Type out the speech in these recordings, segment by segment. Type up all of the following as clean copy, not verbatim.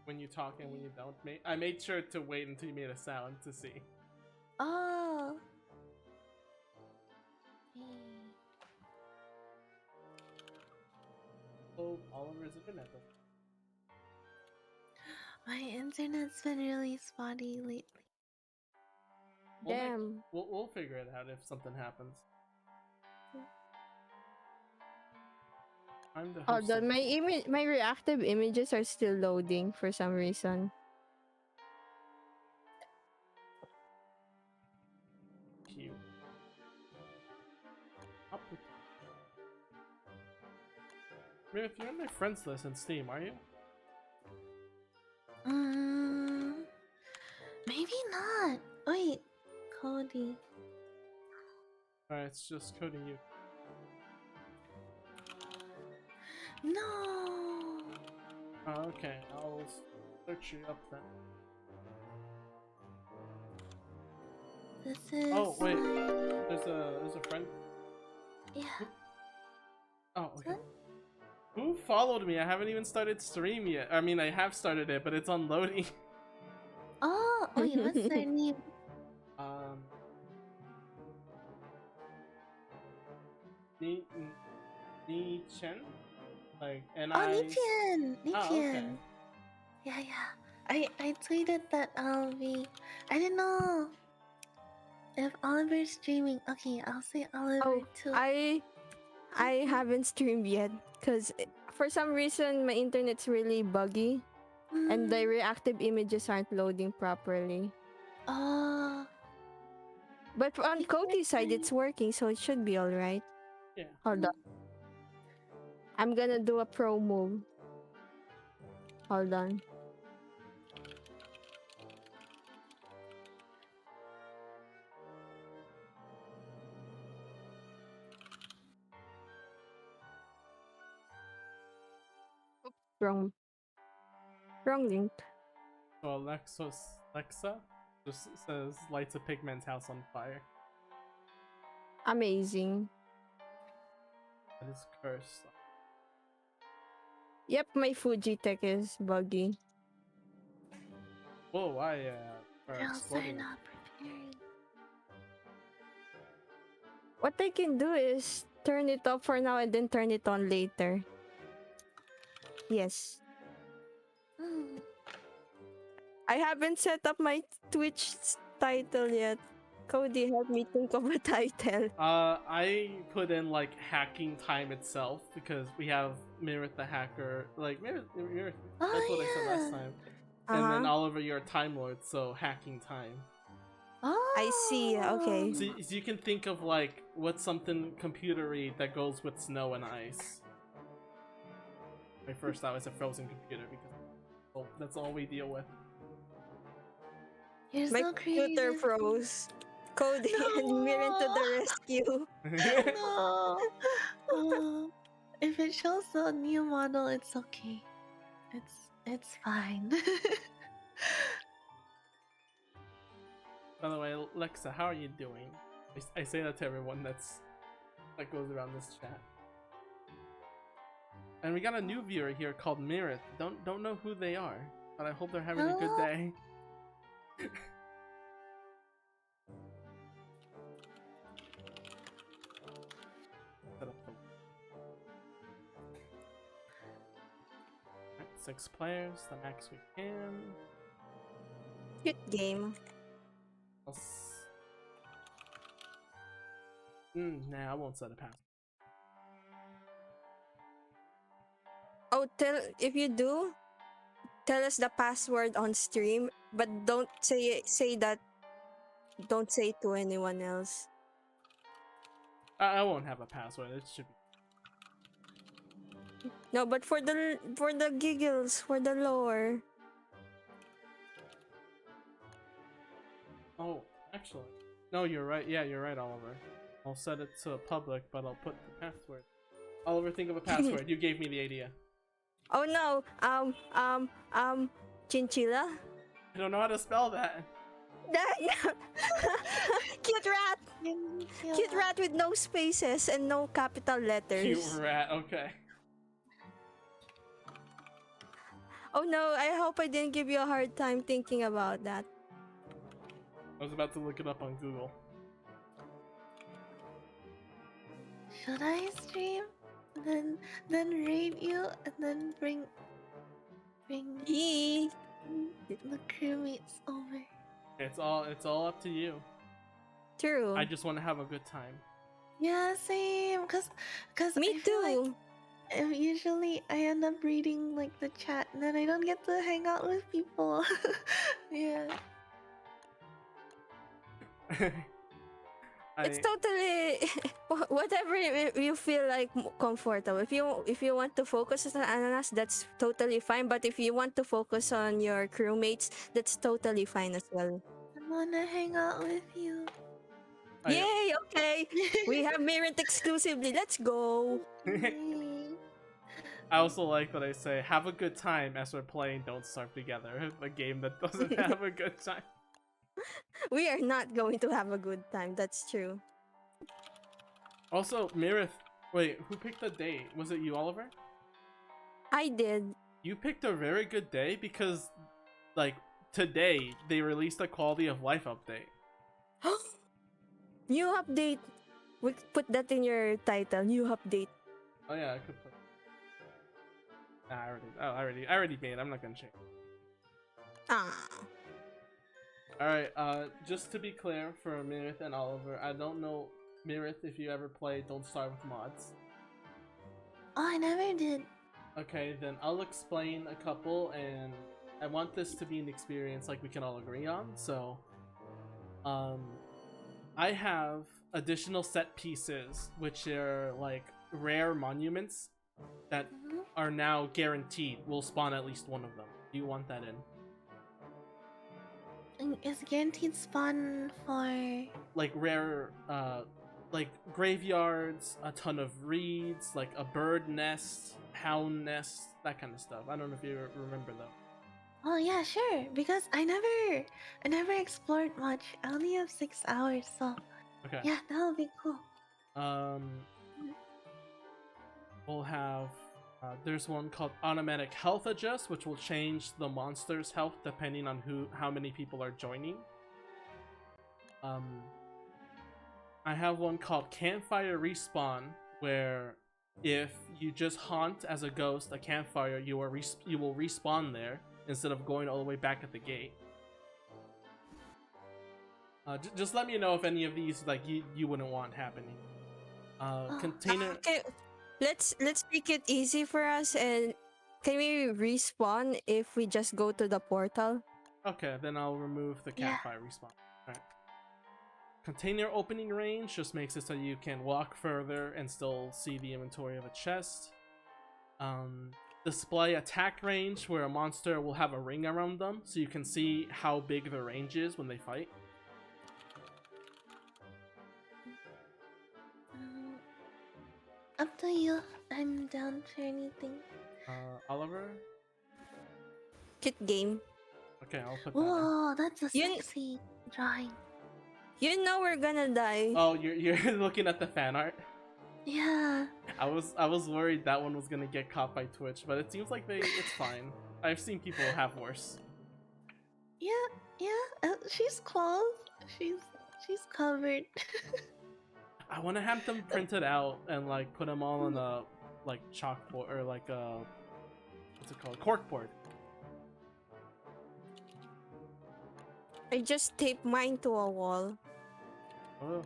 when you talk and when you don't. I made sure to wait until you made a sound to see. Oh. Oh, Oliver's internet. My internet's been really spotty lately. Damn. We'll figure it out if something happens. I'm the host. My reactive images are still loading for some reason. Cute. Mirynth, you're on my friends list in Steam, are you? Maybe not. Wait, Cody. Alright, it's just Cody you. No. Oh, okay, I'll search you up then. This is. Oh wait, there's a friend. Yeah. Oh, okay. What? Who followed me? I haven't even started stream yet. I mean, I have started it, but it's unloading. Oh, wait, what's their name? Ni Chen? Like, and Oh, Nipian! Oh, okay. Yeah. I tweeted that I didn't know if Oliver's streaming. Okay, I'll say Oliver too. I haven't streamed yet because for some reason my internet's really buggy and the reactive images aren't loading properly. Oh. But on Cody's side, it's working, so it should be alright. Yeah. Hold on. I'm gonna do a pro move. Hold on. Wrong link. So Alexa just says lights a pigman's house on fire. Amazing. That is cursed. Yep, my Fuji tech is buggy. Whoa, why Girls are not preparing. What I can do is turn it off for now and then turn it on later. Yes. I haven't set up my Twitch title yet. Cody, help me think of a title. I put in like hacking time itself because we have Mirynth the hacker. Like Mirynth, that's what I said last time. And then Oliver, you're a Time Lord, so hacking time. Oh, I see. Okay. So you can think of like what's something computery that goes with snow and ice. My first thought was a frozen computer because that's all we deal with. You're my so computer creative. froze. Cody and Mirynth to the rescue. No. If it shows the new model, it's okay. It's fine. By the way, Alexa, how are you doing? I say that to everyone that goes around this chat. And we got a new viewer here called Mirynth. Don't know who they are, but I hope they're having a good day. Right, 6 players, the max we can. Good game. Nah, I won't set a pass. Oh, if you do, tell us the password on stream, but don't say that. Don't say it to anyone else. I won't have a password. It should be. No, but for the giggles, for the lore. Oh, actually, no, you're right. Yeah, you're right, Oliver. I'll set it to public, but I'll put the password. Oliver, think of a password. You gave me the idea. Oh no, chinchilla? I don't know how to spell that. Cute rat! Cute rat with no spaces and no capital letters. Cute rat, okay. Oh no, I hope I didn't give you a hard time thinking about that. I was about to look it up on Google. Should I stream? Then raid you and then bring Yee. the crewmates over. It's all up to you. True. I just want to have a good time. Yeah, same. Cause Me I feel like too. usually I end up reading like the chat and then I don't get to hang out with people. Yeah. It's totally whatever you feel like comfortable. If you want to focus on us, that's totally fine. But if you want to focus on your crewmates, that's totally fine as well. I wanna hang out with you. Yay! Okay, we have Mirynth exclusively. Let's go. I also like that I say, have a good time as we're playing Don't Starve Together, a game that doesn't have a good time. We are not going to have a good time. That's true. Also, Mirynth, wait, who picked the date? Was it you, Oliver? I did. You picked a very good day because, like, today they released a quality of life update. New update. We put that in your title. New update. Oh yeah, I could put. Nah, I already made it. I'm not gonna change. Ah. Alright, just to be clear for Mirynth and Oliver, I don't know, Mirynth, if you ever played Don't Starve with mods. Oh, I never did. Okay, then I'll explain a couple, and I want this to be an experience like we can all agree on, so... I have additional set pieces, which are like rare monuments that are now guaranteed will spawn at least one of them. Do you want that in? And is guaranteed spawn for Like rare, like graveyards, a ton of reeds, like a bird nest, hound nest, that kind of stuff. I don't know if you remember though. Oh yeah, sure. Because I never explored much. I only have 6 hours, so Okay. yeah, that would be cool. We'll have there's one called automatic health adjust, which will change the monster's health depending on how many people are joining. I have one called campfire respawn, where if you just haunt as a ghost a campfire, you will respawn there instead of going all the way back at the gate. Just let me know if any of these like you wouldn't want happening. Container. Okay, let's make it easy for us. And can we respawn if we just go to the portal? Okay, then I'll remove the campfire respawn. Alright. Container opening range just makes it so you can walk further and still see the inventory of a chest. Display attack range, where a monster will have a ring around them so you can see how big the range is when they fight. Up to you. I'm down for anything. Oliver? Kit game. Okay, I'll put that in. Whoa, that's a sexy drawing. You know we're gonna die. Oh, you're looking at the fan art? Yeah. I was worried that one was gonna get caught by Twitch, but it seems like it's fine. I've seen people have worse. Yeah. She's clothed. She's covered. I want to have them printed out and like put them all on a like chalkboard or like a what's it called, corkboard. I just taped mine to a wall. Oh.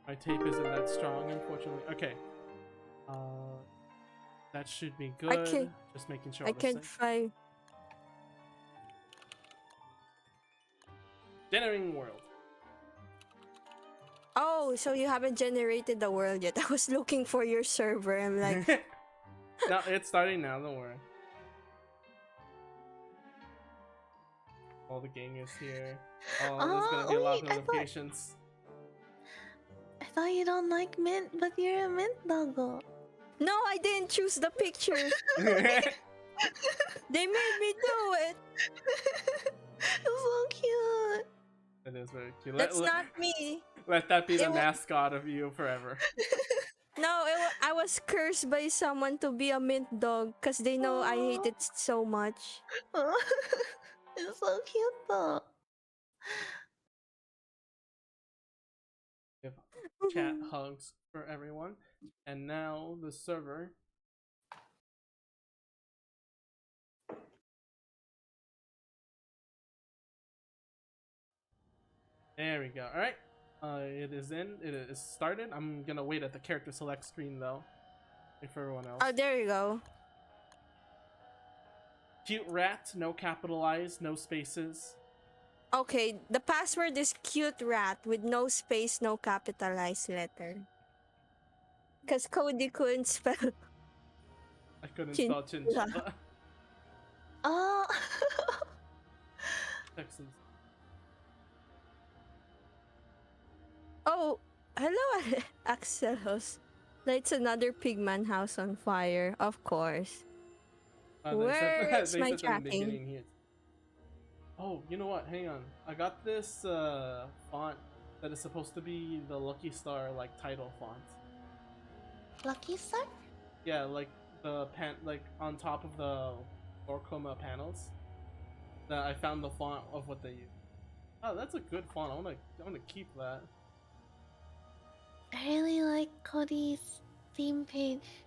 My tape isn't that strong, unfortunately. Okay. That should be good. Just making sure. I can't find. Generating world. Oh, so you haven't generated the world yet. I was looking for your server. I'm like, No, it's starting now. Don't worry. All the gang is here. Oh, there's gonna be a lot of notifications. I thought you don't like mint, but you're a mint doggo. no, I didn't choose the picture. They made me do it. It's so cute. It is very cute. That's not me. Let that be the mascot of you forever. No, I was cursed by someone to be a mint dog because they know I hate it so much. It's so cute though. Give chat hugs for everyone. And now the server. There we go. All right. It is in. It is started. I'm gonna wait at the character select screen though. Wait for everyone else. Oh, there you go. Cute rat. No capitalized. No spaces. Okay, the password is cute rat with no space, no capitalized letter. Because Cody couldn't spell I couldn't spell chinchilla. chinchilla. Oh. Texans. Oh, hello, Axelos. Lights another pigman house on fire, of course. Where is They my said that in the tracking? beginning here. Oh, you know what? Hang on. I got this font that is supposed to be the Lucky Star like title font. Lucky Star? Yeah, like the like on top of the Orcoma panels. That I found the font of what they use. Oh, that's a good font. I wanna keep that. I really like Cody's theme page.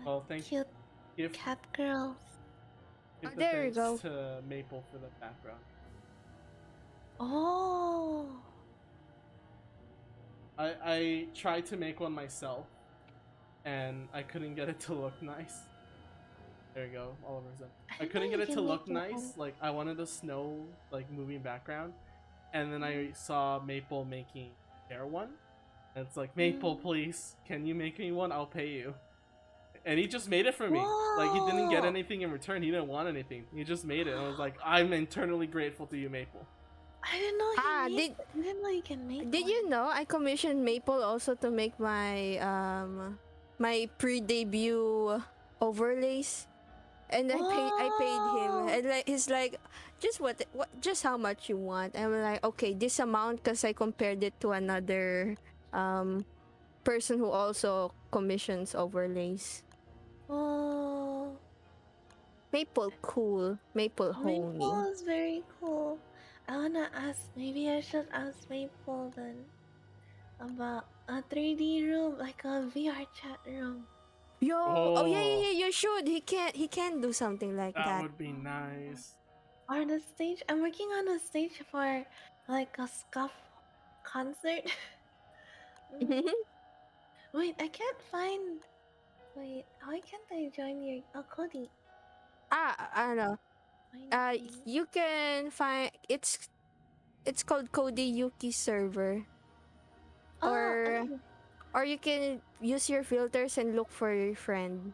Well, thank Cute you. cat girls. Give the There you thanks go. to Maple for the background. Oh. I tried to make one myself, and I couldn't get it to look nice. There you go, Oliver's in. I couldn't get it to look nice. Like I wanted a snow like moving background, and then I saw Maple making hair one, and it's like Maple, please, can you make me one? I'll pay you. And he just made it for me. Whoa. Like he didn't get anything in return. He didn't want anything. He just made it. And I was like, I'm internally grateful to you, Maple. I didn't know I didn't know you can make Did one. you know I commissioned Maple also to make my my pre-debut overlays? And I paid him, and like he's like, just what just how much you want? And I'm like, okay, this amount, because I compared it to another person who also commissions overlays. Oh. Maple cool, Maple homie. Maple is very cool. I wanna ask, maybe I should ask Maple then about a 3D room, like a VR chat room. Yo, oh yeah, you should. He can do something like that. That would be nice. Or the stage. I'm working on a stage for like a scuff concert. Wait, I can't find. Wait, why can't I join your? Oh, Cody. I don't know. You can find it's called Cody Yuki server. Oh, Or you can use your filters and look for your friend.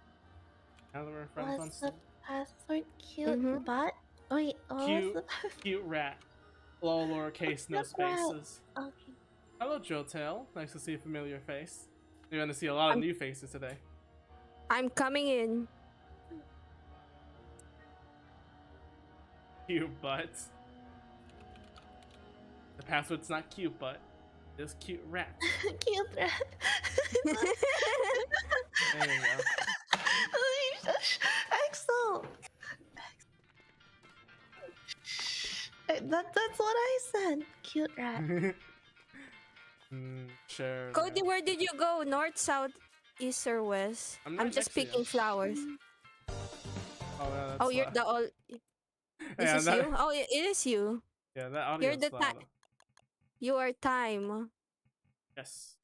what's the password? Cute butt? Wait, Cute, cute rat. All lowercase, no spaces. Okay. Hello, Jotail. Nice to see a familiar face. You're gonna see a lot of new faces today. I'm coming in. Cute butt. The password's not cute butt. It's cute rat. Cute rat. There you go. Axel. That's what I said. Cute rat. Sure. Cody, where did you go? North, south, east, or west? I'm just picking flowers. Oh, you're the all. This is you? Oh, it is you. Yeah, that audio. You're the time. You are time. Yes.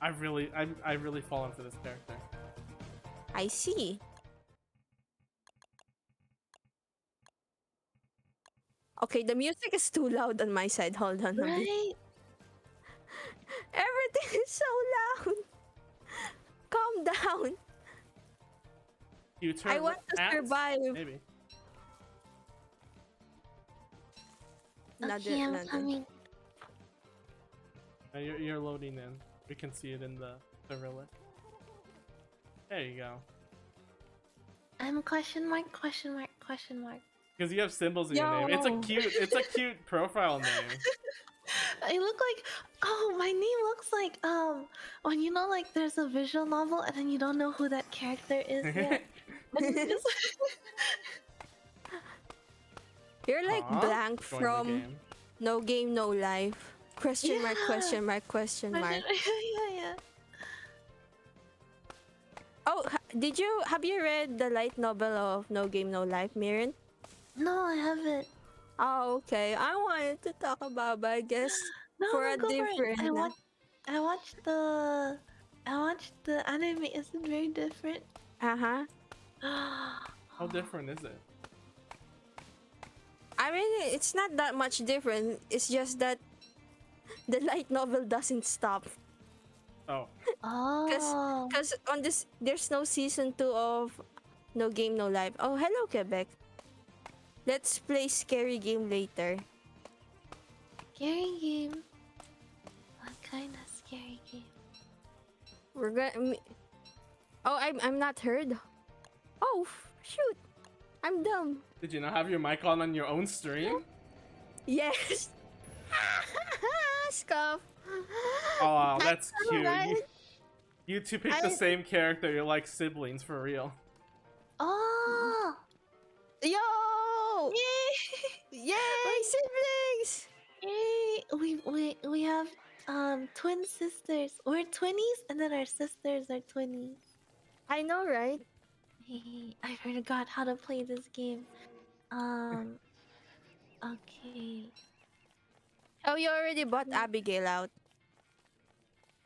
I've really fallen for this character. I see. Okay, the music is too loud on my side. Hold on. Right? Everything is so loud. Calm down. I want to survive. Maybe. Okay, I'm coming. You're loading in. We can see it in the serverlet. There you go. I'm question mark, question mark, question mark. Because you have symbols in your name. It's a cute profile name. I look like, oh, my name looks like when you know like there's a visual novel and then you don't know who that character is yet. It's You're like Aw, blank join the from game. No Game No Life. Question mark, yeah. question mark, question mark. Yeah. Oh, have you read the light novel of No Game No Life, Mirren? No, I haven't. Oh, okay. I wanted to talk about, but I guess No, for no, a go for it. different now. I watched the anime. Isn't very different. Uh-huh. How different is it? I mean, it's not that much different. It's just that the light novel doesn't stop. Oh. Cause, Oh. cause on this, there's no season 2 of No Game No Life. Oh, hello Quebec. Let's play scary game later. Scary game. What kind of scary game? We're gonna. Oh, I'm not heard. Oh shoot! I'm dumb. Did you not have your mic on your own stream? Yes. Scuff. Oh, wow, that's cute. Alright. You two pick the same character. You're like siblings for real. Oh. Yo! Yay! Yay! Siblings! Yay! We have twin sisters. We're twinnies, and then our sisters are twinnies. I know, right? I forgot how to play this game. Okay. Oh, you already bought Abigail out.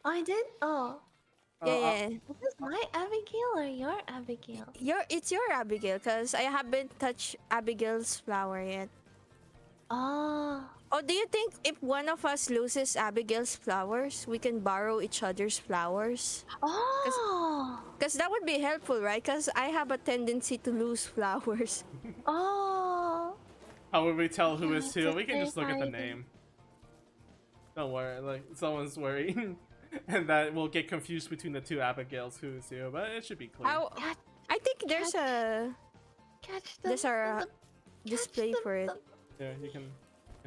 Oh, I did. Oh, Yeah, yeah. is this my Abigail or your Abigail? It's your Abigail, cause I haven't touched Abigail's flower yet. Oh. Oh, do you think if one of us loses Abigail's flowers, we can borrow each other's flowers? Oh. Cause that would be helpful, right? Cause I have a tendency to lose flowers. Oh. How would we tell who is who? Just We can just look at the hiding. name. Don't worry, like someone's worrying, and that we'll get confused between the two Abigails who is who, but it should be clear. How? I think there's a Catch them. there's a display for it. Yeah, you can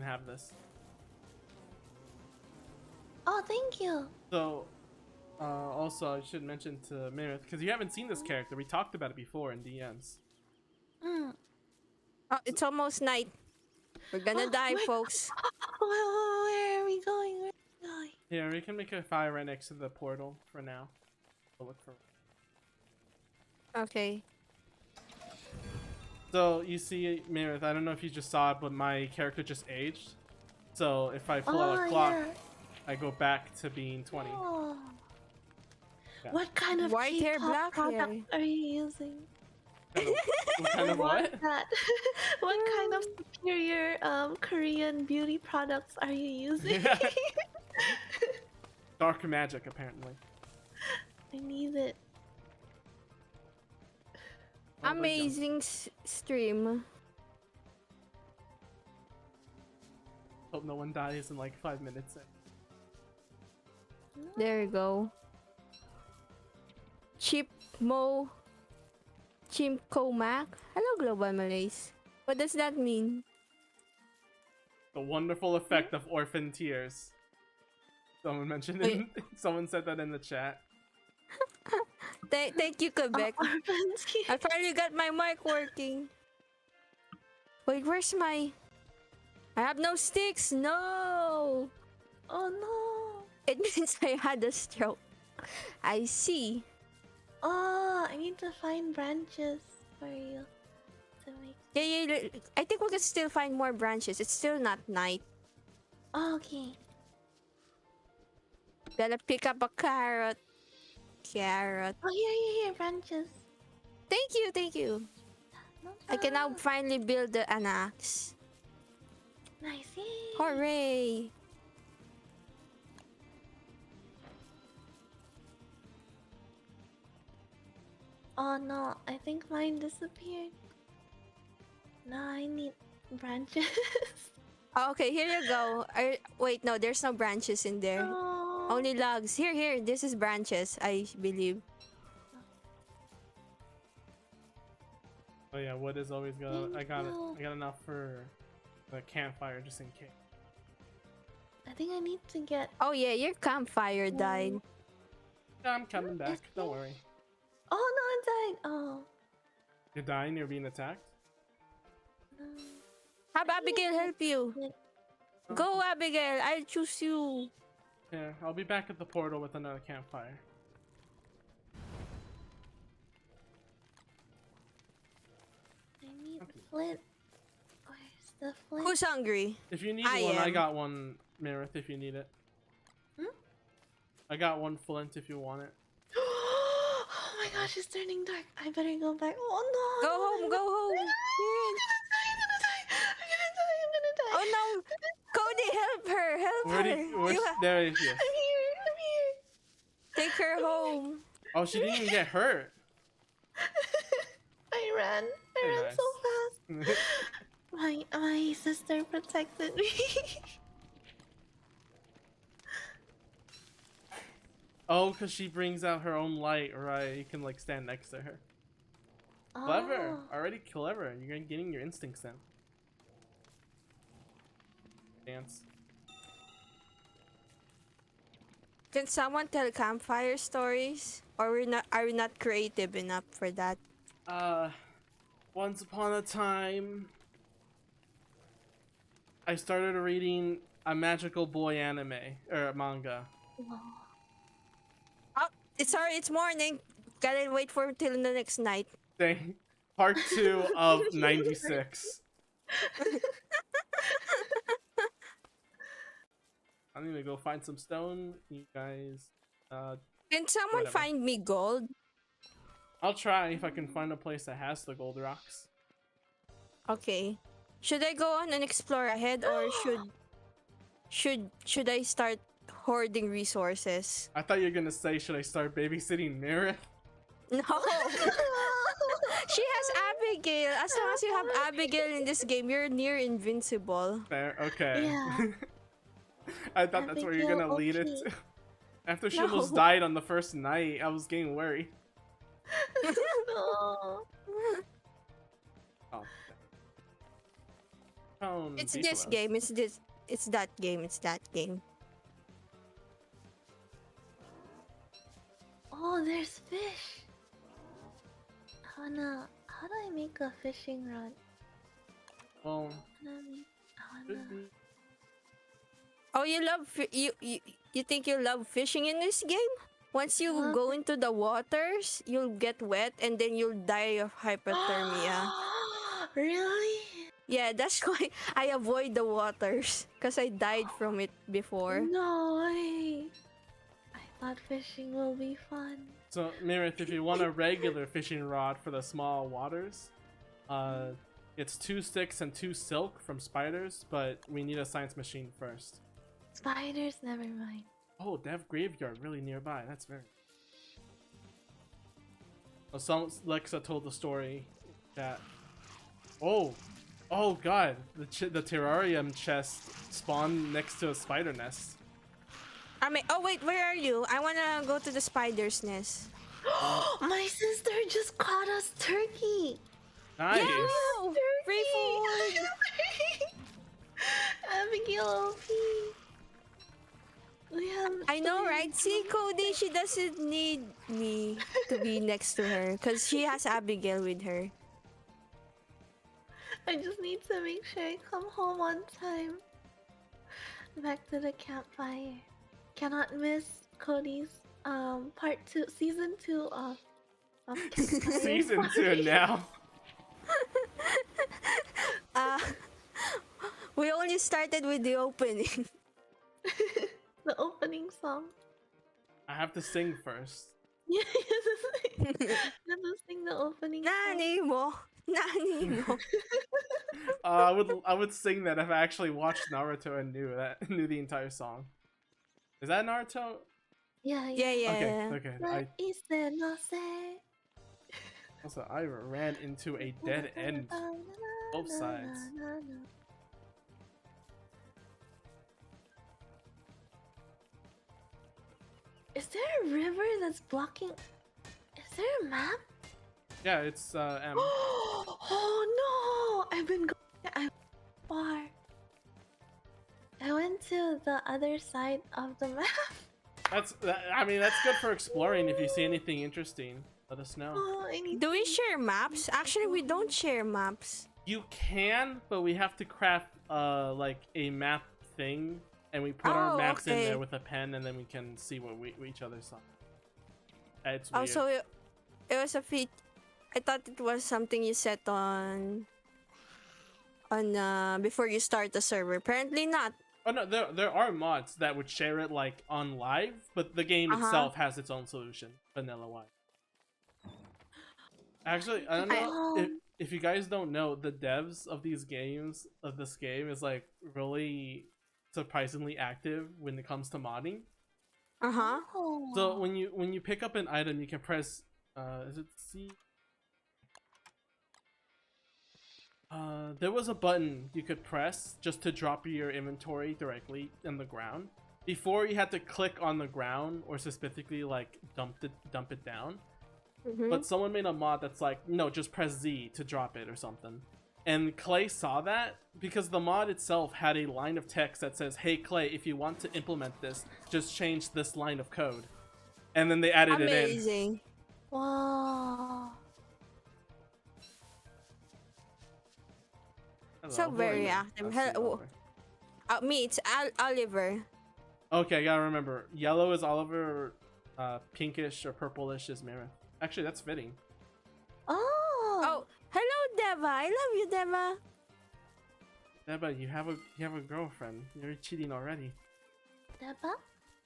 have this. Oh, thank you. So, also I should mention to Mirynth, because you haven't seen this character. We talked about it before in DMs. Mm. Oh, it's almost night. We're gonna die, folks. Where are we going? Where are we going? Here, we can make a fire right next to the portal for now. We'll look for. Okay. So you see, Mirynth, I don't know if you just saw it, but my character just aged. So if I pull out a clock, yeah. I go back to being 20. Oh. Yeah. What kind of White hair, K-pop black product hair. are you using? What kind of what? That. What kind of superior Korean beauty products are you using? Yeah. Dark magic, apparently. I need it. Amazing stream. Hope no one dies in like 5 minutes. There you go. Chimco Mac. Hello, Global Malays. What does that mean? The wonderful effect of orphan tears. Someone mentioned it. Someone said that in the chat. Thank you, Quebec. I finally got my mic working. Wait, where's my... I have no sticks. No. Oh no. It means I had a stroke. I see. Oh, I need to find branches for you to make. Yeah. I think we can still find more branches. It's still not night. Oh, okay. Gotta pick up a carrot. Oh, here, branches. Thank you. No I can now problem. finally build an axe. Nice. Yay. Hooray! Oh no, I think mine disappeared. No, I need branches. Oh, okay, here you go. Wait, no, there's no branches in there. No. Only logs. Here. This is branches, I believe. Oh yeah, wood is always good. I got enough for the campfire just in case. I think I need to get. Oh yeah, your campfire died. Yeah, I'm coming back. Don't worry. Oh no, it died. Oh. You're dying. You're being attacked. No. Have Abigail help you. Oh. Go, Abigail. I'll choose you. Yeah, I'll be back at the portal with another campfire. I need flint. Where's the flint? Who's hungry? If you need I one, I am. got one, Mirynth, if you need it. Hmm? I got one flint if you want it. Oh my gosh, it's turning dark. I better go back. Oh no! Go home, go home. I'm gonna die! I'm gonna die! Oh no! Cody, help her! Help her! There is I'm here! Take her home. Oh, she didn't even get hurt. I ran Nice. so fast. My sister protected me. Oh, because she brings out her own light, right? You can like stand next to her. Clever. Oh. Already clever. You're getting your instincts in. Dance. Can someone tell campfire stories? Or are we not creative enough for that? Once upon a time, I started reading a magical boy anime or manga. Wow. Oh, it's morning. Gotta wait for till the next night. Thing. Part 2 of 96. I'm gonna go find some stone. You guys, Can someone whatever. find me gold? I'll try if I can find a place that has the gold rocks. Okay. Should I go on and explore ahead, or should I start hoarding resources? I thought you were gonna say, should I start babysitting Mirynth? No. She has Abigail. As long as you have Abigail in this game, you're near invincible. There, okay. Yeah. I thought that's where you're gonna Abigail, lead it okay. to. After she No. almost died on the first night, I was getting worried. No. Oh. Oh, It's these this was. game. It's that game. It's that game. Oh, there's fish. How do I make a fishing rod? Well, I should wanna. be. Oh, you think you love fishing in this game? Once you go into the waters, you'll get wet and then you'll die of hypothermia. Really? Yeah, that's why I avoid the waters, because I died from it before. No way. I thought fishing will be fun. So, Mirynth, if you want a regular fishing rod for the small waters, it's 2 sticks and 2 silk from spiders, but we need a science machine first. Spiders, never mind. Oh, Dev Graveyard really nearby. That's very. Well, Lexa told the story that. Oh God! The terrarium chest spawned next to a spider nest. Oh wait, where are you? I wanna go to the spider's nest. My sister just caught us turkey. Nice. Yo, free food. Abigail OP. We have. I know, right? See, Cody, she doesn't need me to be next to her because she has Abigail with her. I just need to make sure I come home on time. Back to the campfire. Cannot miss Cody's part 2, season 2 of campfire. Season 2 now. We only started with the opening. The opening song. I have to sing first. Yeah, you have to sing the opening song. Nani mo? Nani mo? I would sing that if I actually watched Naruto and knew the entire song. Is that Naruto? Yeah. Okay. What is it, no say? Also, I ran into a dead end. Both sides. Is there a river that's blocking? Is there a map? Yeah, it's M. Oh no! I've been going far. I went to the other side of the map. I mean, that's good for exploring. If you see anything interesting, let us know. Oh, I need Do we to- share maps? Actually, we don't share maps. You can, but we have to craft like a map thing, and we put our Oh, maps in okay. there with a pen, and then we can see what we each other saw. It's Oh, weird. so it was a feat. I thought it was something you set on before you start the server. Apparently not. Oh no, there are mods that would share it like on live, but the game Uh-huh. itself has its own solution, vanilla wise. Actually, I don't know if you guys don't know, the devs of these games of this game is like really surprisingly active when it comes to modding. Uh-huh. So when you pick up an item, you can press is it C? There was a button you could press just to drop your inventory directly in the ground. Before you had to click on the ground or specifically like dump it down. Mm-hmm. But someone made a mod that's like, no, just press Z to drop it or something. And Clay saw that because the mod itself had a line of text that says, hey Clay, if you want to implement this, just change this line of code. And then they added it in. Amazing. Wow. Hello, So who are very you? active. Oh, Hello. Oliver. Me, it's Oliver. Okay, I gotta remember. Yellow is Oliver, pinkish or purplish is Mirynth. Actually, that's fitting. Oh, hello, Deva. I love you, Deva. Deba, you have a girlfriend. You're cheating already. Deba?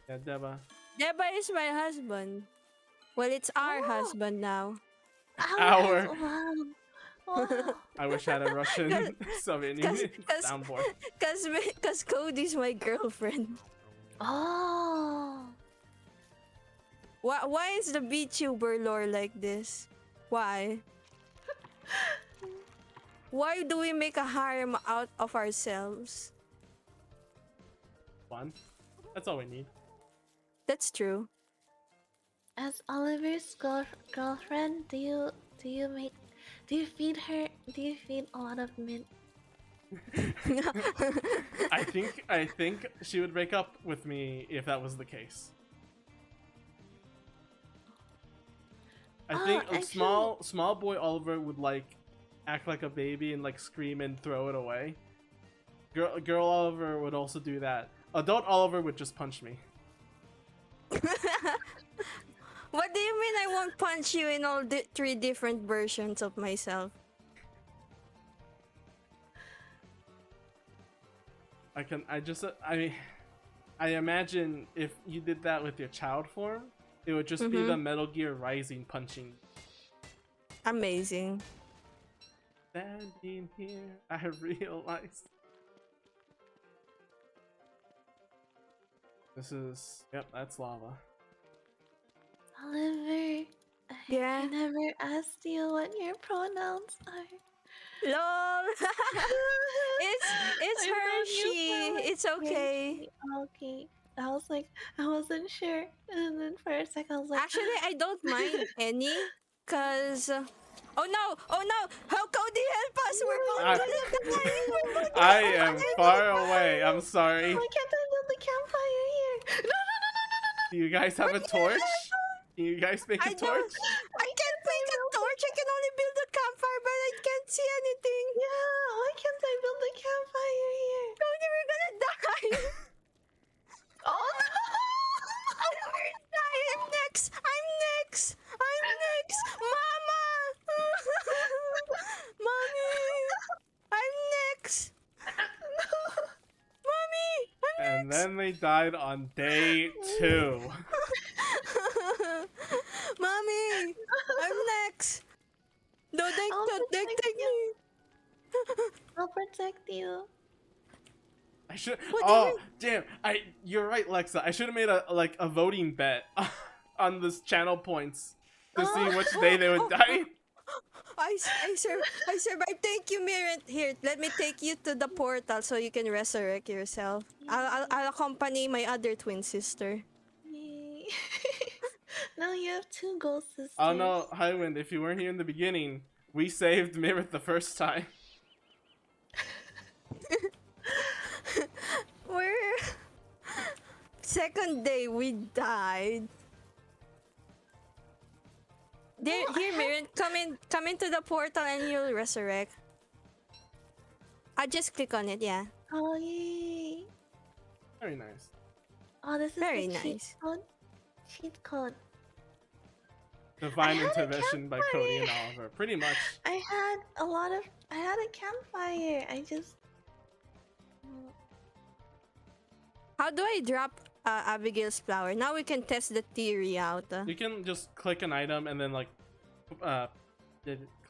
Yeah, Deba. Deva is my husband. Well, it's our husband now. Our. Wow. Wow. I wish I had a Russian Slovenian cause- soundboard. Cause Cody's my girlfriend. Oh. Why is the VTuber lore like this? Why? Why do we make a harem out of ourselves? Fun. That's all we need. That's true. As Oliver's girlfriend, do you feed her? Do you feed a lot of mint? I think she would break up with me if that was the case. I think actually- small boy Oliver would like act like a baby and like scream and throw it away. Girl Oliver would also do that. Adult Oliver would just punch me. What do you mean I won't punch you in all the 3 different versions of myself? I imagine if you did that with your child form, it would just be the Metal Gear Rising punching. Amazing. Standing here, I realized. Yep, that's lava. Oliver, Yeah. I never asked you what your pronouns are. LOL. it's I her, thought you she. said, like, It's okay. Okay. I was like, I wasn't sure. And then for a second, I was like, Actually, I don't mind any, cause oh no! How Cody help us? We're both gonna die. I am far away. I'm sorry. why can't I build a campfire here? No. Do you guys have a torch? Can you guys make a I torch? don't. I can't make a torch. I can only build a campfire, but I can't see anything. Yeah, why can't I build a campfire here? Cody, we're gonna die. Oh no! We're dying. I'm next. Mama. Mommy. I'm next. Mommy. And then they died on day 2. Mommy, I'm next. Don't take me. I'll protect you. I should. What do you Oh, damn! You're right, Lexa. I should have made a voting bet on this channel points to see which day they would die. I survived. Thank you, Mirynth. Here, let me take you to the portal so you can resurrect yourself. I'll accompany my other twin sister. Yay. Now you have 2 ghost sisters. Oh no, Highwind! If you weren't here in the beginning, we saved Mirith the first time. Where? second day we died. There, No, I here, had- Mirren, come into the portal and you'll resurrect. I just click on it, yeah. Oh, yay. Very nice. Oh, this is Very the cheat nice. code. Cheat code. Divine I had a intervention by Cody and campfire. Oliver. Pretty much. I had a campfire. I just. How do I drop Abigail's flower? Now we can test the theory out. You can just click an item and then like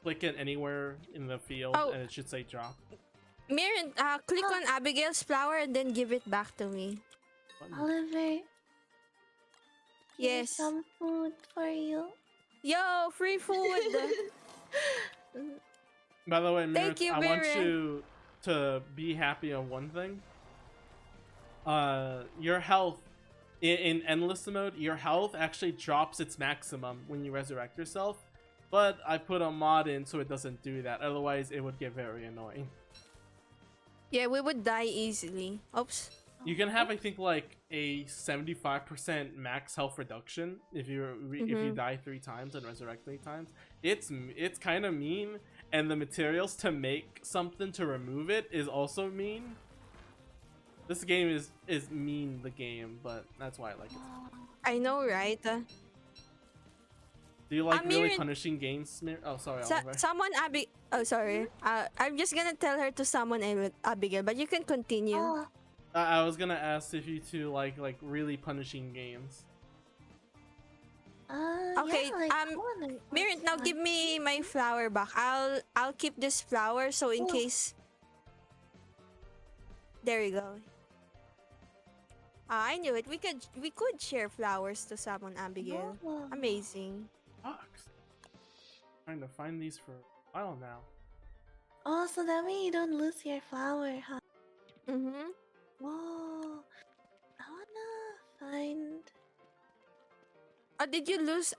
click it anywhere in the field Oh. and it should say drop. Mirren, click on Abigail's flower and then give it back to me. Oliver. Yes. Here's some food for you. Yo, free food. By the way, Thank Mirynth, you, I want Mirren. you to be happy on one thing. Your health in endless mode, your health actually drops its maximum when you resurrect yourself. But I put a mod in so it doesn't do that. Otherwise, it would get very annoying. Yeah, we would die easily. Oops. You can have, I think, like a 75% max health reduction if you die 3 times and resurrect 3 times. It's kind of mean, and the materials to make something to remove it is also mean. This game is mean, the game, but that's why I like it. I know, right? Do you like really Mirren- punishing games? Oh, sorry, Oliver. Someone Oh, sorry. I'm just gonna tell her to summon Abigail, but you can continue. Oh, I was gonna ask if you two like really punishing games. Okay, yeah, like, one, Mirren, now give me my flower back. I'll keep this flower so in Oh. case. There we go. I knew it. We could share flowers to summon Abigail. Oh. Amazing. Fox. Trying to find these for a while now. Oh, so that way you don't lose your flower, huh? Mhm. Whoa. I wanna find. Did you lose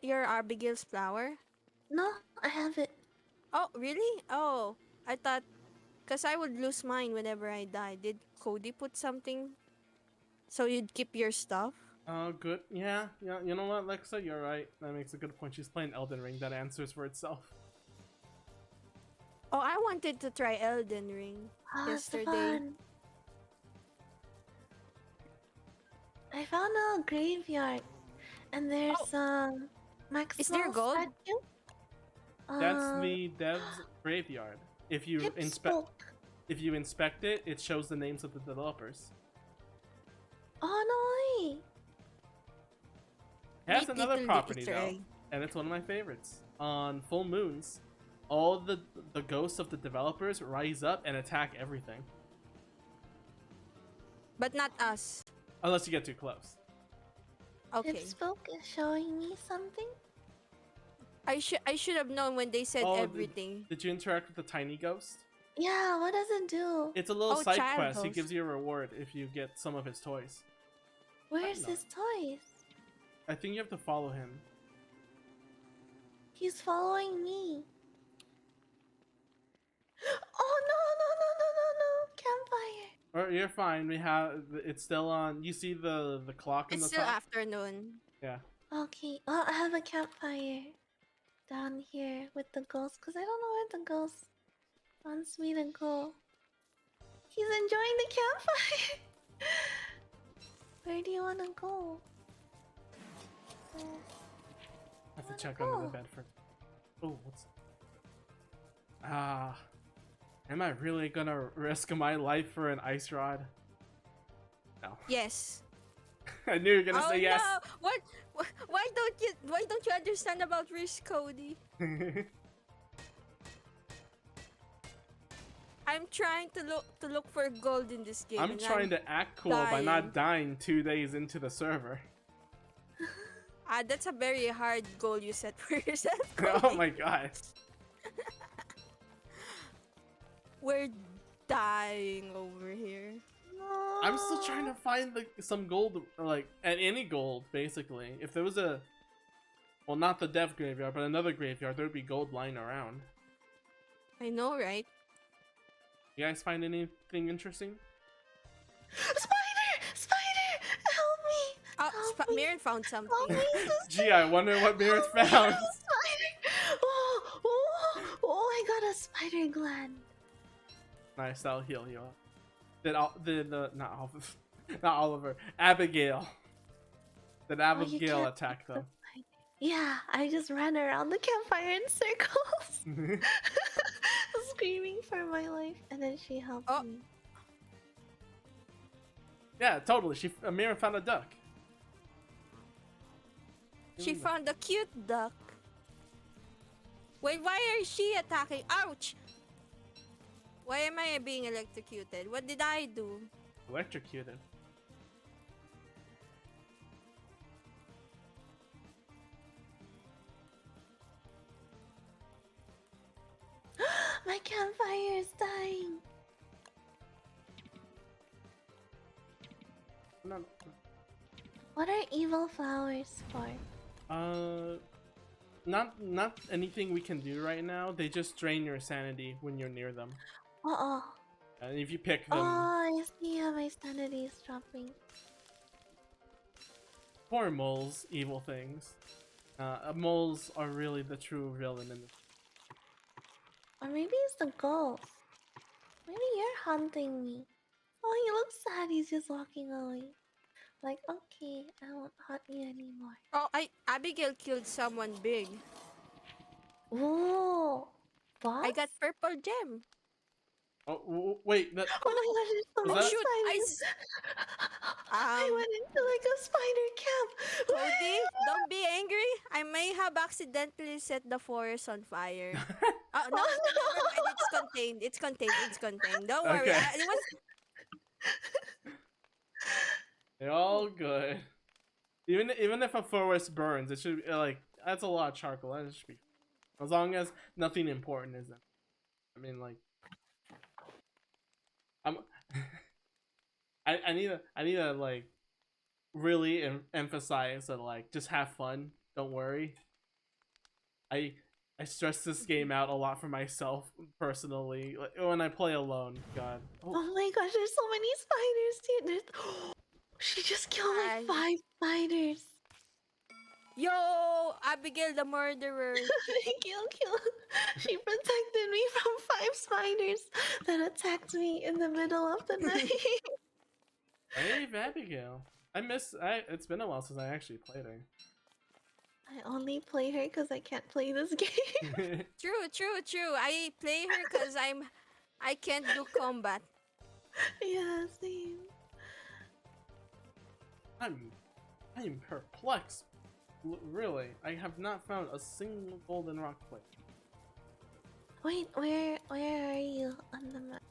your Abigail's flower? No, I have it. Oh, really? Oh, I thought, cause I would lose mine whenever I die. Did Cody put something so you'd keep your stuff? Oh, good. Yeah. You know what, Lexa? You're right. That makes a good point. She's playing Elden Ring. That answers for itself. Oh, I wanted to try Elden Ring Ah, it's yesterday. fun. I found a graveyard, and there's Max. Is there gold? Statue. That's the dev's graveyard. If you Pip inspect spoke. it, it shows the names of the developers. Oh no way! It has Neat another little property Easter though, egg. and it's one of my favorites. On full moons, all the ghosts of the developers rise up and attack everything. But not us. Unless you get too close. Okay. Pip spoke is showing me something. I should have known when they said Oh, everything. Did you interact with the tiny ghost? Yeah, what does it do? It's a little Oh, side child quest. He ghost. gives you a reward if you get some of his toys. Where's know. his toys? I think you have to follow him. He's following me. Oh no! Campfire. Or you're fine. We have it's still on. You see the clock in It's the still top. afternoon. Yeah. Okay. Oh, I have a campfire down here with the ghost, cause I don't know where the ghost wants me to go. He's enjoying the campfire. Where do you wanna go? I have to Wanna check under the go? bed for. Oh, what's? Am I really gonna risk my life for an ice rod? No. Yes. I knew you were gonna Oh say yes. no! What? Why don't you understand about risk, Cody? I'm trying to look for gold in this game. I'm and trying to act cool by dying. not dying 2 days into the server. That's a very hard goal you set for yourself. Oh Cody. my god. We're dying over here. I'm still trying to find some gold, like, and any gold, basically. If there was a, well, not the dev graveyard, but another graveyard, there'd be gold lying around. I know, right? You guys find anything interesting? Spider! Spider! Help Help me! Mirren found Help something. me, sister! Gee, I wonder what Mirror Help me! found. A spider! I got a spider gland. Nice, that'll heal you up. Not Oliver, not Oliver, Abigail. Did Oh, you Abigail can't attack pick the them? spider. Yeah, I just ran around the campfire in circles, screaming for my life, and then she helped Oh. me. Yeah, totally. Mirror found a duck. She found a cute duck. Wait, why is she attacking? Ouch! Why am I being electrocuted? What did I do? Electrocuted. My campfire is dying. No. What are evil flowers for? Not anything we can do right now. They just drain your sanity when you're near them. Uh-oh. And if you pick them, Oh, I see how my sanity is dropping. poor moles, evil things. Moles are really the true villain in this. Or maybe it's the ghost. Maybe you're hunting me. Oh, he looks sad. He's just walking away. Like, okay, I won't hunt you anymore. Oh, Abigail killed someone big. Whoa! Boss? I got purple gem. Oh, wait, that Oh my gosh, there's so Was many that- spiders! I went into like a spider camp! Cody, don't be angry. I may have accidentally set the forest on fire. Oh, no, Oh, never mind. It's contained. It's contained. It's contained. Don't worry. Okay. It was they're all good. Even if a forest burns, it should be like that's a lot of charcoal. That should be as long as nothing important isn't. I mean, like, I'm. I need to like really emphasize that like just have fun. Don't worry. I stress this game out a lot for myself personally. Like when I play alone. God. Oh, Oh my gosh, there's so many spiders here. She just killed like 5 spiders. Yo, Abigail the murderer. Kill. She protected me from 5 spiders that attacked me in the middle of the night. hey Abigail. It's been a while since I actually played her. I only play her because I can't play this game. True. I play her because I can't do combat. Yeah, same. I'm perplexed. Really, I have not found a single golden rock plate. Wait, where are you on the map?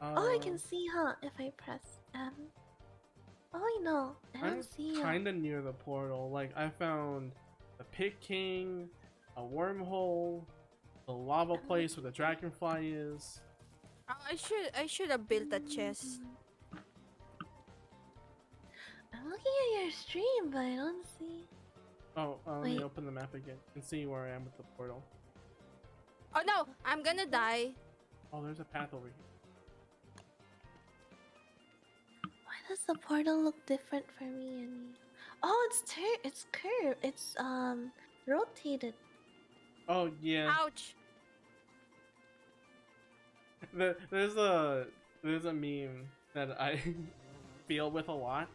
Oh, I can see, huh? If I press M. Oh, wait, no, I don't see you. I'm kind of near the portal. Like I found the Pit King, a wormhole, the lava place where the dragonfly is. Oh, I should have built a chest. I'm looking at your stream, but I don't see. Oh, let me Wait. open the map again and see where I am with the portal. Oh no, I'm gonna die. Oh, there's a path over here. Why does the portal look different for me and you? Oh, it's curved. It's rotated. Oh yeah. Ouch. There's a meme that I feel with a lot.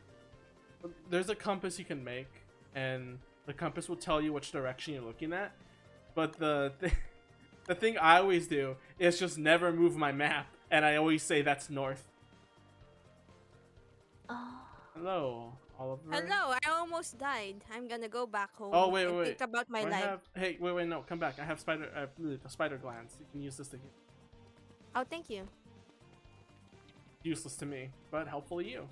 There's a compass you can make, and the compass will tell you which direction you're looking at. But the thing I always do is just never move my map, and I always say that's north. Oh. Hello, Oliver. Hello, I almost died. I'm gonna go back home. Oh wait, and wait. think about my I life. Hey, wait, no, come back. I have spider glands. You can use this to heal. Oh, thank you. Useless to me, but helpful to you.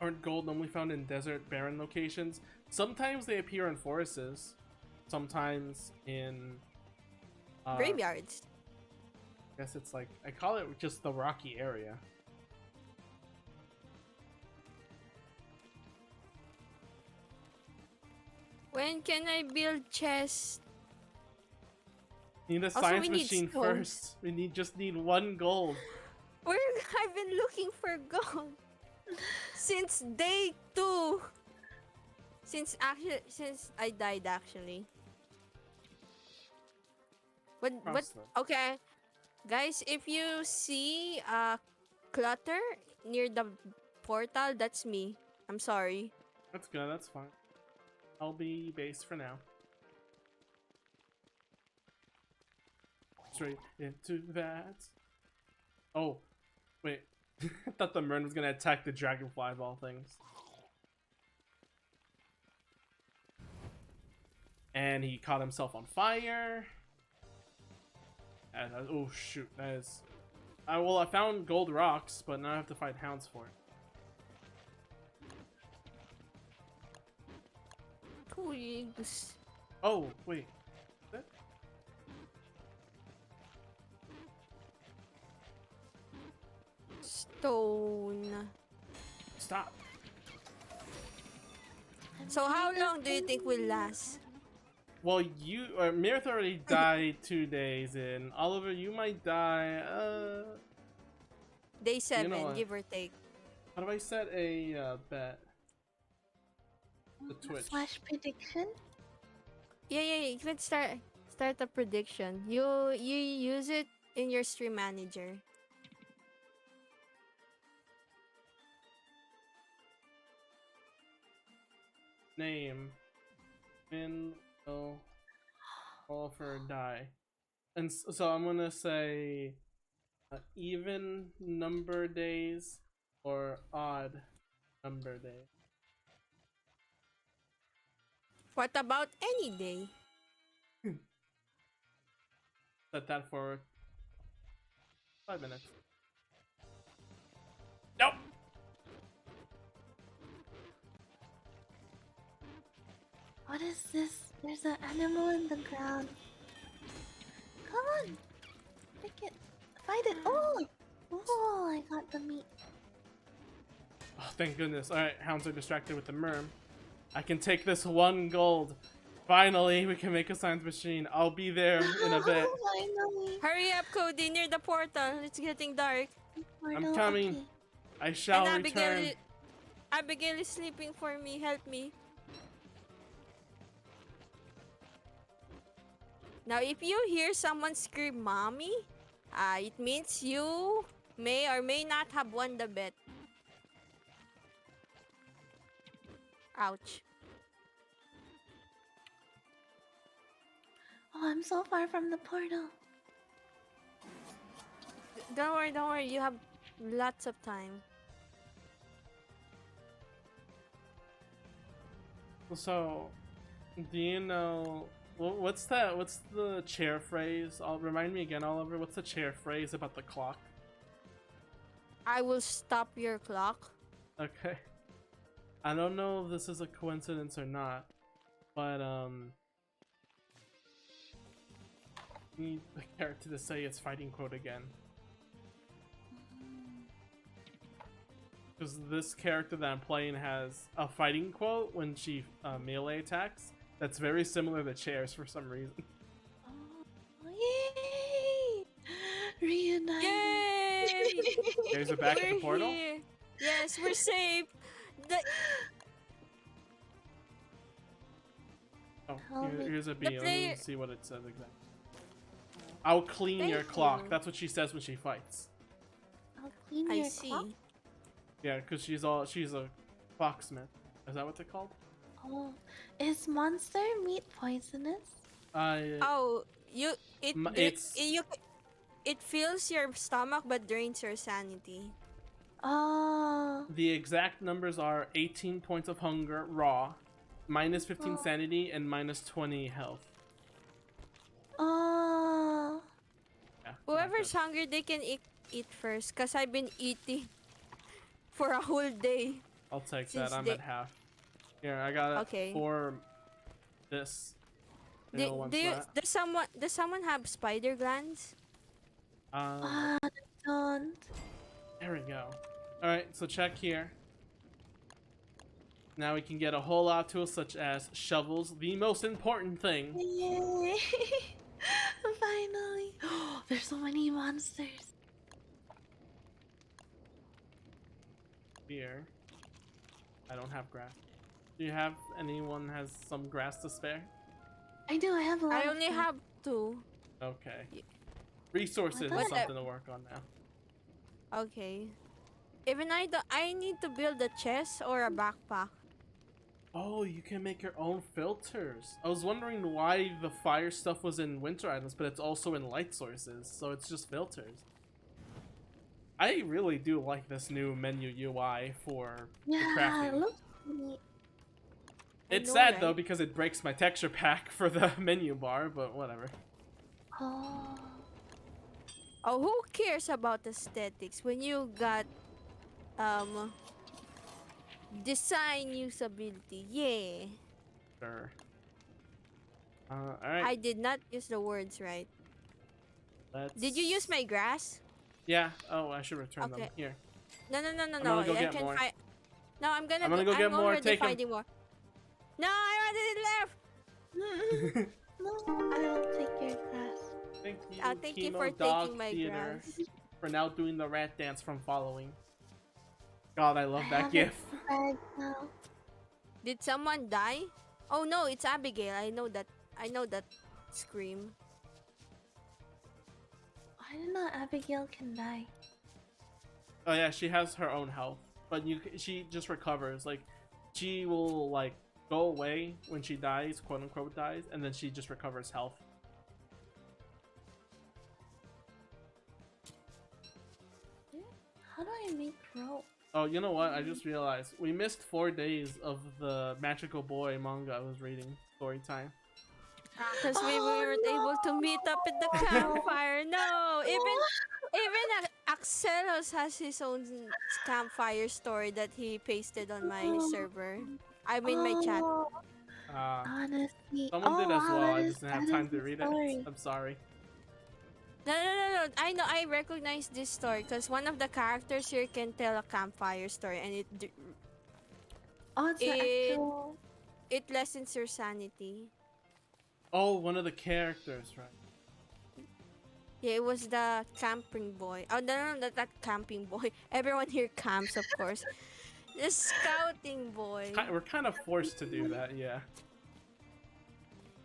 Aren't gold normally found in desert, barren locations? Sometimes they appear in forests. Sometimes in Graveyards. I guess it's like I call it just the rocky area. When can I build chests? Need a Also, science we need machine stone. first. We just need 1 gold. I've been looking for gold. Since day 2. Since I died actually. What Cross them. okay. Guys, if you see clutter near the portal, that's me. I'm sorry. That's good. That's fine. I'll be base for now. Straight into that. Oh, wait. I thought the Mirynth was gonna attack the dragonfly of all things. And he caught himself on fire. And oh shoot, that is. I found gold rocks, but now I have to fight hounds for it. Twigs. Oh wait, what? Stone. Stop. So how long do you think will last? Well, Mirynth already died 2 days in. Oliver, you might die. Day 7, what? give or take. How do I set a bet? The Twitch. Slash prediction? Yeah, you can start a prediction. You use it in your stream manager. Name. Min will Oliver die. And so I'm gonna say even number days or odd number days. What about any day? Set that for 5 minutes. Nope. What is this? There's an animal in the ground. Come on! Pick it. Fight it. Oh! Oh, I got the meat. Oh, thank goodness. Alright, hounds are distracted with the Mirm. I can take this 1 gold. Finally, we can make a science machine. I'll be there in a bit. Finally. Hurry up, Cody, near the portal. It's getting dark. I'm coming. Okay. I shall And return. Abigail is sleeping for me. Help me. Now, if you hear someone scream "mommy," it means you may or may not have won the bet. Ouch. Oh, I'm so far from the portal. Don't worry. You have lots of time. So, do you know what's that? What's the chair phrase? Remind me again, Oliver. What's the chair phrase about the clock? I will stop your clock. Okay. I don't know if this is a coincidence or not, but need the character to say its fighting quote again. Because this character that I'm playing has a fighting quote when she melee attacks that's very similar to chairs for some reason. Oh, yay! Reunited. Yay! There's a back at the We're portal. here. Yes, we're safe. Oh, Tell me. here's a B. The Let me player- see what it says exactly. I'll clean your Thank clock. you. That's what she says when she fights. I'll clean I your see. clock. Yeah, because she's a clocksmith. Is that what they're called? Oh, is monster meat poisonous? Oh, it it's it fills your stomach but drains your sanity. Oh, the exact numbers are 18 points of hunger raw, minus 15 Oh. sanity, and minus 20 health. oh. Yeah, Whoever's not hungry, they can eat first. Cause I've been eating for a whole day. good. I'll take since that. I'm they- at half. Here, I got it Okay. for this. Anyone wants that? Does someone have spider glands? Ah, don't. There we go. Alright, so check here. Now we can get a whole lot of tools such as shovels, the most important thing. Yay! Finally. Oh, there's so many monsters. Here. I don't have grass. Do you have anyone has some grass to spare? I do. I have a lot. I only have 2. Okay. Resources What is the- something to work on now. Okay. Even I need to build a chest or a backpack. Oh, you can make your own filters. I was wondering why the fire stuff was in winter items, but it's also in light sources, so it's just filters. I really do like this new menu UI for the Yeah, crafting. it looks neat. It's know, sad right? though because it breaks my texture pack for the menu bar, but whatever. Oh. Oh, who cares about aesthetics when you got design usability? Yeah. Sure. I Alright. did not use the words right. Let's... Did you use my grass? Yeah. Oh, I should return them. Okay. Here. No. I'm gonna go I get can more. find. No, I'm I'm gonna go get more. already Take 'em. finding more. No, I wanted it left. No, I will take your grass. Thank you, Thank you Kino for Dog taking my Theater, grass. for now doing the rat dance from following. God, I love I that have gif. a bag now. Did someone die? Oh no, it's Abigail. I know that. I know that scream. I didn't know Abigail can die. Oh yeah, she has her own health, but she just recovers. Like, she will like go away when she dies, quote unquote dies, and then she just recovers health. How do I make rope? Oh, you know what? I just realized we missed 4 days of the Magical Boy manga I was reading. Story time. Because we Oh, weren't able to meet up at the campfire. No, even Axelos has his own campfire story that he pasted on my server. I mean my chat. Oh, Uh, honestly. someone did as wow, well. I that just didn't have that time is to the read story. it. I'm sorry. No. I know. I recognize this story because one of the characters here can tell a campfire story, and Oh, it's the It- actual. it lessens your sanity. Oh, one of the characters, right? Yeah, it was the camping boy. Oh no, not that camping boy. Everyone here camps, of course. The scouting boy. We're kind of forced to do that, yeah.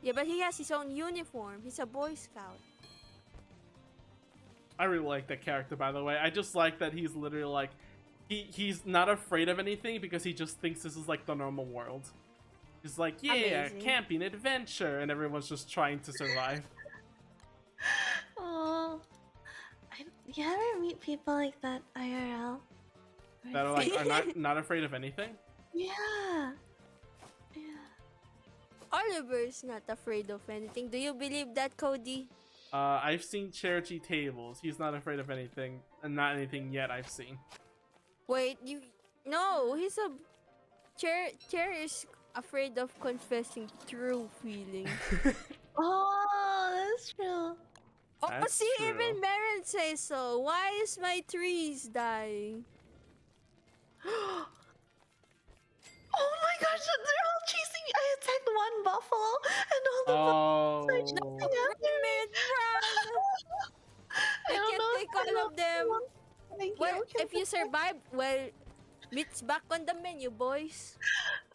Yeah, but he has his own uniform. He's a Boy Scout. I really like that character, by the way. I just like that he's literally like, he's not afraid of anything because he just thinks this is like the normal world. He's like, yeah, Amazing. camping adventure, and everyone's just trying to survive. Oh. You ever meet people like that IRL? That are like are not afraid of anything. Yeah. Yeah. Oliver's not afraid of anything. Do you believe that, Cody? I've seen Cherokee tables. He's not afraid of anything, and not anything yet I've seen. Wait, you... No, he's a... Cher is afraid of confessing true feelings. Oh, that's true. Oh, That's see, true. even Mirynth says so. Why is my trees dying? Oh my gosh, they're all chasing me. I attacked one buffalo and all the Oh, Mirynth, run! I don't can't know take if I all of them. Thank Well, you. if you survive, well, meat's back on the menu, boys.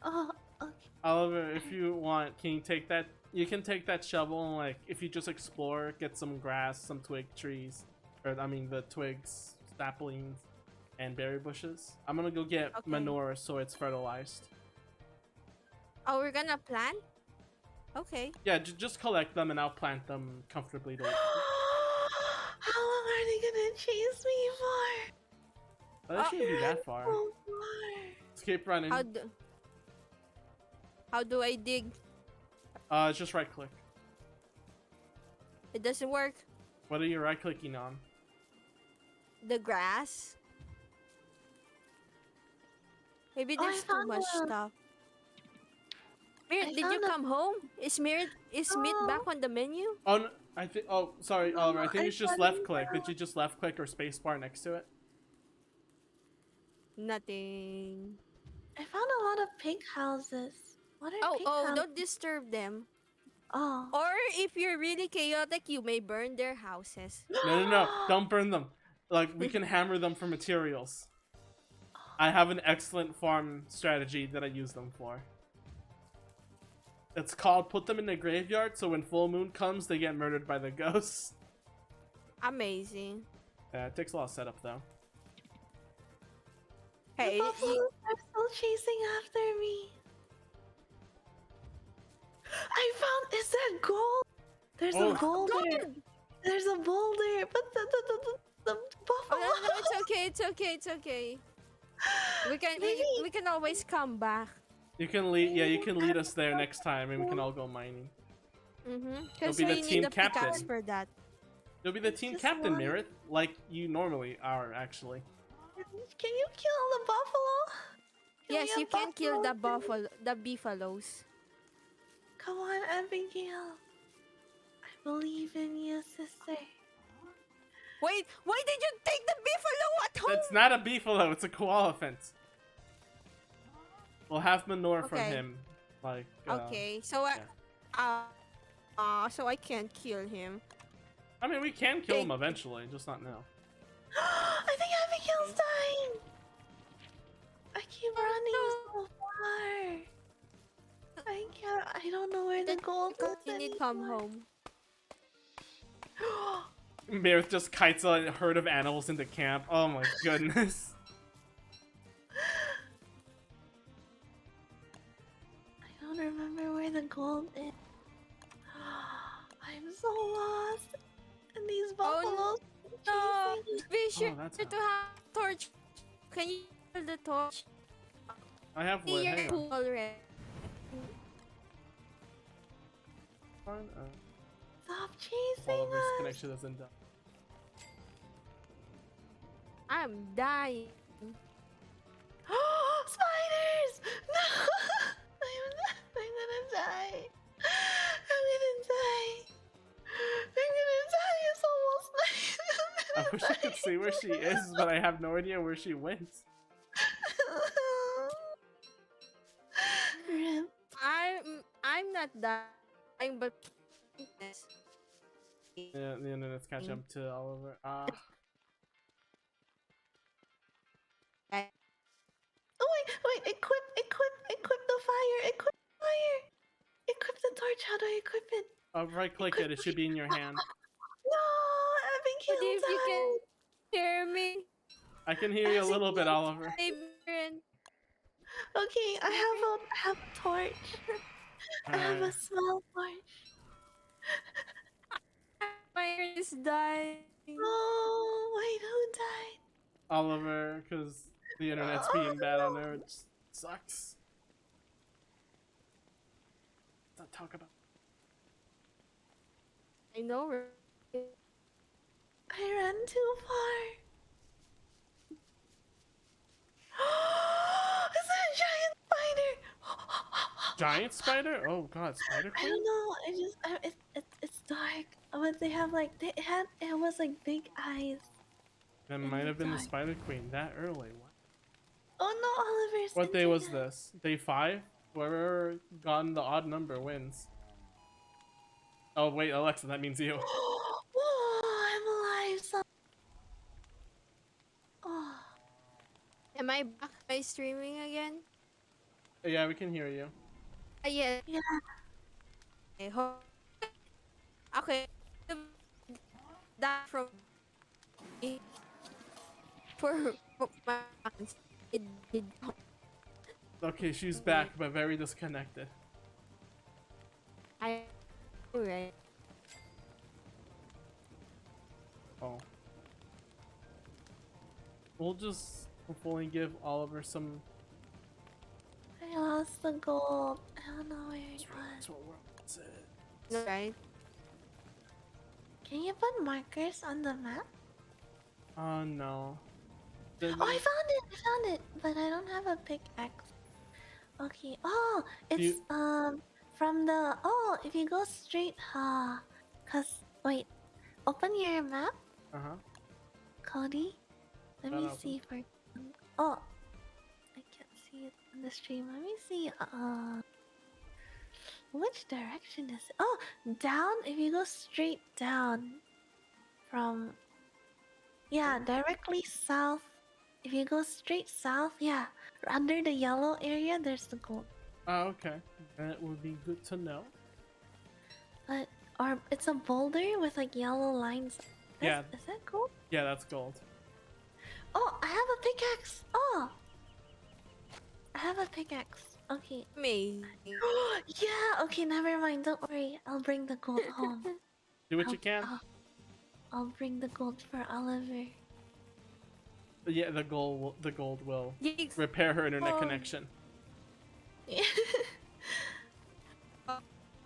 Oh, okay. Oliver, if you want, can you take that? You can take that shovel and like, if you just explore, get some grass, some twig trees, or I mean the twigs, saplings, and berry bushes. I'm gonna go get Okay. manure so it's fertilized. Oh, we're gonna plant? Okay. Yeah, just collect them and I'll plant them comfortably. To... How long are they gonna chase me for? That shouldn't be that far. So far. Let's keep running. How do I dig? Just right click. It doesn't work. What are you right clicking on? The grass. Maybe Oh, I there's too found much a- stuff. I Mirynth, did you found a- come home? Is meat No. back on the menu? Oh, no, I think. Oh, sorry, No, Oliver. I think I it's just found left an click. Did email. you just left click or spacebar next to it? Nothing. I found a lot of pig houses. What are pig Oh, houses? don't disturb them. Oh. Or if you're really chaotic, you may burn their houses. No. Don't burn them. Like we can hammer them for materials. I have an excellent farm strategy that I use them for. It's called put them in the graveyard so when full moon comes they get murdered by the ghosts. Amazing. Yeah, it takes a lot of setup though. Hey, The buffaloes are still chasing after me. I found. Is that gold? There's Oh. a boulder. gold! There's a boulder, but the buffalo. Oh, no, it's okay, it's okay, it's okay. We can always come back. You can lead you can lead us there next time and we can all go mining. Because be the we team need a pickaxe captain. for that. You'll be the team Just captain, one. Mirynth, like you normally are actually. Can you kill the buffalo? Yes, we you have can kill the buffalo? the beefaloes. Come on, Abigail. I believe in you, sister. Wait, why did you take the beefalo at home? It's not a beefalo, it's a koala fence. We'll have manure from Okay. him. Like Okay, so so I can't kill him. I mean we can kill him eventually, just not now. I think Abigail's dying. I keep running so far. I can't. I don't know where the gold is. You need to come home. Mirynth just kites a herd of animals into camp. Oh my goodness. I don't remember where the gold is. I'm so lost. And these buffaloes. No, chasing me. be sure that's to have torch. Can you hold the torch? I have wood, Here hang on. already. Fine, Stop chasing Oliver's us. connection isn't done. I'm dying. Spiders! No! I'm gonna die. I'm gonna die. I'm gonna die. It's almost night. I wish I could see where she is, but I have no idea where she went. Rip. I'm not dying, but Yeah, the internet's catching up to Oliver. Oh wait, equip the fire, equip the fire. Equip the torch, how do I equip it? Right click it, it should be in your hand. No, Abigail if you can died. hear me, I can hear you a little bit, Oliver. hey, Mirynth. Okay, I have a torch. I have a small torch. My ear is dying. Oh, wait, who died? Oliver, because the internet's being bad on there. It just sucks. Let's not talk about. I know. Right? I ran too far. Is that a giant spider? Giant spider? Oh god, spider I queen? don't know. It's dark. But they have like it was like big eyes. That might have been the dark. spider queen that early. What? Oh no, Oliver's. What day was internet. this? Day 5? Whoever gotten the odd number wins. Oh wait, Alexa, that means you. Oh, I'm alive. So. Oh. Am I back by streaming again? Yeah, we can hear you. Yeah. Yeah. Okay. Okay. That from for my it did. Okay, she's back, but very disconnected. I alright. Oh. We'll just hopefully give Oliver some. I lost the gold. I don't know where it was. That's what world is. Right. Can you put markers on the map? Oh no. Oh, I found it, but I don't have a pickaxe. Okay. Oh, it's from the if you go straight, cause wait, open your map, Cody. Let me see if I. Oh, I can't see it on the stream. Let me see. Which direction is it? Oh, down. If you go straight down, from directly south. If you go straight south, yeah, under the yellow area, there's the gold. Oh, okay. That would be good to know. But or it's a boulder with like yellow lines. Yeah. Is that gold? Yeah, that's gold. Oh, I have a pickaxe. Oh, I have a pickaxe. Okay. Amazing. Yeah. Okay. Never mind. Don't worry. I'll bring the gold home. Do what you can. I'll bring the gold for Oliver. Yeah, the gold will Yikes. repair her internet connection.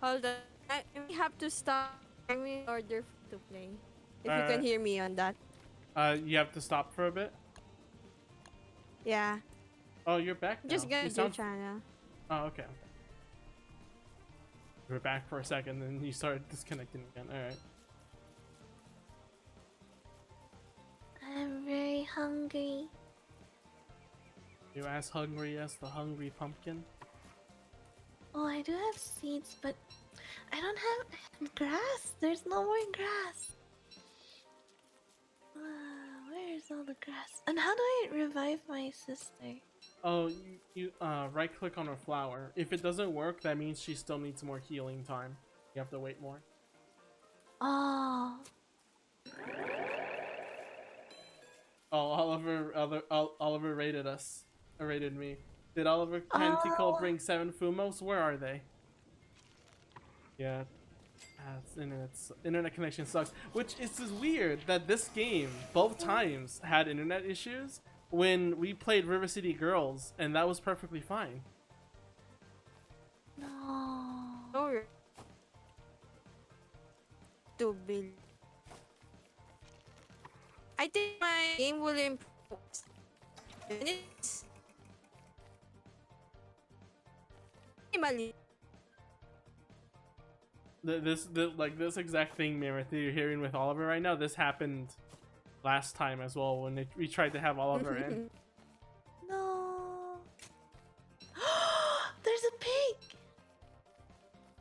Hold on. We have to stop in order to play. If you can Alright. hear me on that. You have to stop for a bit. Yeah. Oh, you're back now. Just You get your sound- channel. Oh, okay. You were back for a second, then you started disconnecting again. All right. I'm very hungry. You as hungry as the hungry pumpkin. Oh, I do have seeds, but I don't have grass. There's no more grass. Where's all the grass? And how do I revive my sister? Oh, you right click on her flower. If it doesn't work, that means she still needs more healing time. You have to wait more. Oh. Oh, Oliver rated us. Rated me. Did Oliver Canticle bring 7 Fumos? Where are they? Yeah. Internet connection sucks. Which is just weird that this game, both times, had internet issues when we played River City Girls, and that was perfectly fine. No. Oh. To build. I think my game will improve. It's minimally. This exact thing, Mirynth, that you're hearing with Oliver right now, this happened last time as well when we tried to have Oliver in. No. There's a pig.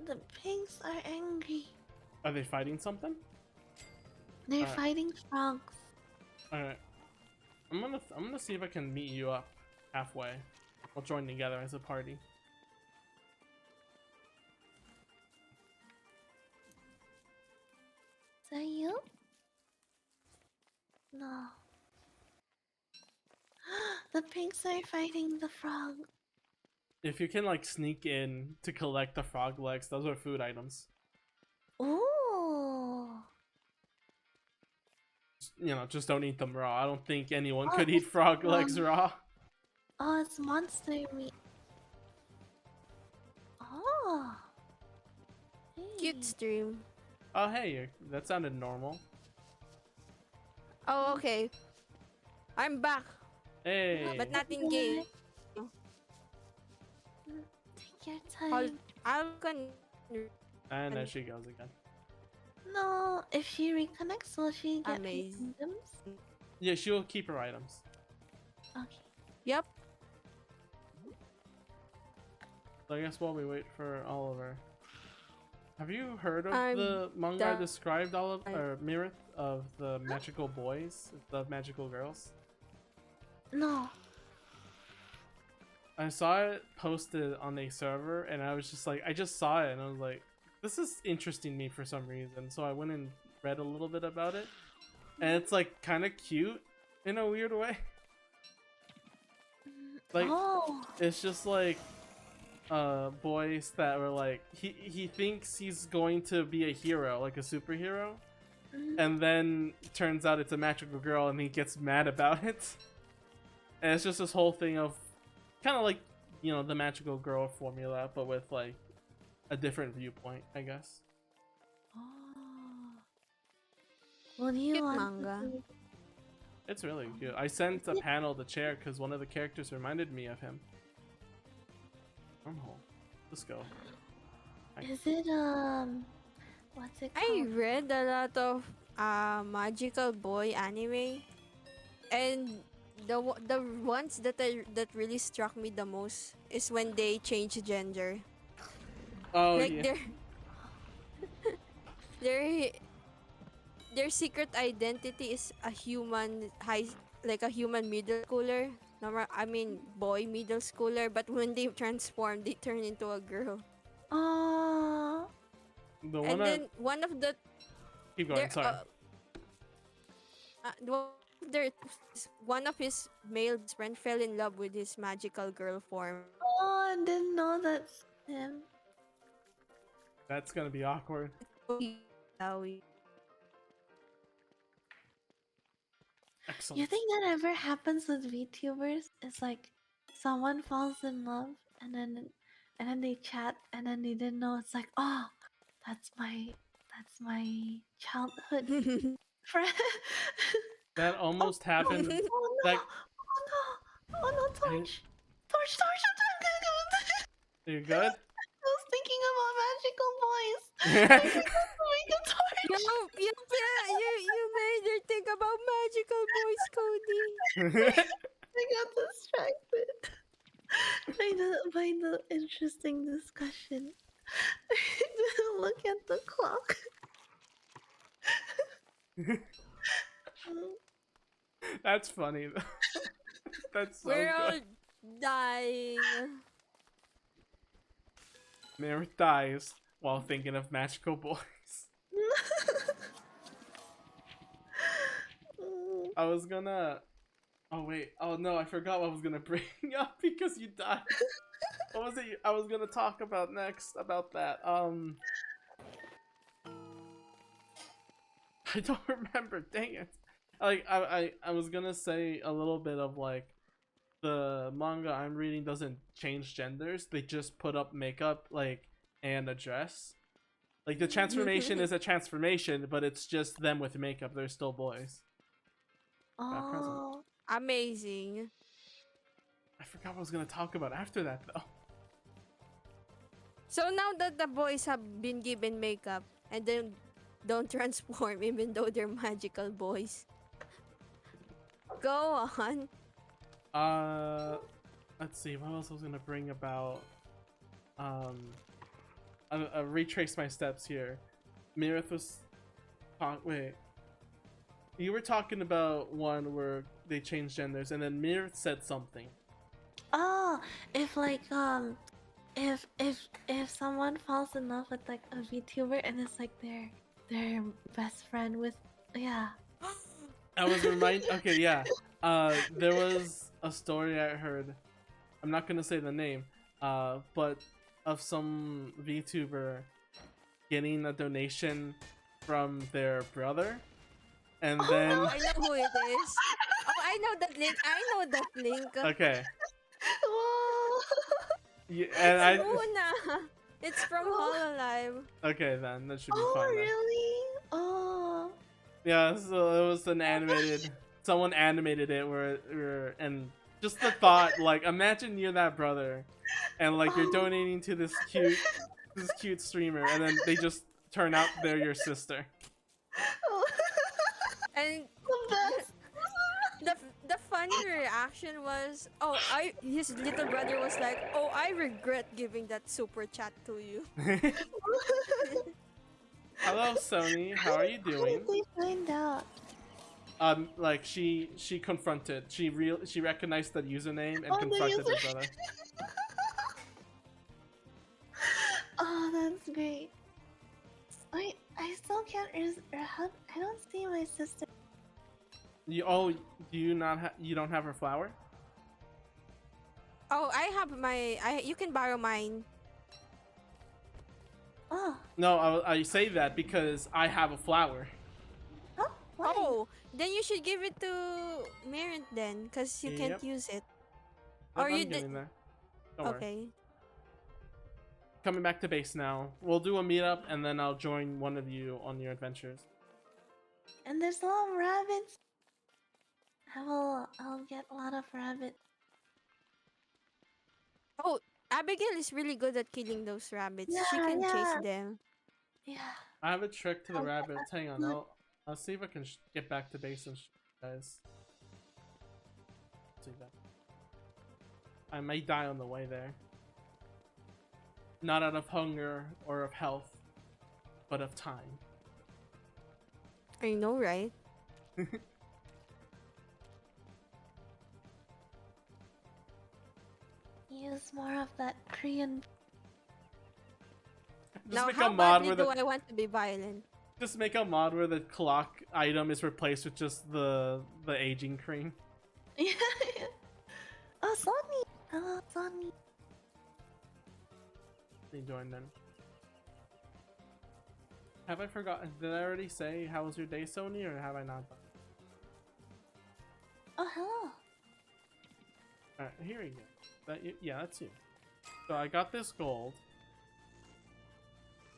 The pigs are angry. Are they fighting something? They're fighting frogs. Alright. I'm gonna see if I can meet you up halfway. We'll join together as a party. Is that you? No. The pigs are fighting the frog. If you can like sneak in to collect the frog legs, those are food items. Ooh. You know, just don't eat them raw. I don't think anyone could eat frog legs raw. Oh, it's monster meat. Oh. Cute Hey. stream. Oh hey, that sounded normal. Oh, okay. I'm back, Hey. but not in game. Take your time. I'll con. And there she goes again. No, if she reconnects, will she get Amazing. items? Yeah, she'll keep her items. Okay. Yep. So I guess while we wait for Oliver, have you heard of I'm the manga I done. described, Oliver or Mirynth, of the magical boys, the magical girls? No. I saw it posted on a server, and I was just like, I just saw it, and I was like, this is interesting me for some reason. So I went and read a little bit about it, and it's like kind of cute in a weird way. Like, it's just like boys that were like, he thinks he's going to be a hero, like a superhero, and then turns out it's a magical girl, and he gets mad about it. And it's just this whole thing of kind of like, you know, the magical girl formula, but with like a different viewpoint, I guess. What do you Cute want manga. to do? It's really cute. I sent a panel to Chair because one of the characters reminded me of him. Wormhole. Let's go. Is it what's it I called? read a lot of magical boy anime, and the ones that really struck me the most is when they change gender. Oh Like yeah. their secret identity is a human like a human middle schooler. I mean, boy middle schooler. But when they transform, they turn into a girl. Oh. The one And that then one of the keep going. their Sorry. one of their one of his male best friend fell in love with his magical girl form. Oh, I didn't know that's him. That's gonna be awkward. Yaoi. You Excellent. think that ever happens with VTubers? It's like someone falls in love and then they chat and then they didn't know it's like, oh, that's my childhood friend. That Oh almost no! happened. Oh no! That Oh no! Oh no! I, Torch! Torch! Torch! I you good? was thinking about magical boys. I I forgot to make a You, torch. you made her think about magical boys, Cody. I got distracted by the interesting discussion. I didn't look at the clock. That's funny. That's so We're good. all dying. Mirynth dies while thinking of magical boys. I was gonna. Oh wait. Oh no, I forgot what I was gonna bring up because you died. What was it I was gonna talk about next about that? I don't remember. Dang it. Like I was gonna say a little bit of like the manga I'm reading doesn't change genders. They just put up makeup like and a dress. Like the transformation is a transformation, but it's just them with makeup. They're still boys. At present. Oh, Amazing. I forgot what I was gonna talk about after that though. So now that the boys have been given makeup and then don't transform even though they're magical boys. Go on. Let's see what else I was gonna bring about. I retrace my steps here. Mirynth was wait. You were talking about one where they changed genders, and then Mirynth said something. oh! If like if someone falls in love with like a VTuber and it's like their best friend with yeah. I was okay, yeah. There was a story I heard. I'm not gonna say the name, but of some VTuber getting a donation from their brother, and Oh then no! I know who it is. Oh, I know that link. I know that link. okay, Whoa! yeah, and I Luna. It's from Hololive. okay then that should be Oh fine then. really? Oh. Yeah, so it was an animated. Someone animated it and just the thought, like, imagine you're that brother, and like you're donating to this cute streamer, and then they just turn out they're your sister. And The best. the funny reaction was, his little brother was like, oh, I regret giving that super chat to you. Hello, Sony. How are you How doing? did they find out? Like she confronted. She recognized the username and Oh, the confronted her user- brother. Oh, that's great. Wait, I still can't. I don't see my sister. Do you not you don't have her flower? Oh, I have you can borrow mine. Oh, No, I say that because I have a flower. oh, why? Oh, then you should give it to Mirynth then, because you can't Yep. use it. Yep, Or you I'm getting there. Don't worry. Okay. Coming back to base now. We'll do a meetup and then I'll join one of you on your adventures. And there's a lot of rabbits. I'll get a lot of rabbits. Oh, Abigail is really good at killing those rabbits. She Yeah, can chase yeah. them. Yeah. I have a trick to the Oh, rabbits. Hang on, good. I'll see if I can get back to base and guys. See that. I may die on the way there. Not out of hunger or of health, but of time. I know, right? use more of that Korean. Just Now, make a how mod badly where do the I want to be violent? just make a mod where the clock item is replaced with just the aging cream. Yeah. Oh, Sonny. Hello, Sonny. They joined in. Have I forgotten? Did I already say how was your day, Sony, or have I not done? Oh, hello. Alright, here we go. Yeah, that's you. So I got this gold.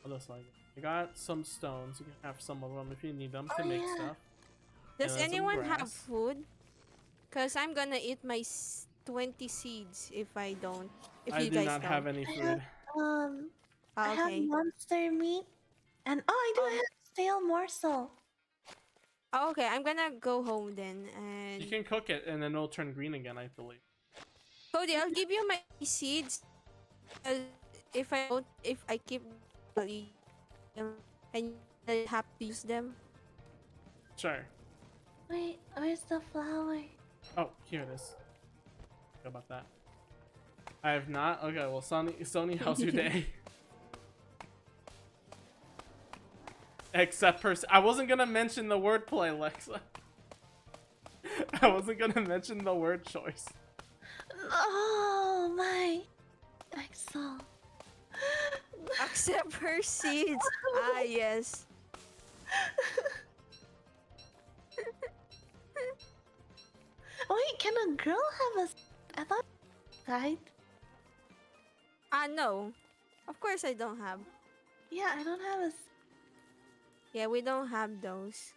What else like? I got some stones. You can have some of them if you need them to Oh, make yeah. stuff. Does And then some anyone have grass. food? Cause I'm gonna eat my 20 seeds if I don't. If I you do guys not don't. have any I food. I have Okay. monster meat, and I do have stale morsel. Okay, I'm gonna go home then. And You can cook it and then it'll turn green again, I believe. Cody, I'll give you my seeds. If I don't, if I keep them, and I have to use them. Sure. Wait, where's the flower? Oh, here it is. How about that? I have not. Okay, well, Sony, how's your day? Except I wasn't gonna mention the wordplay, Alexa. I wasn't gonna mention the word choice. Oh my, Excel. Accept her seeds. Ah, yes. Wait, can a girl have a? I thought died. Ah, no. Of course I don't have. Yeah, I don't have a. Yeah, we don't have those.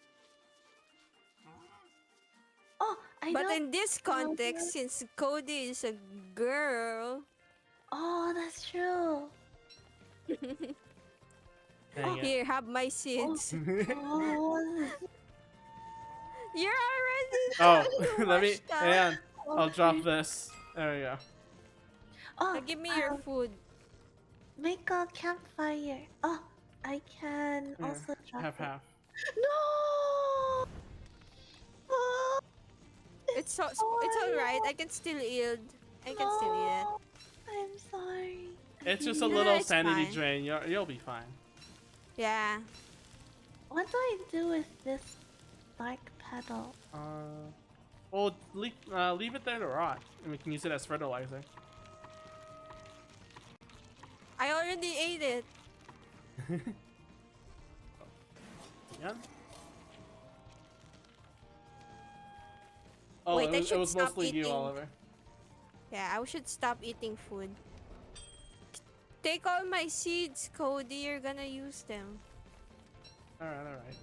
Oh, I But know. in this context, since Cody is a girl. Oh, that's true. Dang it. Here, have my seeds. Oh, You're already Oh, too let me. much now. Hang on. I'll drop okay. this. There we go. Oh, Now give me your food. make a campfire. Oh, I can Here, also drop half it. half. No. Oh, It's all right. I can still yield. I can still eat it. No, I'm sorry. It's just a Nah, little it's sanity fine. drain. You'll be fine. Yeah. What do I do with this dark petal? Well, leave it there to rot, and we can use it as fertilizer. I already ate it. Yeah. Oh, Wait, I it should was stop mostly you, eating. Oliver. Yeah, I should stop eating food. Take all my seeds, Cody. You're gonna use them. All right.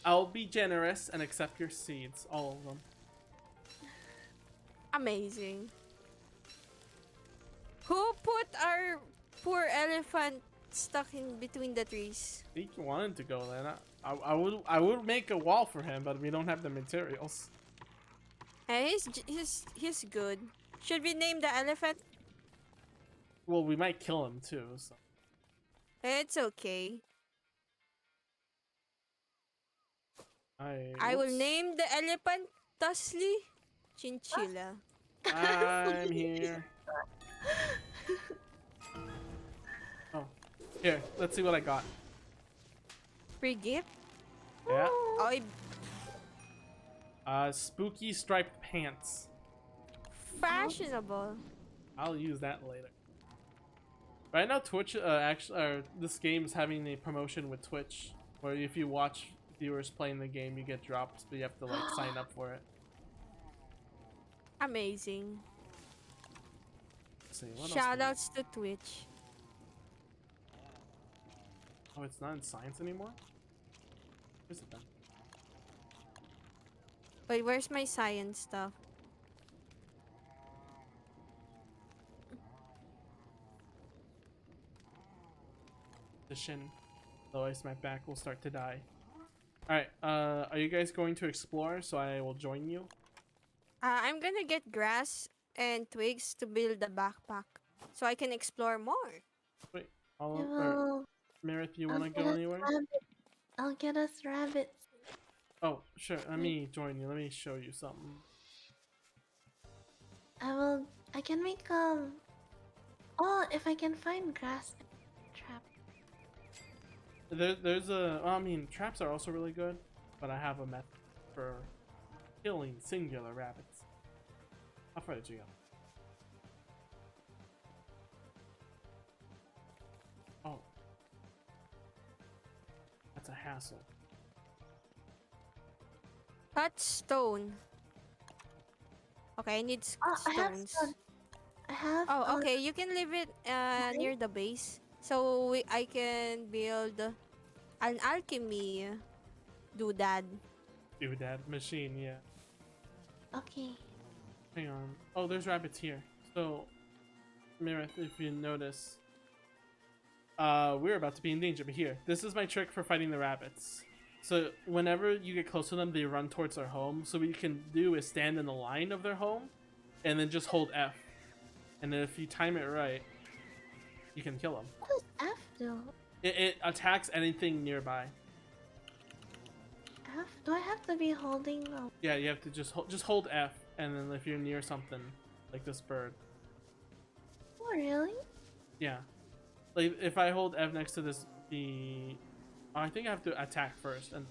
I'll be generous and accept your seeds, all of them. Amazing. Who put our poor elephant stuck in between the trees? He wanted to go there. I would make a wall for him, but we don't have the materials. Hey, he's good. Should we name the elephant? Well, we might kill him too. So. It's okay. I will Whoops. name the elephant Tusley Chinchilla. I'm here. Oh, here. Let's see what I got. Free gift? Yeah. Oh, Spooky striped pants. fashionable. I'll use that later. Right now, Twitch this game is having a promotion with Twitch, where if you watch viewers playing the game, you get drops, but you have to like sign up for it. Amazing. Let's see, what else do we- Shoutouts to Twitch. Oh, it's not in science anymore? Where's it then? Wait, where's my science stuff? The shin. Otherwise my back will start to die. Alright, are you guys going to explore so I will join you? I'm gonna get grass and twigs to build a backpack so I can explore more. Wait, I or will. Mirynth, you I'll wanna get go us anywhere? I'll get us rabbits. Oh, sure, let me join you. Let me show you something. I can make Oh, if I can find grass trap. There's a. Well, I mean, traps are also really good, but I have a method for killing singular rabbits. How far did you go? Oh, that's a hassle. Cut stone. Okay, I need Oh, I have stones. stone. I have. Oh, okay. You can leave it near the base, so I can build an alchemy doodad. Doodad machine, yeah. Okay. Hang on. Oh, there's rabbits here. So, Mirynth, if you notice, we're about to be in danger. But here, this is my trick for fighting the rabbits. So whenever you get close to them, they run towards their home. So what you can do is stand in the line of their home, and then just hold F. And then if you time it right, you can kill them. What does F do? It attacks anything nearby. F? Do I have to be holding? Yeah, you have to just hold F, and then if you're near something, like this bird. Oh, really? Yeah. Like if I hold F next to this, I think I have to attack first, and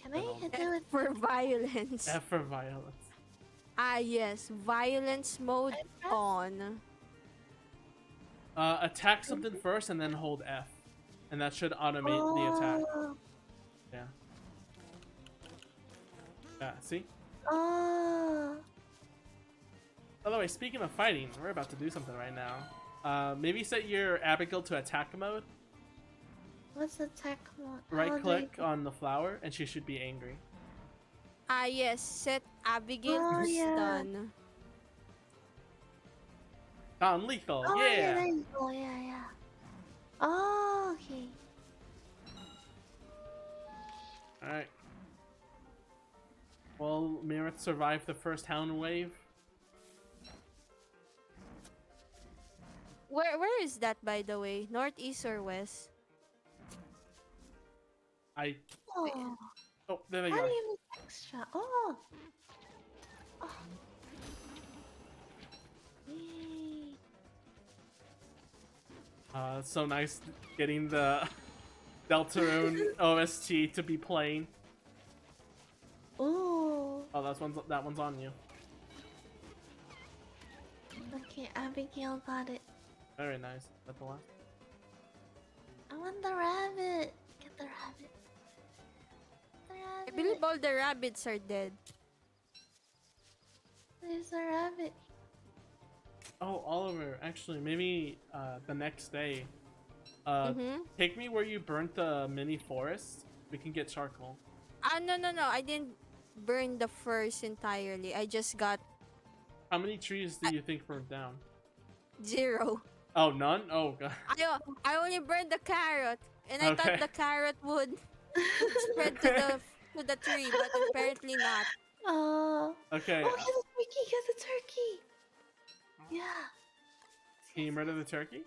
Can I hit it F with for violence. F for violence. Ah, yes. Violence mode press? on. Attack something first, and then hold F, and that should automate the attack. Oh. Yeah. Yeah. See. Oh. By the way, speaking of fighting, we're about to do something right now. Maybe set your Abigail to attack mode. What's attack mode? Right click on the flower, and she should be angry. Ah, yes. Set Abigail to stun. Non-lethal, Oh, yeah! there you go. Yeah. Oh, okay. Alright. Well, Mirynth survived the first hound wave. Where is that, by the way? Northeast or west? Oh. Oh, there you How go. do you make extra? Oh. Oh. Yay. It's so nice getting the Deltarune OST to be playing. Ooh. Oh, that one's on you. Okay, Abigail got it. Very nice. That's the last. I want the rabbit. Get the rabbit. The rabbit. I believe all the rabbits are dead. There's a rabbit. Oh, Oliver, actually, maybe the next day, Mm-hmm. take me where you burnt the mini forest. We can get charcoal. Ah, no. I didn't burn the first entirely. I just got How many trees do you think burned down? 0. Oh, none? Oh, God. I only burned the carrot, and I Okay. thought the carrot would spread to the tree, but apparently not. Oh. Okay, Oh, get the turkey. Get the turkey. Yeah. can you murder the turkey?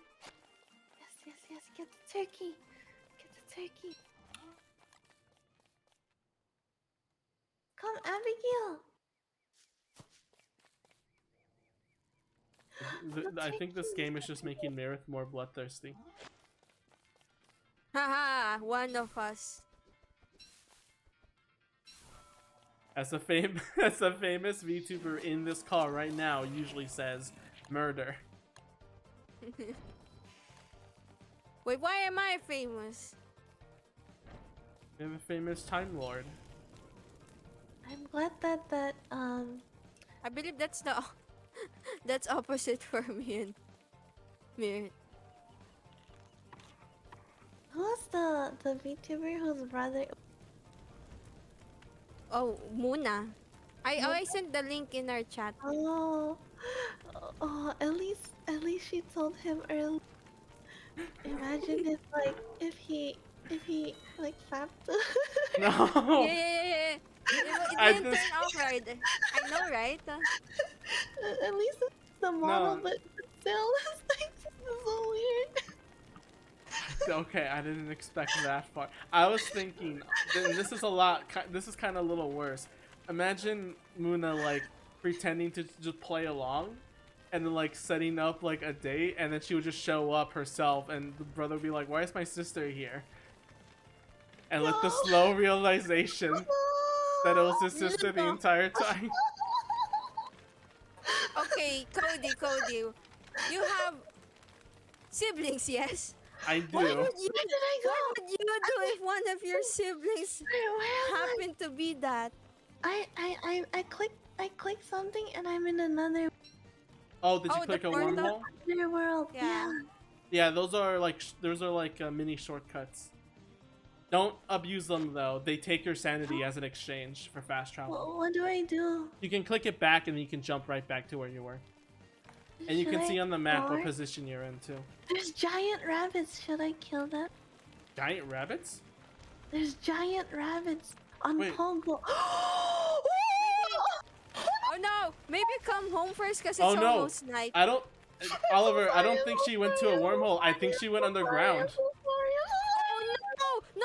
Yes. Get the turkey. Get the turkey. Come, Abigail. I think this game is just making Mirynth more bloodthirsty. Haha, one of us. As a famous VTuber in this call right now usually says, murder. Wait, why am I famous? You're the famous Time Lord. I'm glad that I believe that's the that's opposite for me and Mir. who's the VTuber whose brother? Oh, Muna. I sent the link in our chat. Oh, at least she told him early. Imagine if he like fapped. No! Yeah. I It didn't just- turn out right. I know, right? At least it's the model, No. but still, it's like this is so weird. Okay, I didn't expect that far. I was thinking, this is kind of a little worse. Imagine Muna, like, pretending to just play along, and then like setting up like a date, and then she would just show up herself, and the brother would be like, "Why is my sister here?" And like the slow realization that it was his sister the entire time. Okay, Cody, you have siblings, yes? I What do. would you Where did I go? What would you do if one of your siblings Where am I? happened to be that? I clicked something and I'm in another Oh, did you Oh, the click a portal? wormhole? world. Yeah. Yeah. Yeah, those are like mini shortcuts. Don't abuse them though. They take your sanity as an exchange for fast travel. What do I do? You can click it back and then you can jump right back to where you were. And you Should can I see on the map what explore? position you're in too. There's giant rabbits. Should I kill them? Giant rabbits? There's giant rabbits on Wait. Pogo. Oh no! Maybe come home first because it's Oh no! almost night. I don't. Oliver, I don't think she went to a wormhole. I think she went underground. Oh no! No!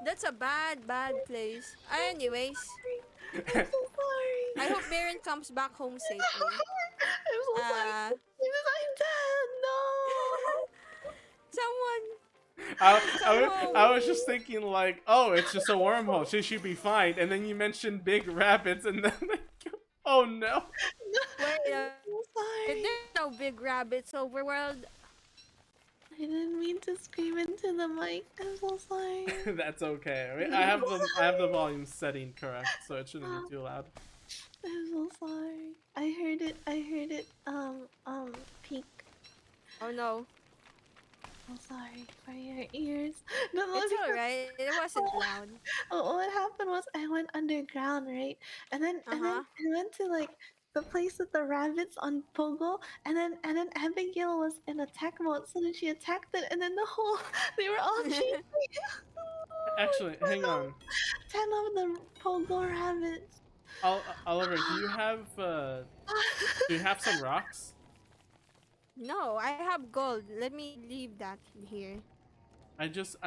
That's a bad place. Anyways, I'm so sorry. I hope Mirynth comes back home safely. I'm so sorry. Uh, Because I'm dead. No. someone. I was just thinking like, oh, it's just a wormhole. She should be fine. And then you mentioned big rabbits, and then oh no. Wait, I'm so sorry. there's no big rabbits overworld. I didn't mean to scream into the mic. I'm so sorry. That's okay. I mean, I have the volume setting correct, so it shouldn't be too loud. I'm so sorry. I heard it. Peak. Oh no. I'm sorry for your ears. No, It's because alright. It wasn't loud. what happened was I went underground, right? And then I went to like the place with the rabbits on Pogo, and then Abigail was in attack mode, so then she attacked it, and then they were all chasing. Actually, hang on. 10 of the Pogo rabbits. Oliver, do you have some rocks? No, I have gold. Let me leave that here. I just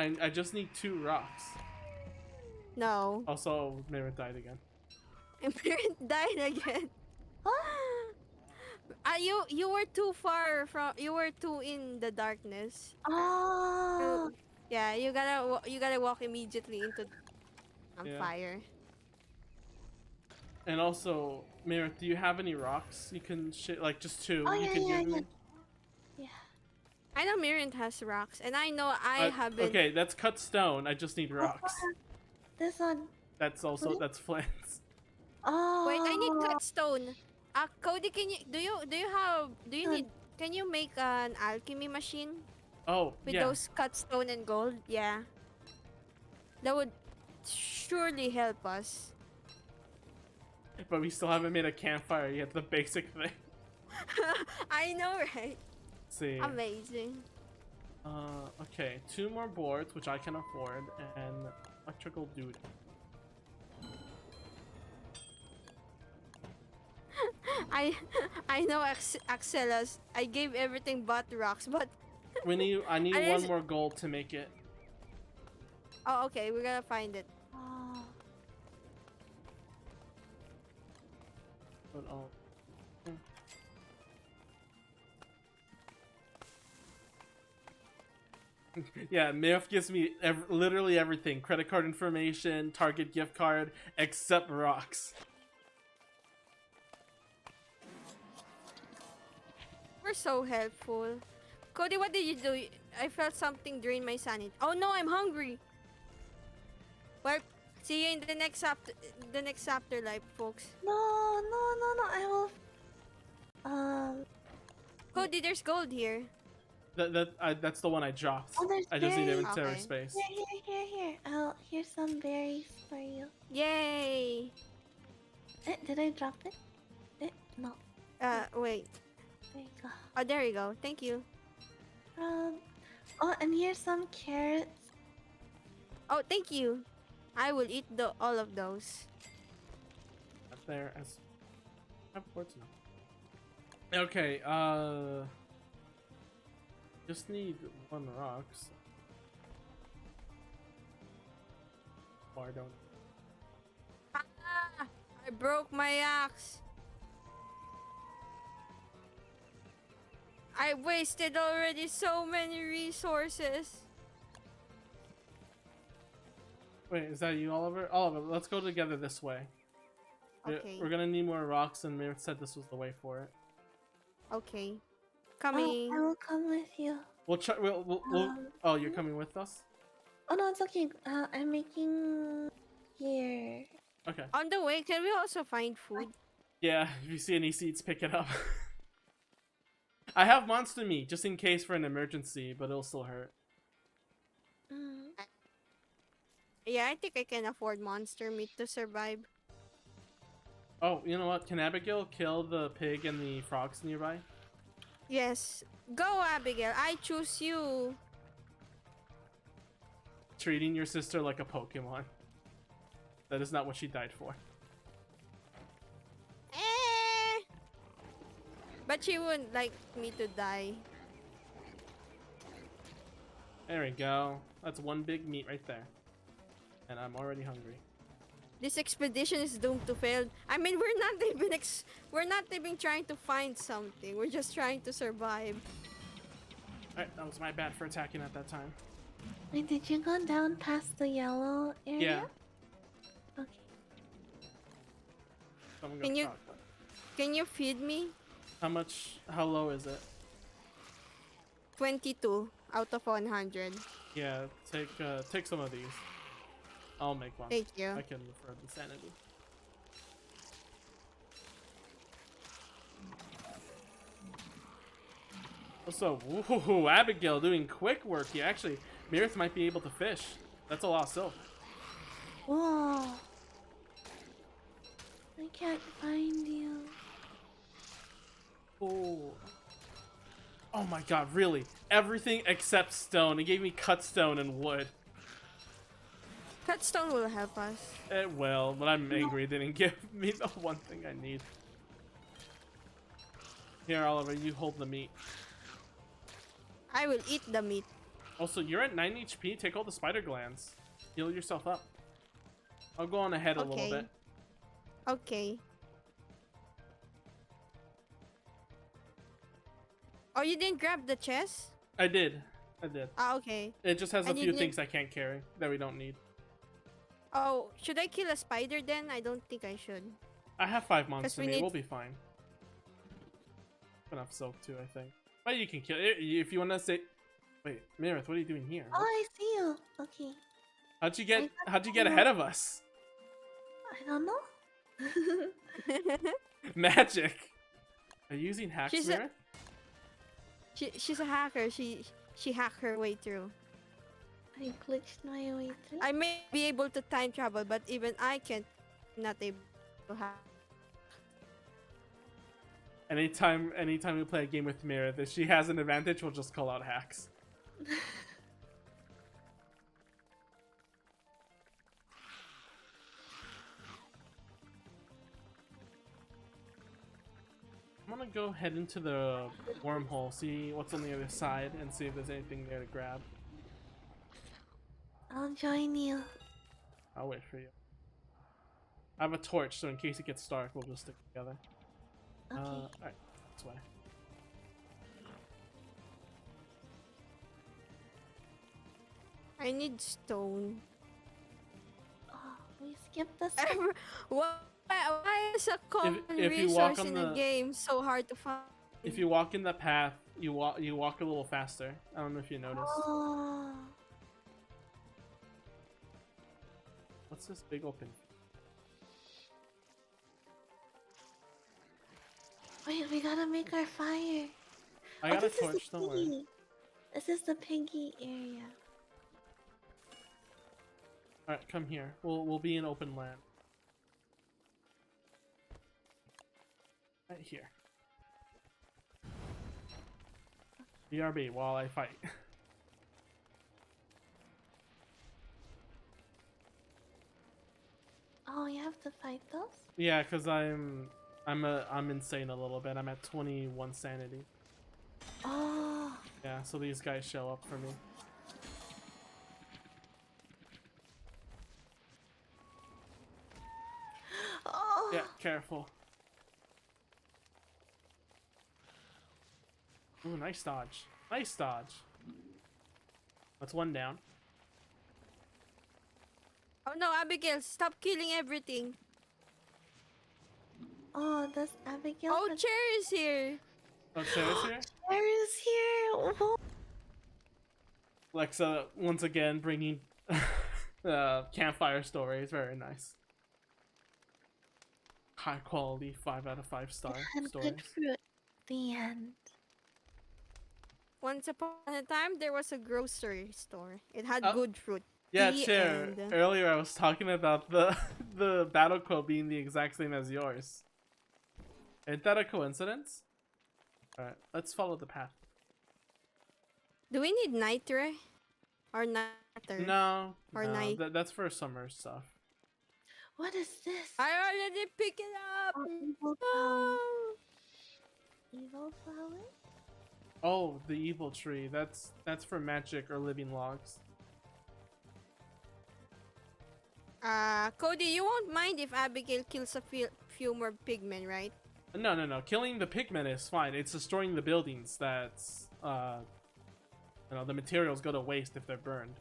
need 2 rocks. No. Also, Mirror died again. And Mirynth died again. You were too far from. You were too in the darkness. Oh. Yeah, you gotta walk immediately into Yeah. fire. And also, Mirror, do you have any rocks you can like just 2 Oh, you yeah, can yeah, give me? Yeah. I know Mirynth has rocks, and I know I haven't. Okay, that's cut stone. I just need rocks. This one. That's flints. Oh. Wait, I need cut stone. Cody, do you need? Can you make an alchemy machine Oh, with yeah. those cut stone and gold? Yeah. That would surely help us. But we still haven't made a campfire yet. The basic thing. I know, right? Let's see. Amazing. Okay, 2 more boards, which I can afford, and electrical dude. I know Axelas. I gave everything but rocks, but I need I 1 just- more gold to make it. oh, okay, we're gonna find it. Oh. But yeah, Mirth gives me literally everything: credit card information, Target gift card, except rocks. We're so helpful. Cody, what did you do? I felt something drain my sanity. Oh no, I'm hungry. Well, see you in the next afterlife, folks. No. I will. Cody, there's gold here. That's the one I dropped. Oh, there's I just need berries. inventory Okay. space. Here. Here's some berries for you. Yay! Did I drop it? No. Wait. There you go. Oh, there you go. Thank you. Oh, and here's some carrots. Oh, thank you. I will eat all of those. Up there as I have boards now. Okay, just need 1 rock. So. Or I don't. Ah, I broke my axe. I wasted already so many resources. Wait, is that you, Oliver? Oliver, let's go together this way. Okay. We're gonna need more rocks, and Mirynth said this was the way for it. Okay. Oh, I Coming. will come with you. We'll try. Um, Oh, you're coming with us? Oh no, it's okay. I'm making here. Okay. On the way, can we also find food? Yeah, if you see any seeds, pick it up. I have monster meat just in case for an emergency, but it'll still hurt. Mm. Yeah, I think I can afford monster meat to survive. Oh, you know what? Can Abigail kill the pig and the frogs nearby? Yes. Go, Abigail. I choose you. Treating your sister like a Pokemon. That is not what she died for. Eh. But she wouldn't like me to die. There we go. That's one big meat right there. And I'm already hungry. This expedition is doomed to fail. I mean, we're not even trying to find something. We're just trying to survive. Alright, that was my bad for attacking at that time. Wait, did you go down past the yellow area? Yeah. Okay. Someone Can got you- shot. Can you feed me? How low is it? 22 out of 100. Yeah, take some of these. I'll make one. Thank you. I can refer the sanity. Also, woohoo, Abigail doing quick work here. Actually, Mirynth might be able to fish. That's a lot of silk. Whoa. I can't find you. Oh. Oh my god, really? Everything except stone. It gave me cut stone and wood. Cut stone will help us. It will, but I'm angry it didn't give me the one thing I need. Here, Oliver, you hold the meat. I will eat the meat. Also, you're at 9 HP. Take all the spider glands. Heal yourself up. I'll go on ahead a little Okay. bit. Okay. Oh, you didn't grab the chest? I did. I did. Ah, okay. It just has a And you few didn't- things I can't carry that we don't need. Oh, should I kill a spider then? I don't think I should. I have 5 monster we meat. need- We'll be fine. Enough silk too, I think. But you can kill it if you want to say. Wait, Mirynth, what are you doing here? Oh, I see you. Okay. How'd you get ahead of us? I don't know. Magic. Are you using hacks, She's a- Mirynth? She's a hacker. She hacked her way through. I glitched my way through. I may be able to time travel, but even I can't not able to hack. Anytime we play a game with Mirynth, if she has an advantage, we'll just call out hacks. I'm gonna go head into the wormhole, see what's on the other side, and see if there's anything there to grab. I'll join you. I'll wait for you. I have a torch, so in case it gets dark, we'll just stick together. Okay. Alright, this way. I need stone. Oh, we skipped the step. Why is a common if you walk resource on in the- a game so hard to find? If you walk in the path, you walk a little faster. I don't know if you noticed. Oh. What's this big open? Wait, we gotta make our fire. I got a this is the torch, don't worry. piggy. This is the piggy area. Alright, come here. We'll be in open land. Right here. BRB while I fight. Oh, you have to fight those? Yeah, cause I'm insane a little bit. I'm at 21 sanity. Oh. Yeah, so these guys show up for me. Oh. Yeah, careful. Ooh, nice dodge. Nice dodge. That's one down. Oh no, Abigail, stop killing everything. Oh, does Abigail? Oh, Cherry is here. Oh, Cherry's here? Cherry's here. Oh. Lexa, once again, bringing campfire stories. Very nice. High quality, 5 out of 5 star And stories. good fruit. The end. Once upon a time, there was a grocery store. It had Oh. good fruit. Yeah, The Cher. end. Earlier I was talking about the the battle quote being the exact same as yours. Ain't that a coincidence? Alright, let's follow the path. Do we need nitre? Or niter? No, Or no, night. that's for summer stuff. What is this? I already picked it up. Oh, evil flower. Oh. Evil flower? Oh, the evil tree. That's for magic or living logs. Cody, you won't mind if Abigail kills a few more pigmen, right? No, no, no. Killing the pigmen is fine. It's destroying the buildings that's you know, the materials go to waste if they're burned.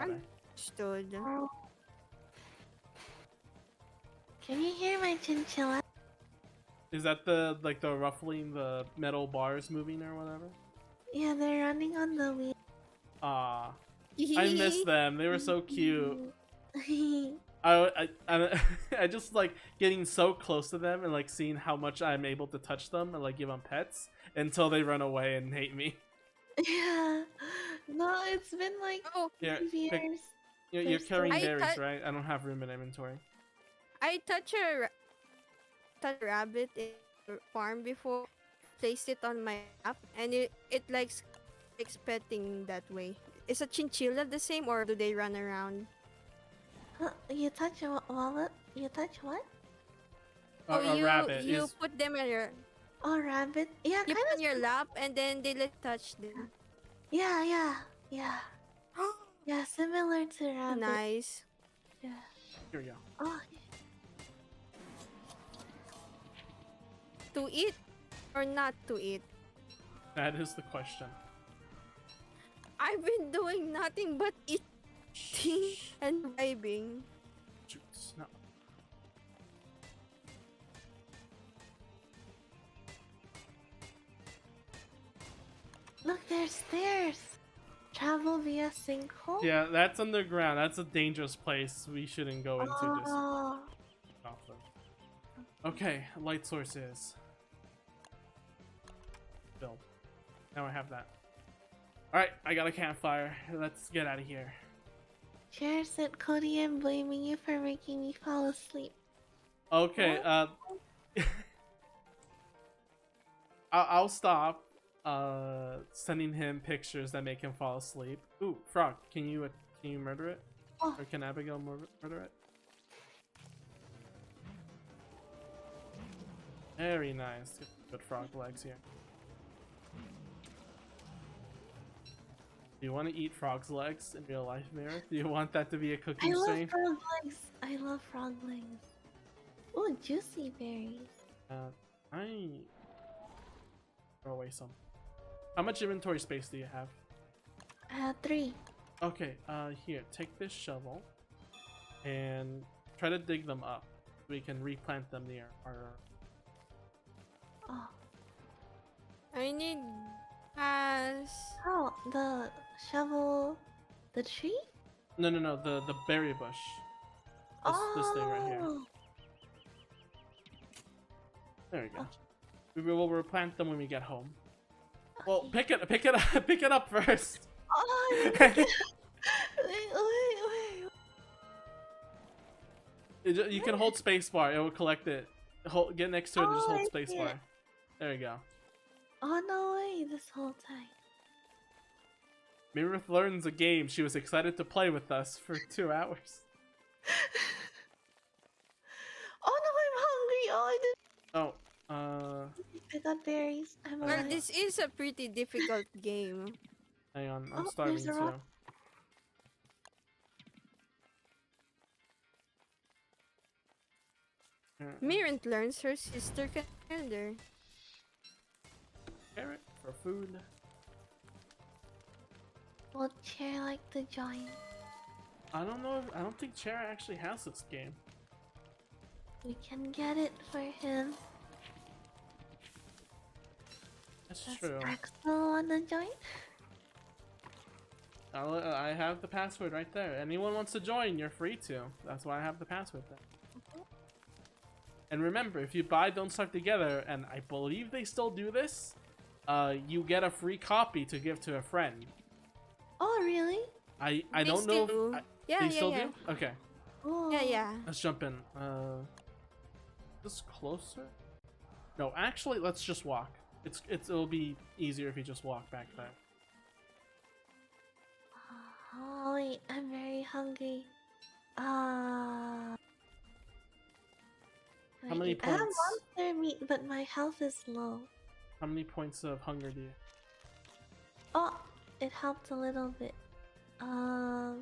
Okay. Understood. Oh. Can you hear my chinchilla? Is that the like the ruffling the metal bars moving or whatever? Yeah, they're running on the wheel. Ah, I miss them. They were so cute. I just like getting so close to them and like seeing how much I'm able to touch them and like give them pets until they run away and hate me. Yeah. No, it's been like Oh, Here, 5 years. you're They're carrying still- berries, right? I don't have room in inventory. I touched a rabbit in the farm before. Placed it on my lap, and it likes petting that way. Is a chinchilla the same, or do they run around? Huh, you touch a wallet? You touch what? A you rabbit you is put them on your Oh, rabbit? Yeah, you kind put of. on your lap, and then they let touch them. Yeah, yeah, yeah. Yeah, similar to rabbit. Nice. Yeah. here we go. Oh, To eat or not to eat? That is the question. I've been doing nothing but eating and vibing. Shoots. No. look, there's stairs. Travel via sinkhole? Yeah, that's underground. That's a dangerous place. We shouldn't go into just Oh. off of. Okay, light sources. Build. Now I have that. Alright, I got a campfire. Let's get out of here. Cher said Cody, I'm blaming you for making me fall asleep. Okay, I'll stop sending him pictures that make him fall asleep. Ooh, frog, can you murder it? Oh. Or can Abigail murder it? Very nice. Good frog legs here. Do you want to eat frog's legs in real life, Mirror? Do you want that to be a I cooking love stream? frog legs. I love frog legs. Oh, juicy berries. I throw away some. How much inventory space do you have? 3. Okay, here, take this shovel and try to dig them up. We can replant them near our. Oh. I need pass. Oh, the shovel. The tree? No, no, no, the berry bush. This thing right here. Oh. There we go. Okay. We will replant them when we get home. Well, Okay. pick it up first. Oh, wait. You can hold spacebar. It will collect it. Get next to it and just Oh, hold I see spacebar. it. There you go. Oh, no way, this whole time. Mirynth learns a game she was excited to play with us for 2 hours. Oh no, I'm hungry. Oh, I didn't. Oh, I got berries. I'm Well, alive. this is a pretty difficult game. hang on. Oh, I'm starving there's a too. rock. Here. Mirynth learns her sister can murder. for food. Will Chair like to join? I don't know. I don't think Chair actually has this game. We can get it for him. That's Does true. Axel wanna join? I have the password right there. Anyone wants to join, you're free to. That's why I have the password there. And remember, if you buy Don't Starve Together, and I believe they still do this, you get a free copy to give to a friend. Oh, really? I They don't know. still- They yeah, still yeah. do? Okay, Oh. Yeah. let's jump in. This closer? No, actually, let's just walk. It'll be easier if you just walk back there. Oh, wait, I'm very hungry. How many I have points? monster meat, but my health is low. How many points of hunger do you? Oh, it helped a little bit. Oh,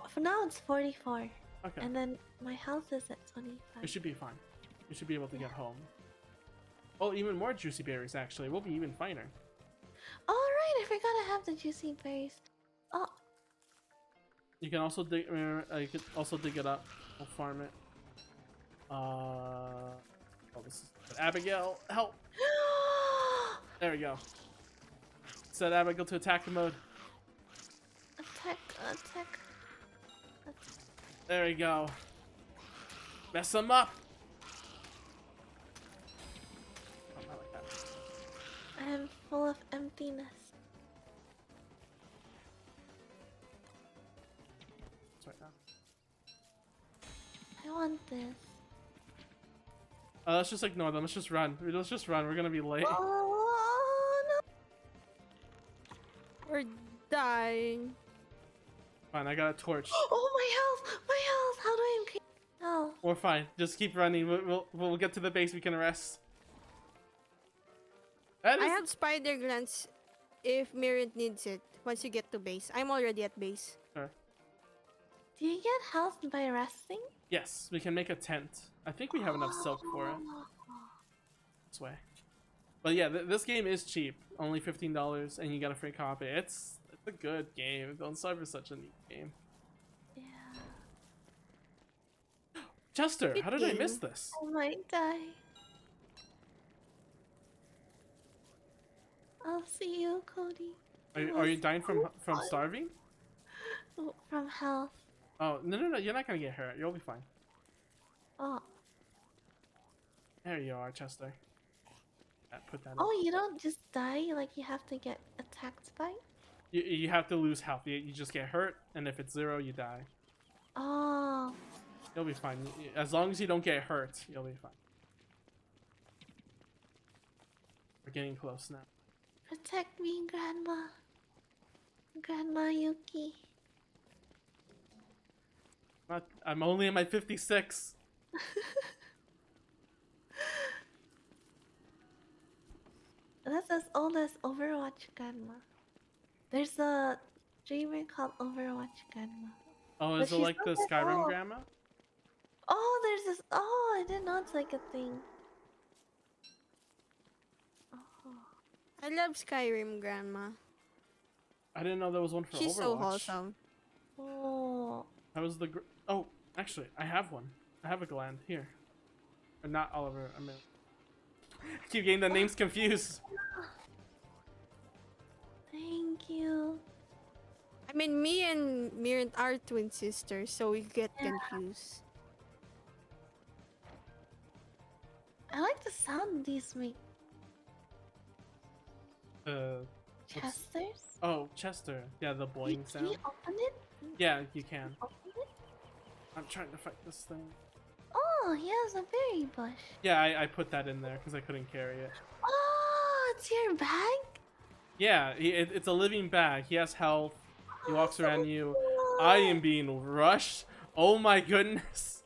for now it's 44, Okay, and then my health is at you 25. should be fine. You should be able to get home. Oh, even more juicy berries. Actually, we'll be even finer. Oh right, I forgot I have the juicy berries. Oh, You can also dig. You could also dig it up. We'll farm it. Oh, this is Abigail. Help! There we go. Set Abigail to attack mode. attack. There we go. Mess him up. Oh, not like that. I am full of emptiness. It's right now. I want this. Let's just ignore them. Let's just run. Let's just run. We're gonna be late. Oh no! We're dying. Fine, I got a torch. Oh my health! My health! How do I increase health? We're fine. Just keep running. We'll get to the base. We can rest. That is I have spider glands if Mirynth needs it once you get to base. I'm already at base. Sure. Do you get health by resting? Yes, we can make a tent. I think we have enough silk for it. This way. But yeah, this game is cheap. Only $15, and you get a free copy. It's a good game. Don't Starve is such a neat game. Yeah. Chester, how Good did I game. miss this? I might die. I'll see you, Cody. Are you dying from fun. starving? Oh, from health. Oh no! You're not gonna get hurt. You'll be fine. Oh. There you are, Chester. Yeah, put that. In. Oh, you don't just die. Like you have to get attacked by. You have to lose health. You just get hurt, and if it's 0, you die. Oh. You'll be fine. As long as you don't get hurt, you'll be fine. We're getting close now. Protect me, Grandma. Grandma Yuki. I'm only in my 56. That's as old as Overwatch Grandma. There's a streamer called Overwatch Grandma. Oh, But is it she's like the not that Skyrim old. grandma? Oh, there's this. Oh, I didn't know it's like a thing. Oh. I love Skyrim, Grandma. I didn't know there was one for She's Overwatch. so wholesome. Oh. That was the. Oh, actually, I have one. I have a gland here. Or not Oliver. I mean, keep getting the names confused. Thank you. I mean, me and Mirynth are twin sisters, so we get confused. I like the sound these make. Chesters? Oh, Chester. Yeah, the boing Can sound. you open it? Yeah, you can. Open it? I'm trying to fight this thing. Oh, he has a berry bush. Yeah, I put that in there because I couldn't carry it. Oh, it's your bag? Yeah, it's a living bag. He has health. He walks so around you. cool. I am being rushed. Oh my goodness.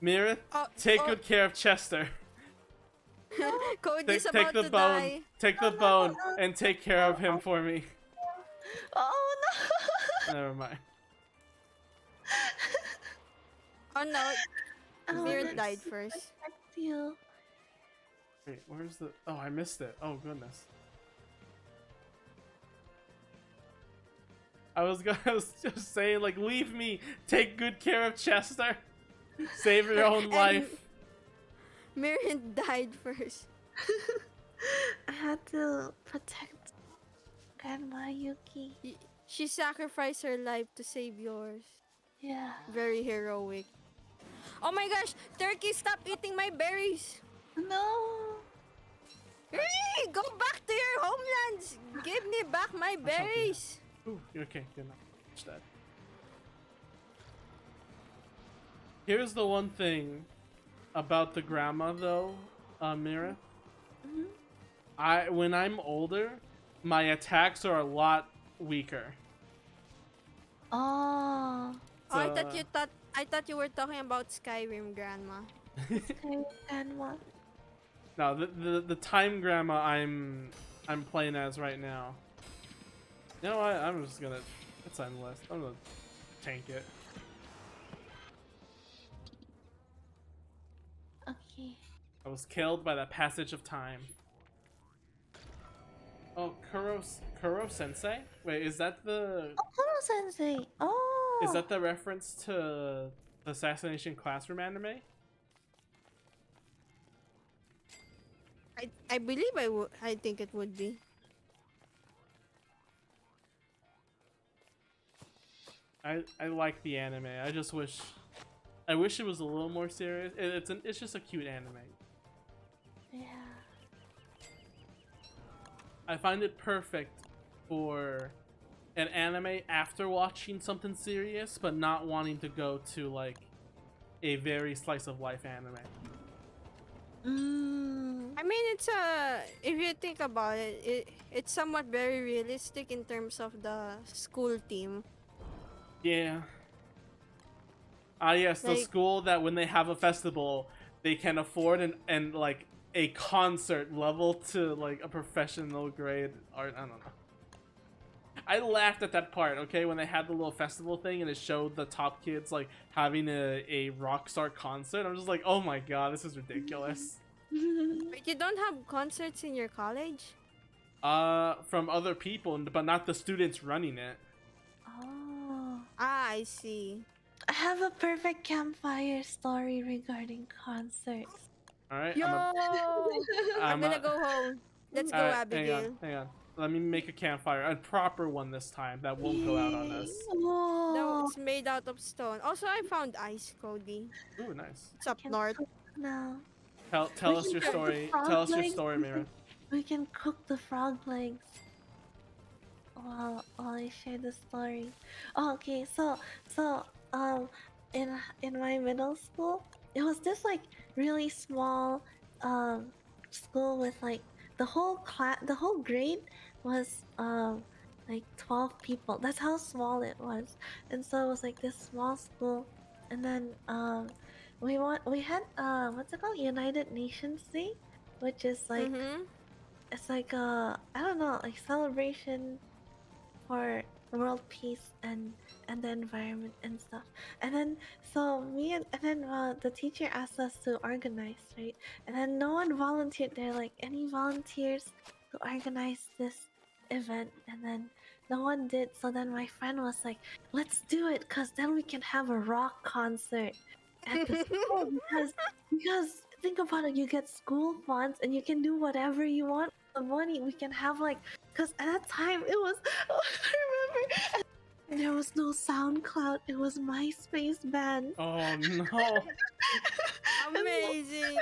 Mirynth, take good care of Chester. Cody's Take about the to bone. die. Take the bone and take care of him for me. Oh no! Never mind. Oh no, I Mirynth wanna died first. protect you. Wait, where's the? Oh, I missed it. Oh goodness. I was just saying, like, leave me. Take good care of Chester. Save your own life. Mirynth died first. I had to protect Grandma Yuki. She sacrificed her life to save yours. Yeah. Very heroic. Oh my gosh! Turkey, stop eating my berries! No. Hey, go back to your homelands! Give me back my berries! Ooh, okay, good enough. Watch that. Here's the one thing about the grandma, though, Mira. When I'm older, my attacks are a lot weaker. Oh. Oh, I thought you were talking about Skyrim, Grandma. Grandma. No, the time grandma I'm playing as right now. You know what? I'm just gonna. It's endless. I'm gonna tank it. Okay. I was killed by the passage of time. Oh, Kuro Sensei? Wait, is that the? Oh, Kuro Sensei. Oh. Is that the reference to the Assassination Classroom anime? I believe I think it would be. I like the anime. I just wish it was a little more serious. It's just a cute anime. Yeah. I find it perfect for an anime after watching something serious, but not wanting to go to like a very slice of life anime. I mean, it's if you think about it, it's somewhat very realistic in terms of the school team. Yeah. Ah, yes, the Like- school that when they have a festival, they can afford and like a concert level to like a professional grade art. I don't know. I laughed at that part, okay, when they had the little festival thing and it showed the top kids like having a rock star concert. I'm just like, oh my god, this is ridiculous. But you don't have concerts in your college? From other people, but not the students running it. Oh. Ah, I see. I have a perfect campfire story regarding concerts. All right, Yo! I'm gonna uh, go home. Let's go, Alright, Abigail. hang on. Let me make a campfire, a proper one this time that won't go out on us. Whoa. No, it's made out of stone. Also, I found ice, Cody. Ooh, nice. It's up Can north. cook now. Tell We us can your cook the story. frog Tell us your legs. story, Mira. We can cook the frog legs while I share the story. Oh, okay, so in my middle school, it was this like really small school with like the whole grade was like 12 people. That's how small it was. And so it was like this small school, and then we had what's it called, United Nations Day, which is like it's like a, I don't know, like celebration for world peace and the environment and stuff. And then so and then the teacher asked us to organize, right? And then no one volunteered. They're like, any volunteers to organize this event? And then no one did. So then my friend was like, let's do it, cause then we can have a rock concert at the school, because think about it, you get school funds and you can do whatever you want with the money. We can have like, because at that time it was I remember there was no SoundCloud, it was MySpace band. Oh no. Amazing.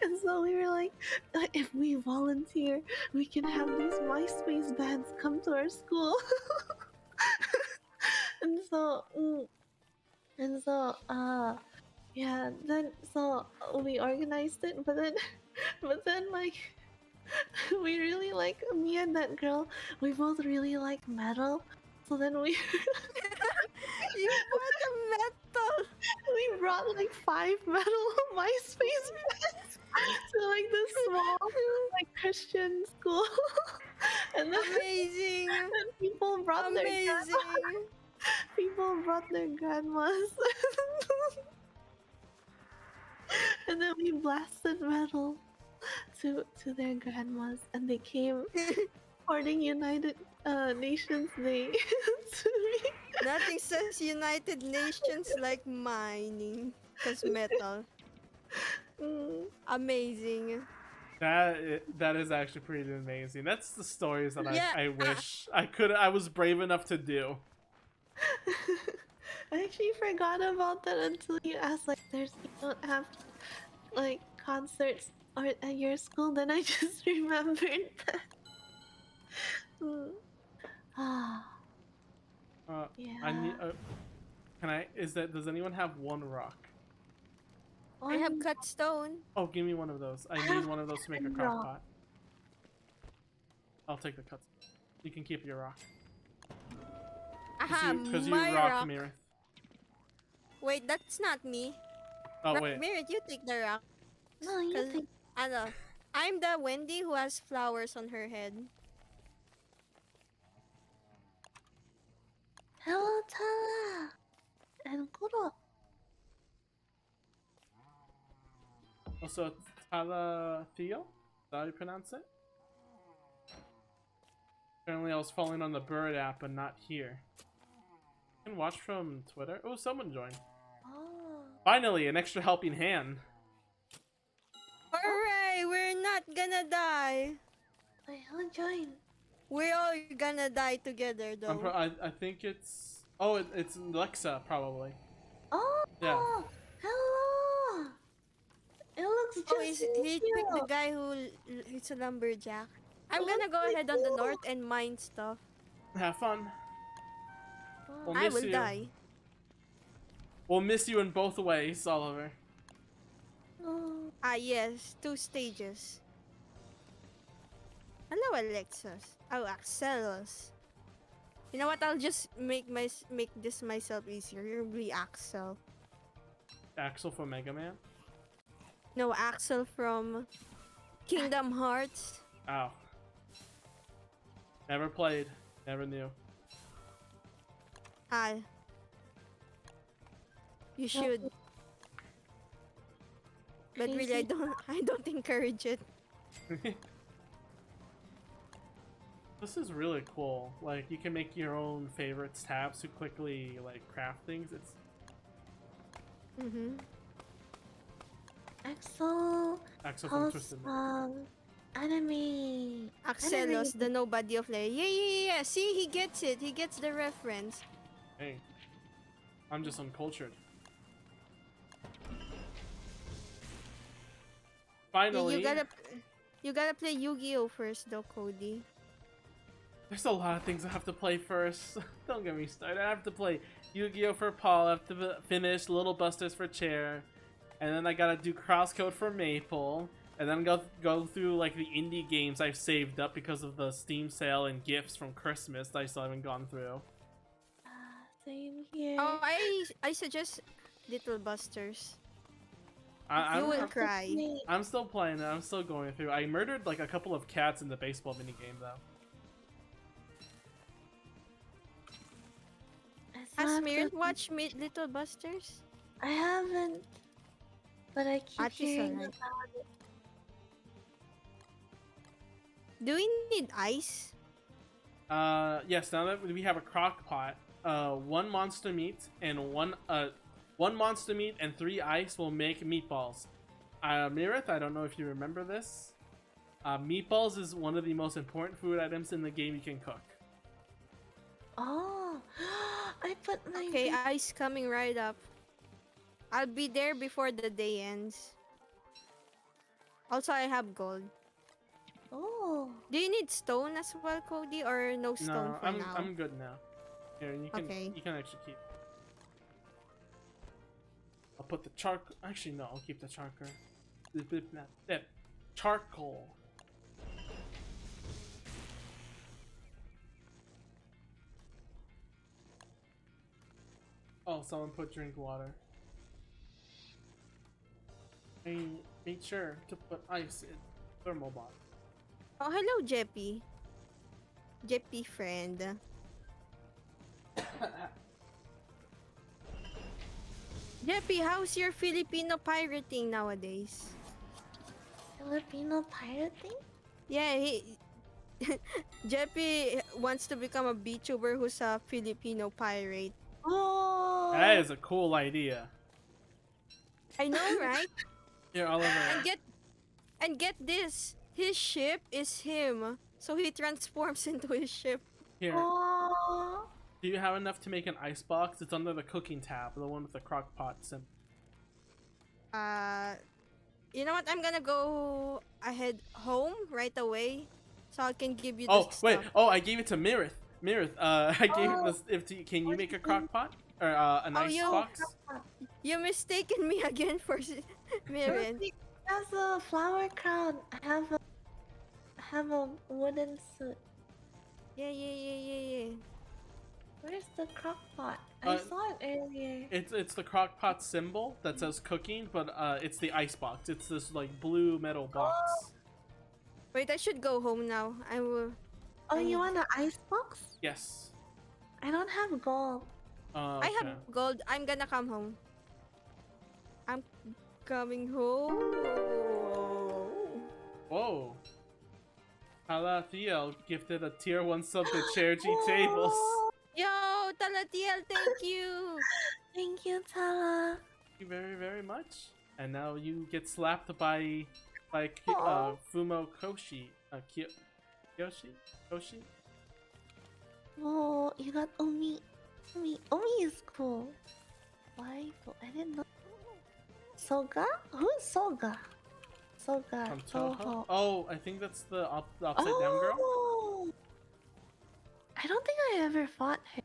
And so we were like, if we volunteer, we can have these MySpace bands come to our school. and so yeah, then so we organized it, but then like we really like, me and that girl, we both really like metal. So then we You bought a metal. we brought like 5 metal MySpace bands to like this small like Christian school. And then Amazing. people brought Amazing. their grandmas. And then we blasted metal. to their grandmas, and they came hoarding United Nations Day to me. Nothing says United Nations like mining. Cause metal. Mm. Amazing. That is actually pretty amazing. That's the stories that Yeah. I wish I was brave enough to do. I actually forgot about that until you asked. Like, you don't have like concerts or at your school. Then I just remembered that. Mm. Ah, I need. yeah. Can I? Does anyone have one rock? I have One, cut stone. Oh, give me one of those. I I need have one of those to make a one crock rock. pot. I'll take the cuts. You can keep your rock. Aha, Because you my rock rock. Mirynth. Wait, that's not me. Oh wait. Mirror, you take the rock. No, you Cause think. ano, I'm the Wendy who has flowers on her head. Hello, Tala and Kuro. Also, Tala Theo? Is that how you pronounce it? Apparently I was following on the Bird app and not here. You can watch from Twitter. Oh, someone joined. Oh. Finally, an extra helping hand. Hooray! We're not gonna die. Wait, who joined? We're all gonna die together, though. I think it's... Oh, it's Lexa, probably. Oh. Yeah. Hello. It looks just Oh, like he you. picked the guy who's a lumberjack. I'm It gonna looks go like ahead on the you. north and mine stuff. Have fun. Oh. We'll I miss will you. die. We'll miss you in both ways, Oliver. Oh. Ah, yes, 2 stages. Hello, Alexis. Oh, Axelos. You know what? I'll just make this myself easier. You'll be Axel. Axel from Mega Man? No, Axel from Kingdom Hearts. Ow. Never played. Never knew. Ah. You should. But really, I don't encourage it. This is really cool. Like, you can make your own favorites tabs to quickly, like, craft things. It's... Mm-hmm. Axel Axel from hosts Twisted. anime. Axelos, the nobody of Leia. Yeah. See, he gets it. He gets the reference. Hey. I'm just uncultured. Finally. You gotta play Yu-Gi-Oh first, though, Cody. There's a lot of things I have to play first. Don't get me started. I have to play Yu-Gi-Oh for Paul. I have to finish Little Busters for Chair. And then I gotta do Crosscode for Maple. And then go through like the indie games I've saved up because of the Steam sale and gifts from Christmas that I still haven't gone through. Same here. Oh, I suggest Little Busters. I'm, You will cry. I'm still playing it. I'm still going through. I murdered like a couple of cats in the baseball minigame though. Has Mirynth watched Little Busters? I haven't, but I keep Archie's hearing alright. about it. Do we need ice? Yes. Now that we have a crock pot, one monster meat and one monster meat and 3 ice will make meatballs. Mirynth, I don't know if you remember this. Meatballs is one of the most important food items in the game you can cook. Oh, I put my Okay, ice coming right up. I'll be there before the day ends. Also, I have gold. Oh, Do you need stone as well, Cody, or no stone No, for now? I'm good now. Here, you can Okay. actually keep. I'll put the charcoal. Actually, no, I'll keep the charcoal. Charcoal. Oh, someone put drink water. I made sure to put ice in thermal bottle. Oh, hello, Jeppy. Jeppy friend. Jeppy, how's your Filipino pirating nowadays? it Filipino pirate thing? Yeah, he Jeppy wants to become a VTuber who's a Filipino pirate. That Oh! is a cool idea. I know, right? Here, Oliver. And get this, his ship is him, so he transforms into his ship. Here. Oh! Do you have enough to make an ice box? It's under the cooking tab, the one with the crock pot symbol. You know what? I'm gonna go ahead home right away, so I can give you Oh, this wait. stuff. Oh, I gave it to Mirynth. Mirynth, I gave Oh. this. Can you make a crock pot or an Oh, ice box? You mistaken me again for Mirren. That's a flower crown. I have a wooden suit. Yeah. Where's the crock pot? I Uh, saw it earlier. It's the crock pot symbol that says cooking, but it's the ice box. It's this like blue metal box. Wait, I should go home now. I will. Oh, I you need- want an ice box? Yes. I don't have gold. I Okay. have gold. I'm gonna come home. I'm coming home. Whoa. Halatiel gifted a tier 1 sub to Chair G Tables. Oh, Yo, Talatiel, thank you. thank you, Tala. Thank you very, very much. And now you get slapped by Aw. Fumo Koshi. Yoshi? Koshi? Oh, you got Omi. Omi is cool. Why? I didn't know. Soga? Who's Soga? Soga. From Toho? Toho. Oh, I think that's the upside down girl. Oh! I don't think I ever fought her.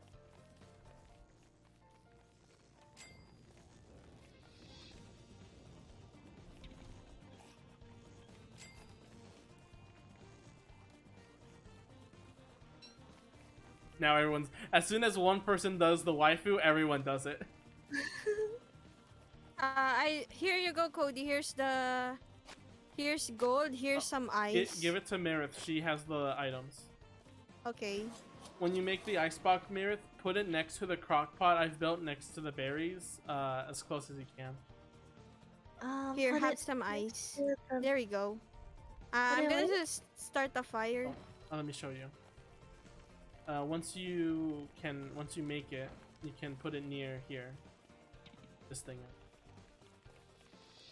Now everyone's as soon as one person does the waifu, everyone does it. Here you go, Cody. Here's gold. Here's some ice. Give it to Mirith. She has the items. Okay. When you make the icebox, Mirith, put it next to the crock pot I've built next to the berries, as close as you can. Here, put have it some next ice. to the- There we go. Put I'm it gonna where? just start a fire. Let me show you. Once you make it, you can put it near here. This thing.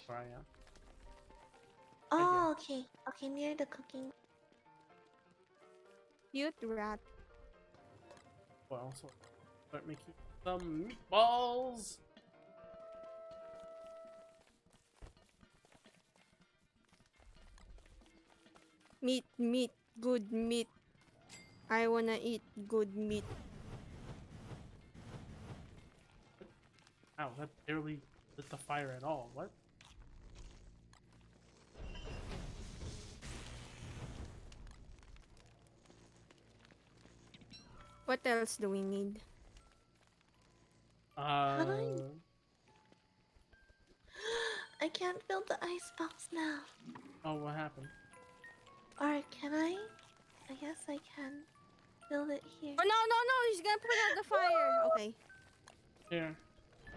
Where I am. Oh, okay. Okay, near the cooking. Cute rat. Well, so start making some meatballs. Meat, good meat. I wanna eat good meat. Ow, that barely lit the fire at all. What? What else do we need? I can't build the icebox now. Oh, what happened? Or can I? I guess I can build it here. Oh no! He's gonna put out the fire. Okay.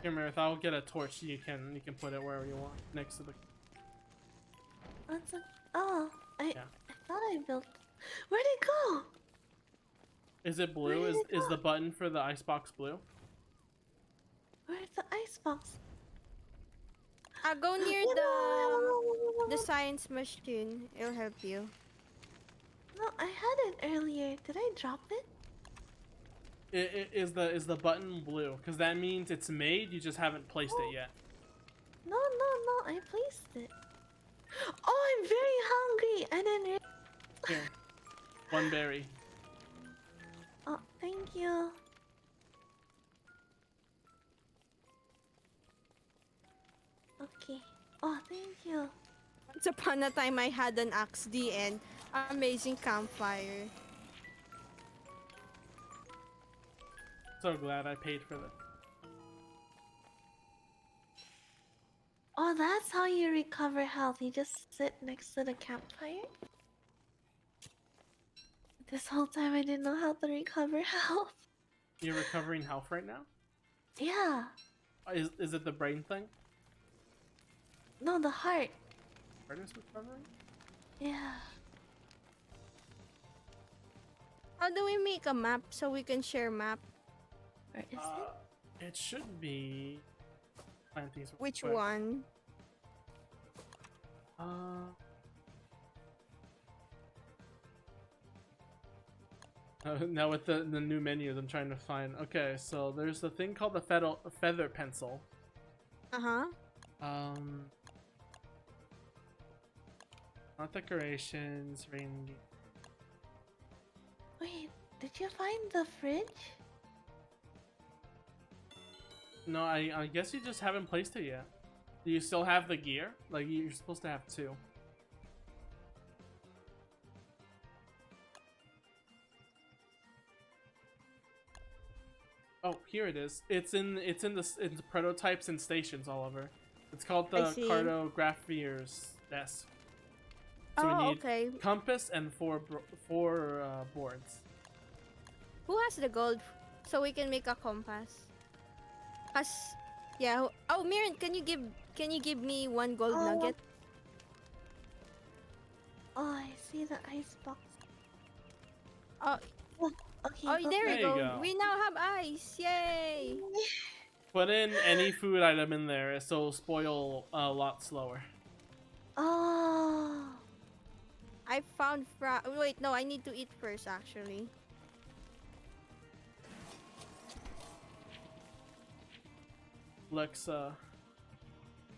Here, Mirith. I'll get a torch. You can put it wherever you want, next to the. What's it? Oh, I Yeah. I thought I built. Where'd it go? Is it blue? Where did it Is go? the button for the icebox blue? Where's the icebox? Go near No, the science machine. It'll help you. No, I had it earlier. Did I drop it? Is the button blue? Because that means it's made. You just haven't placed it yet. No, I placed it. Oh, I'm very hungry. I didn't. Here, one berry. Oh, thank you. Okay. Oh, thank you. Once upon a time, I had an axe. The end. Amazing campfire. So glad I paid for this. Oh, that's how you recover health. You just sit next to the campfire. This whole time I didn't know how to recover health. You're recovering health right now? Yeah. Is it the brain thing? No, the heart. artist recovery? Yeah. How do we make a map so we can share map? Where is it? It should be. Find things real Which quick. one? Now with the new menus, I'm trying to find. Okay, so there's a thing called the feather pencil. Uh-huh. Not decorations, rain. Wait, did you find the fridge? No, I guess you just haven't placed it yet. Do you still have the gear? Like, you're supposed to have 2. Oh, here it is. It's in the prototypes and stations, Oliver. It's called the I see. cartographier's desk. So we Oh, need okay. compass and four boards. Who has the gold so we can make a compass? Us. Yeah. Oh, Mirynth, can you give me 1 gold Oh. nugget? Oh, I see the ice box. Oh, Okay. oh, go there There we you go. go. We now have ice. Yay! Put in any food item in there, so it'll spoil a lot slower. Oh. I found Wait, no, I need to eat first actually. Lexa,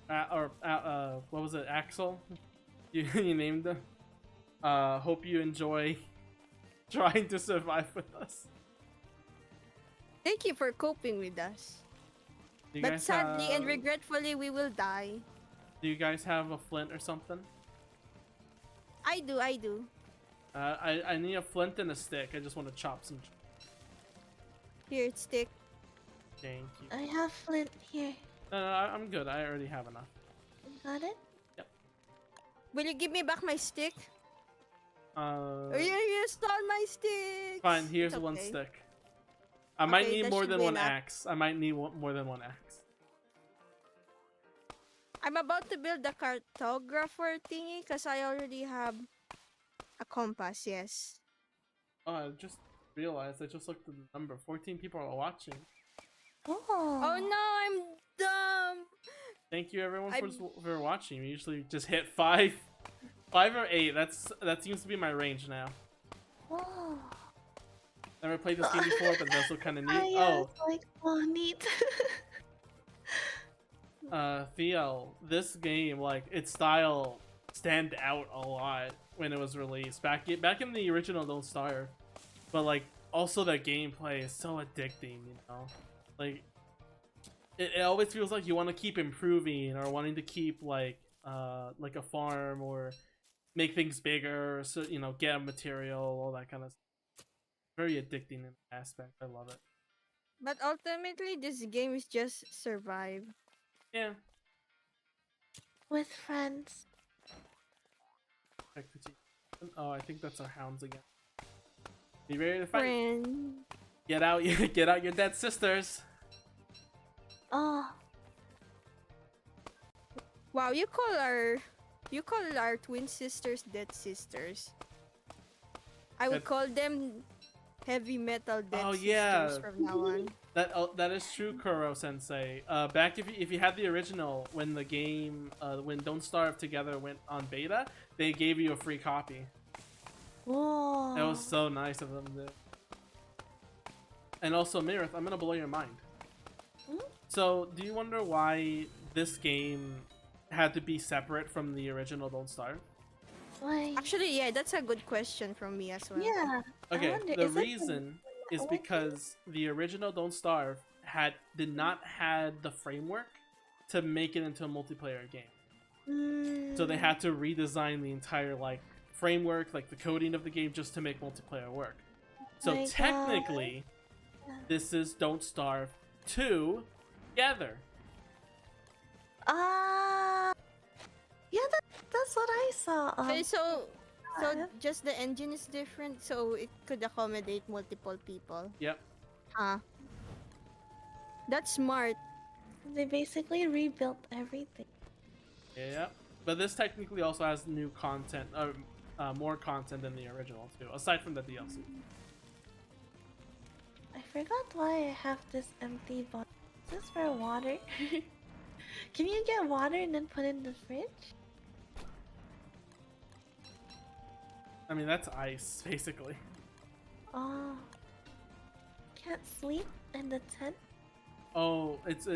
what was it? Axel? You named him. Hope you enjoy trying to survive with us. Thank you for coping with us. Do you But guys sadly and have- regretfully, we will die. Do you guys have a flint or something? I do. I need a flint and a stick. I just want to chop some. Here, stick. Thank you. I have flint here. No, I'm good. I already have enough. You got it? Will you give me back my stick? Uh, Oh, you stole my stick. Fine. Here's It's one okay. stick. I might Okay, need that more should than be one enough. axe. I might need more than one axe. I'm about to build the cartographer thingy because I already have a compass. Yes. Oh, I just realized. I just looked at the number. 14 people are watching. Oh. Oh no, I'm dumb. Thank you everyone I'm- for watching. We usually just hit 5 or 8. That seems to be my range now. Oh. Never played this game before, but that's kind of neat. Yeah, it's like, oh, neat. Theo, this game, like, its style stand out a lot when it was released back in the original Don't Starve, but like also the gameplay is so addicting, you know, like it always feels like you want to keep improving or wanting to keep like a farm or make things bigger, so you know, get a material, all that kind of stuff. Very addicting in that aspect. I love it. But ultimately, this game is just survive. Yeah. With friends. Check the team. Oh, I think that's our hounds again. Be ready to fight. Friend. Get out, get out your dead sisters. Oh. Wow, you call our twin sisters dead sisters. I would That- call them heavy metal dead Oh, sisters yeah. from now on. That is true, Kuro Sensei. Back if you had the original, when the game when Don't Starve Together went on beta, they gave you a free copy. Whoa. That was so nice of them to. And also, Mirynth, I'm gonna blow your mind. Hmm? So, do you wonder why this game had to be separate from the original Don't Starve? Why? Actually, yeah, that's a good question from me as well. Yeah. I Okay, wonder, the is it reason is like- because the original Don't Starve did not had the framework to make it into a multiplayer game. So they had to redesign the entire like framework, like the coding of the game, just to make multiplayer work. So My God. technically, this is Don't Starve 2 together. Yeah, that's what I saw. Okay, so uh, just the engine is different, so it could accommodate multiple people. Yep. Huh. That's smart. they basically rebuilt everything. Yep. But this technically also has new content, more content than the original too, aside from the DLC. I forgot why I have this empty bottle. Is this for water? Can you get water and then put it in the fridge? I mean, that's ice, basically. Oh. Can't sleep in the tent? Oh, it's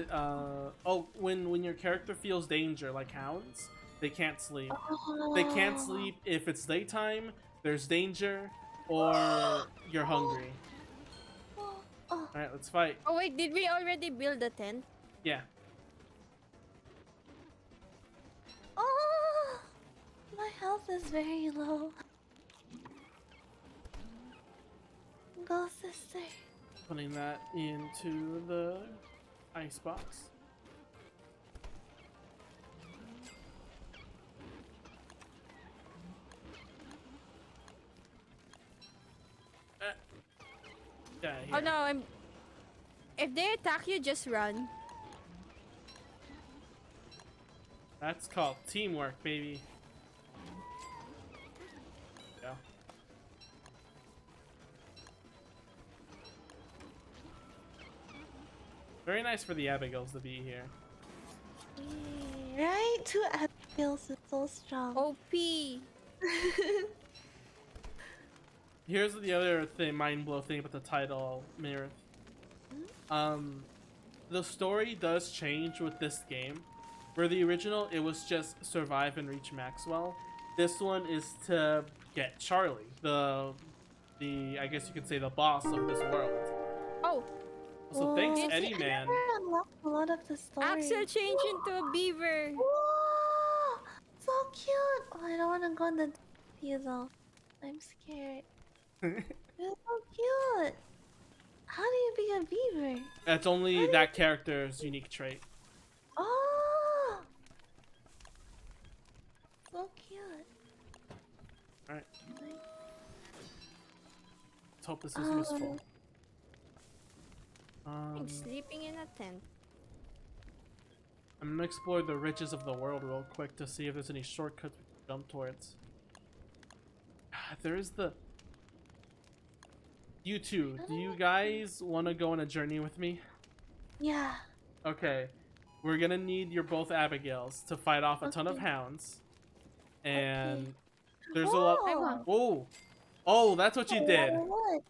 when your character feels danger, like hounds, they can't sleep. Oh. They can't sleep if it's daytime, there's danger, or you're hungry. Oh. Alright, let's fight. Oh wait, did we already build a tent? Yeah. Oh. My health is very low. Go, sister. Putting that into the ice box. Yeah, Oh here. no, if they attack you, just run. That's called teamwork, baby. Yeah. Very nice for the Abigails to be here. Right? 2 Abigails is so strong. OP. Here's the other thing, mind blow thing about the title, Mirynth. The story does change with this game. For the original, it was just survive and reach Maxwell. This one is to get Charlie, the I guess you could say the boss of this world. Oh, So thanks, Whoa, Eddie I Man. never unlocked a lot of the story. Axel changed into a beaver. Whoa, so cute. Oh, I don't want to go in the though. I'm scared. It's so cute. How do you be a beaver? That's only that character's unique trait. Oh, so cute. Alright. Let's hope this is useful. I'm sleeping in a tent. I'm gonna explore the riches of the world real quick to see if there's any shortcuts we can jump towards. There is the... You two, do you guys want to go on a journey with me? Yeah. Okay. We're gonna need your both Abigails to fight off a ton of Okay. hounds. And Okay. there's a lot... Whoa. Oh! Oh, that's what you did! What?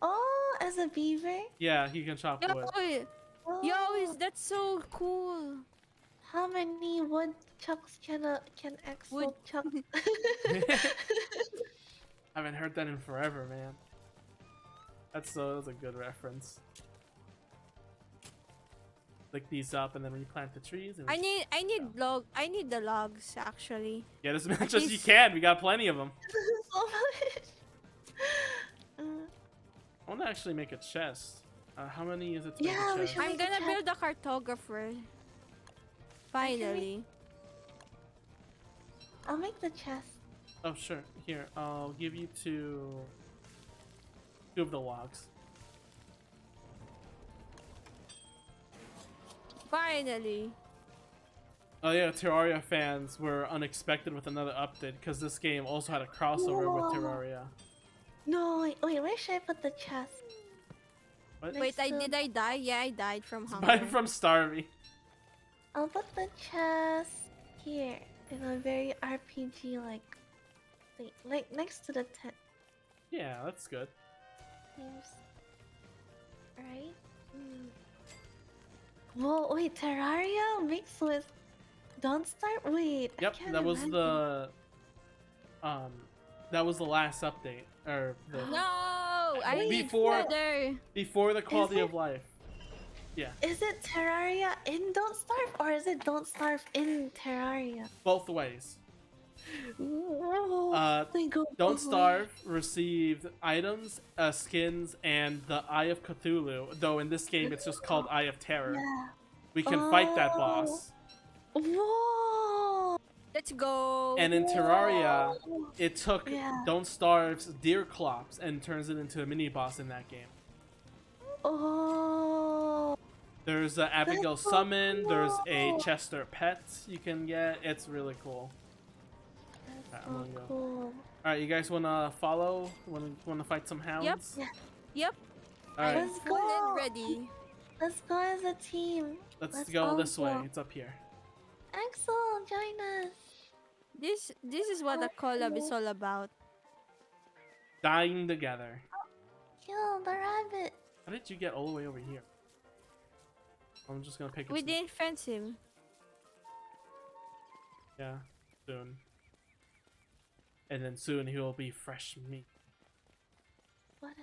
Oh, as a beaver? Yeah, he can chop wood. Oh. Yo, that's so cool. How many woodchucks can Axel Wood- chuck? I haven't heard that in forever, man. That's a good reference. Lick these up and then replant the trees. And I need the logs actually. get as much as you can. We got plenty of them. So much. I want to actually make a chest. How many is it to Yeah, make we a chest? should- I'm gonna build a cartographer. Finally. I'll make the chest. Oh, sure. Here, I'll give you two of the logs. Finally. Oh yeah, Terraria fans were unexpected with another update because this game also had a crossover with Whoa. Terraria. No, wait, where should I put the chest? What? Next Wait, to- did I die? Yeah, I died from hunger. Mine from Starvey. I'll put the chest here in a very RPG like next to the tent. Yeah, that's good. Seems right. Whoa, wait, Terraria mixed with Don't Starve? Wait, I Yep, can't that was imagine. that was the last update, or the No, I Wait, need before- further. before the quality it? of life. Is it Terraria in Don't Starve or is it Don't Starve in Terraria? Both ways. Whoa, they go Don't both Starve received items, skins, and the Eye of Cthulhu. Though in this game it's just called Eye of Terror. ways. Yeah. We can fight that Oh. boss. Whoa. Let's go. And in Terraria, Whoa. it took Yeah. Don't Starve's Deer Clops and turns it into a mini boss in that game. Oh. There's a That's Abigail so Summon. There's a cool. Chester Pet you can get. It's really cool. That's Alright, I'm so gonna go. cool. Alright, you guys wanna follow? Wanna fight some Yep. hounds? Yeah. Yep. Alright, I'm Let's full and go. ready. Let's go as a team. let's Let's go all this way. go. It's up here. Axel, join us. This is what a collab is all about. Dying together. Kill the rabbit. How did you get all the way over here? I'm just gonna pick it. We didn't fence him. Yeah, soon. And then soon he will be fresh meat. What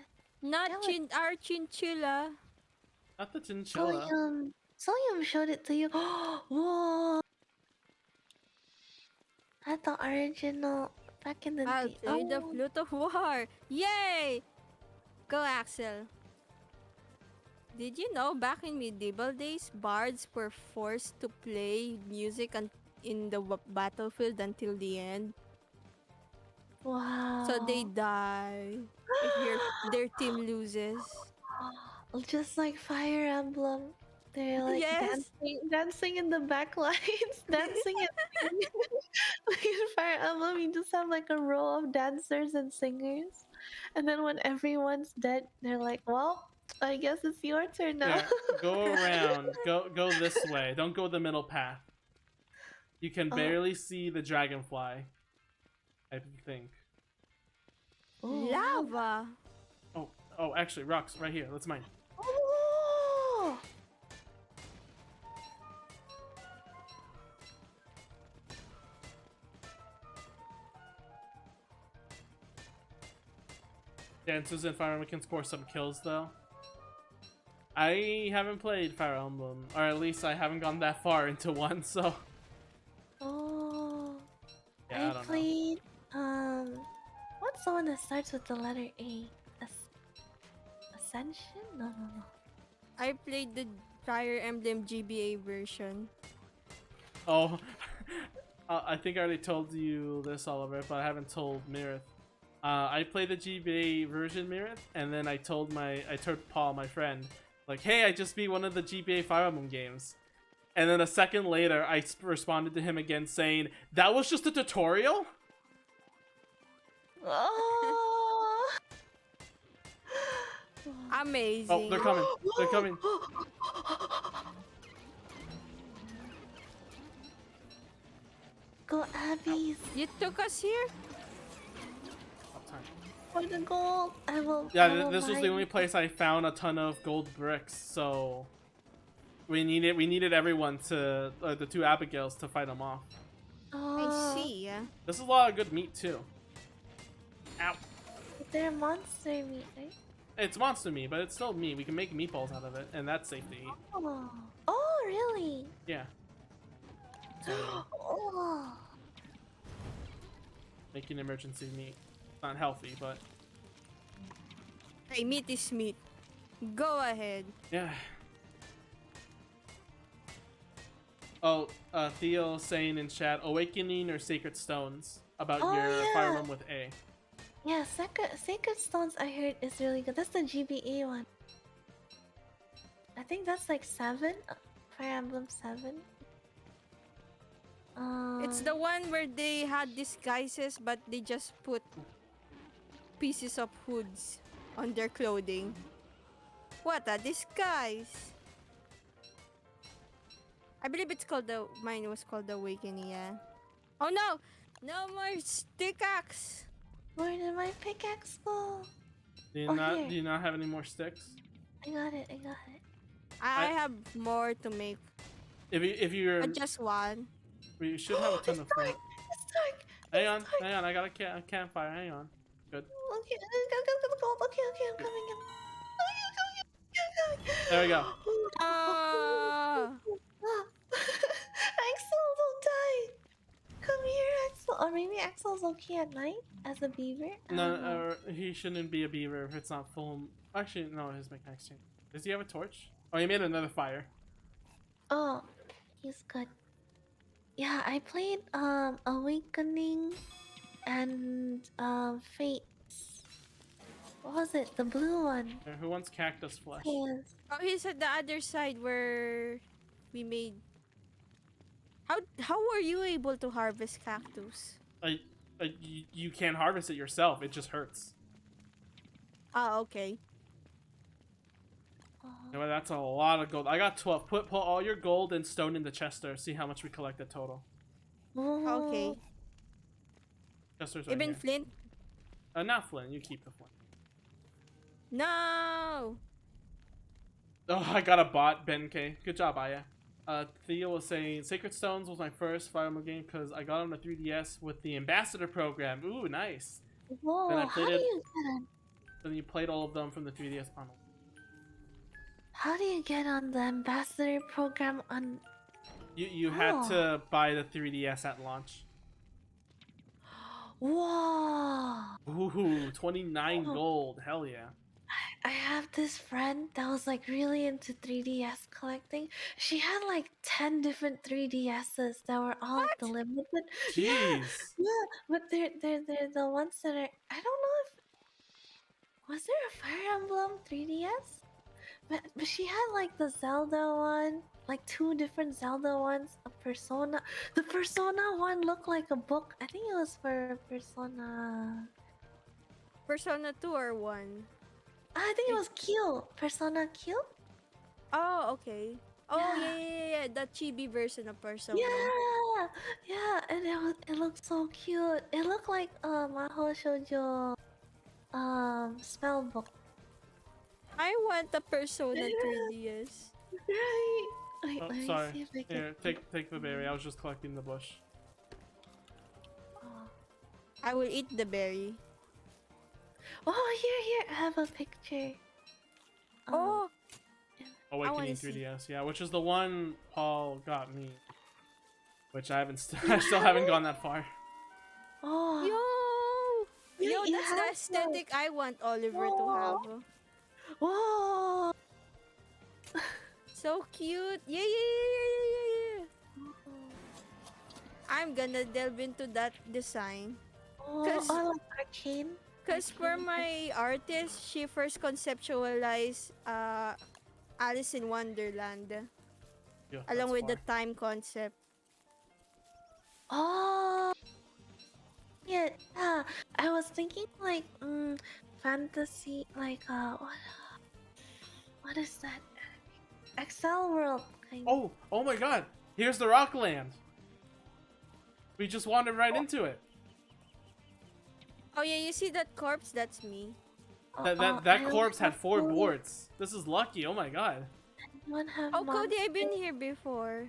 Not Tell our chinchilla. Not the chinchilla. Soyum showed it to you. Whoa! At the original back in the I'll day. play the flute of war. Yay! Go, Axel. Did you know back in medieval days, bards were forced to play music in the battlefield until the end? Wow. So they die if their team loses. Just like Fire Emblem. They're like Yes. dancing in the back lines, dancing and singing. Like in Fire Emblem, you just have like a row of dancers and singers, and then when everyone's dead, they're like, "Well, I guess it's your turn now." Yeah, go around. Go this way. Don't go the middle path. You can Oh. barely see the dragonfly. I think. Ooh. Lava. Oh, actually, rocks right here. Let's mine. Oh. Dances and Fire Emblem can score some kills though. I haven't played Fire Emblem, or at least I haven't gone that far into one, so Oh. yeah, I don't know. played what's the one that starts with the letter A? Ascension? No. I played the Fire Emblem GBA version. Oh, I think I already told you this, Oliver, but I haven't told Mirynth. I played the GBA version, Mirynth, and then I told Paul, my friend, like, hey, I just beat one of the GBA Fire Emblem games. And then a second later, I responded to him again saying, that was just a tutorial? Oh. Amazing. Oh, they're coming. They're coming. Go Abby's You took us here? for the gold. I will. Yeah, this was the only place I found a ton of gold bricks, so we needed everyone to the two Abigails to fight them off. Oh, I see, yeah. This is a lot of good meat too. Ow. they're monster meat, right? It's monster meat, but it's still meat. We can make meatballs out of it, and that's safe to eat. Oh, really? Yeah. So, Oh. making emergency meat. Not healthy, but Hey, meat is meat. Go ahead. yeah. Oh, Theo saying in chat, awakening or sacred stones about Oh, your yeah. Fire Emblem with A. Yeah, Sacred Stones I heard is really good. That's the GBA one. I think that's like 7. Fire Emblem 7. It's the one where they had disguises, but they just put pieces of hoods on their clothing. What a disguise! I believe it's called mine was called the Awakening, yeah. Oh no! No more stick axe! Where did my pickaxe go? Do you Oh, not here. do you not have any more sticks? I got it. I have more to make. If you're Just one. we should have a ton of food. It's dark. Hang on, I got a campfire, hang on. Good. Okay, go. Okay, I'm coming in. Okay. There we go. Ah! Axel, don't die. Come here, Axel. Or maybe Axel's okay at night as a beaver. I don't know. No, he shouldn't be a beaver if it's not full. Actually, no, his mechanics change. Does he have a torch? Oh, he made another fire. Oh, he's good. Yeah, I played Awakening and Fate. What was it? The blue one. Who wants cactus flesh? Yes. Oh, he's at the other side where we made. How were you able to harvest cactus? You can't harvest it yourself. It just hurts. Ah, okay. Anyway, that's a lot of gold. I got 12. Put all your gold and stone in the chester. See how much we collected total. Okay. Chester's right Even here. flint? Not flint. You keep the flint. No. Oh, I got a bot, Ben K. Good job, Aya. Theo was saying Sacred Stones was my first Fire Emblem game because I got on the 3DS with the Ambassador program. Ooh, nice. Whoa, Then I how played do it. you get on? Then you played all of them from the 3DS. Oh, no. How do you get on the ambassador program on? You had to buy the 3DS at launch. Whoa! Ooh, 29 gold. Hell yeah. I have this friend that was like really into 3DS collecting. She had like 10 different 3DSs that were all like the limited. Yeah, Jeez. yeah, but they're the ones that are. I don't know if was there a Fire Emblem 3DS? But she had like the Zelda one, like 2 different Zelda ones, a Persona. The Persona one looked like a book. I think it was for Persona. Persona 2 or 1? I think it was Q. Persona Q? Oh, okay. Oh, Yeah. yeah. The chibi version of Persona. Yeah, yeah, and it looked so cute. It looked like Maho Shoujo spell book. I want the Persona 3DS. Right. Wait, Oh, let me sorry. see if I can. Here, take the berry. I was just collecting the bush. Oh, I will eat the berry. here. I have a picture. Oh, Awakening see. 3DS, yeah, which is the one Paul got me. Which I haven't I still haven't gone that far. Oh. Yo, You that's the have aesthetic I want Oliver to Whoa. have. Whoa. So cute. Yeah. I'm gonna delve into that design. Oh, Cause- like arcane. Because for my artist, she first conceptualized Alice in Wonderland Yeah, along that's with the far. time concept. Oh. Yeah. I was thinking like fantasy like what is that? Excel world kind of. Oh my god! Here's the Rockland! We just wandered right into it. Oh yeah, you see that corpse? That's me. That corpse had 4 boards. This is lucky, oh my god. Anyone have Oh, Cody, I've been monsters? here before.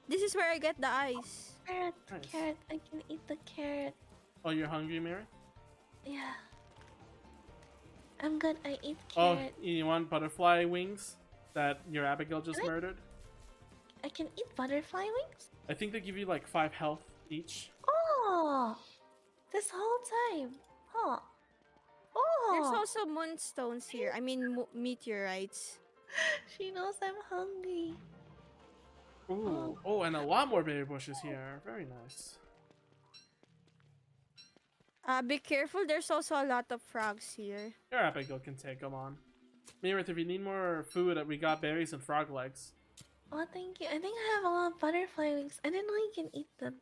This is where I get the ice. Carrot, Nice. carrot. I can eat the carrot. Oh, you're hungry, Mary? Yeah. I'm good. I eat Oh, carrot. you want butterfly wings that your Abigail just Really? murdered? I can eat butterfly wings? I think they give you like 5 health each. Oh! This whole time. Huh. There's Oh! also moonstones here. I mean, meteorites. She knows I'm hungry. Ooh. Oh, and a lot more berry bushes here. Very nice. Be careful. There's also a lot of frogs here. Your Abigail can take them on. Mirynth, if you need more food, we got berries and frog legs. Oh, thank you. I think I have a lot of butterfly wings. I didn't know you can eat them.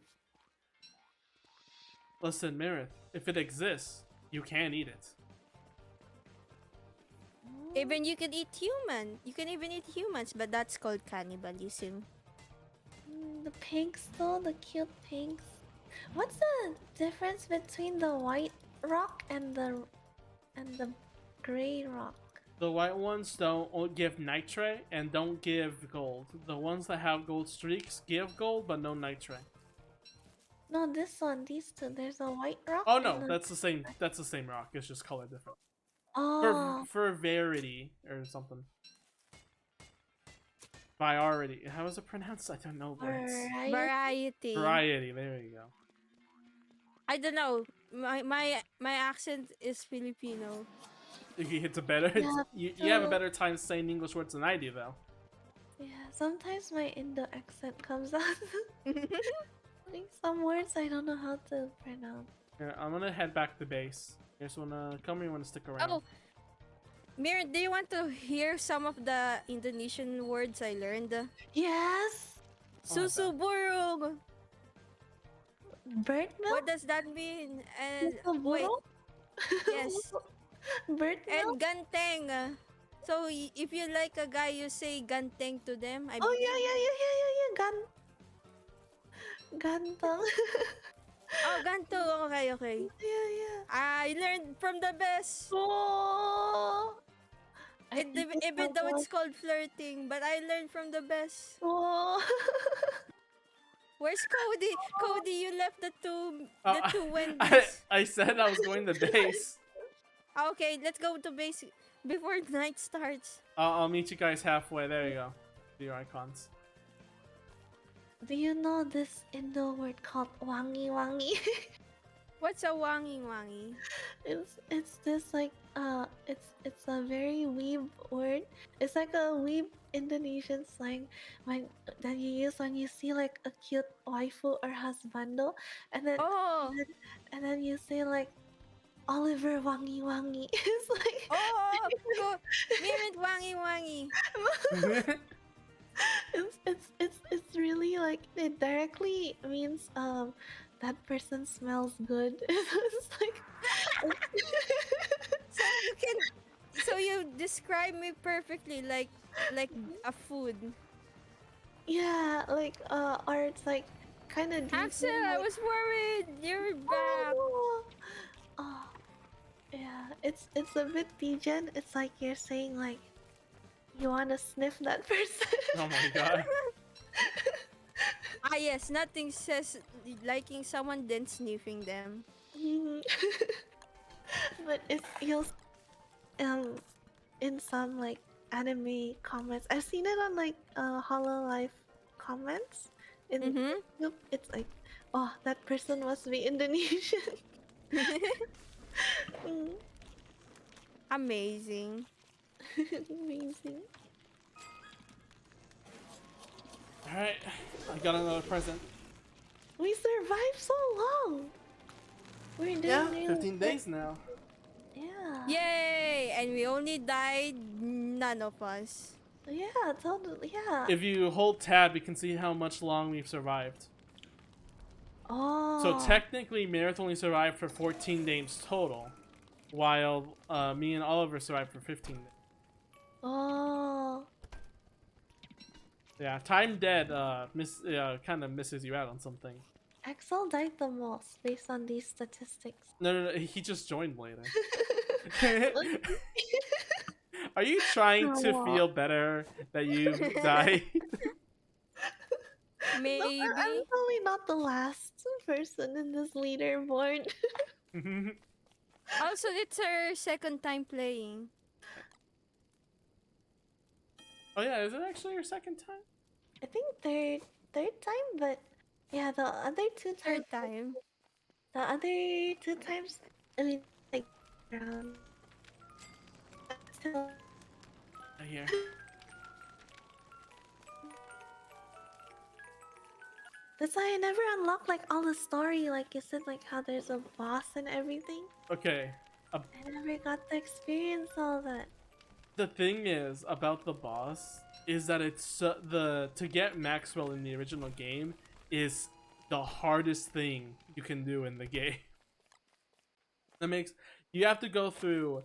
Listen, Mirynth, if it exists, you can eat it. Even you can eat human. You can even eat humans, but that's called cannibalism. The pigs though, the cute pigs. What's the difference between the white rock and the gray rock? The white ones don't give nitrate and don't give gold. The ones that have gold streaks give gold, but no nitrate. No, this one, these two. There's a white rock. Oh no, and a- that's the same. That's the same rock. It's just color different. Oh, For verity or something. Priority. How is it pronounced? I don't know. But it's Variety. variety. There you go. I don't know. My accent is Filipino. It's a better. Yeah, You have a better time saying English words than I do, though. yeah. Sometimes my Indo accent comes out. Like some words I don't know how to pronounce. Here, I'm gonna head back to base. You guys wanna come or you wanna stick around? Oh, Mir, do you want to hear some of the Indonesian words I learned? Yes. Oh my god. Susuburug. Bird What milk? does that mean? And wait, Buro? yes. Bird milk? And ganteng. So if you like a guy, you say ganteng to them. I Oh yeah, yeah, yeah, yeah, yeah, yeah. Gantang. Oh, ganto. Okay, okay. Yeah, yeah. I learned from the best. Oh. I just Even so though it's much. called flirting, but I learned from the best. Oh. Where's Cody? Cody, you left the Oh, two I, Wendy's. I said I was going to base. Okay, let's go to base before night starts. I'll meet you guys halfway. There you go. Your icons. Do you know this Indo word called wangi wangi? What's a wangi wangi? It's this like it's a very weeb word. It's like a weeb Indonesian slang when that you use when you see like a cute waifu or husbando, and then Oh, and then you say like Oliver wangi wangi. It's like oh, go, Mirynth wangi wangi. it's really like it directly means that person smells good. It's like So you can, so you describe me perfectly, like a food. yeah, like or it's like kind of deep. Axel, I Like, was worried. You're back. oh, oh, yeah. It's a bit pigeon. It's like you're saying like you wanna sniff that person. Oh my god. Ah yes, nothing says liking someone than sniffing them. Mhm. But it's you'll um in some like anime comments. I've seen it on like Hololive comments in Mm-hmm. YouTube. It's like, oh, that person must be Indonesian. Mm, Amazing. amazing. Alright, I got another present. We survived so long. We're doing Yeah, really 15 good. days now. Yeah. Yay! And we only died none of us. Yeah, totally. Yeah. If you hold tab, you can see how much long we've survived. Oh. So technically, Mirynth only survived for 14 days total, while me and Oliver survived for 15 days. Oh. Yeah, time dead kind of misses you out on something. Axel died the most based on these statistics. No, he just joined later. Are you trying to Aw. feel better that you died? No, I'm Maybe. probably not the last person in this leaderboard. Also, it's our second time playing. Oh yeah, is it actually your second time? I think third time, but yeah, the other two times, Third time. the other two times, I mean, like, around. Still, Here. that's why I never unlocked like all the story. Like you said, like how there's a boss and everything. Okay. I never got to experience all that. The thing is about the boss is that it's to get Maxwell in the original game is the hardest thing you can do in the game. That makes you have to go through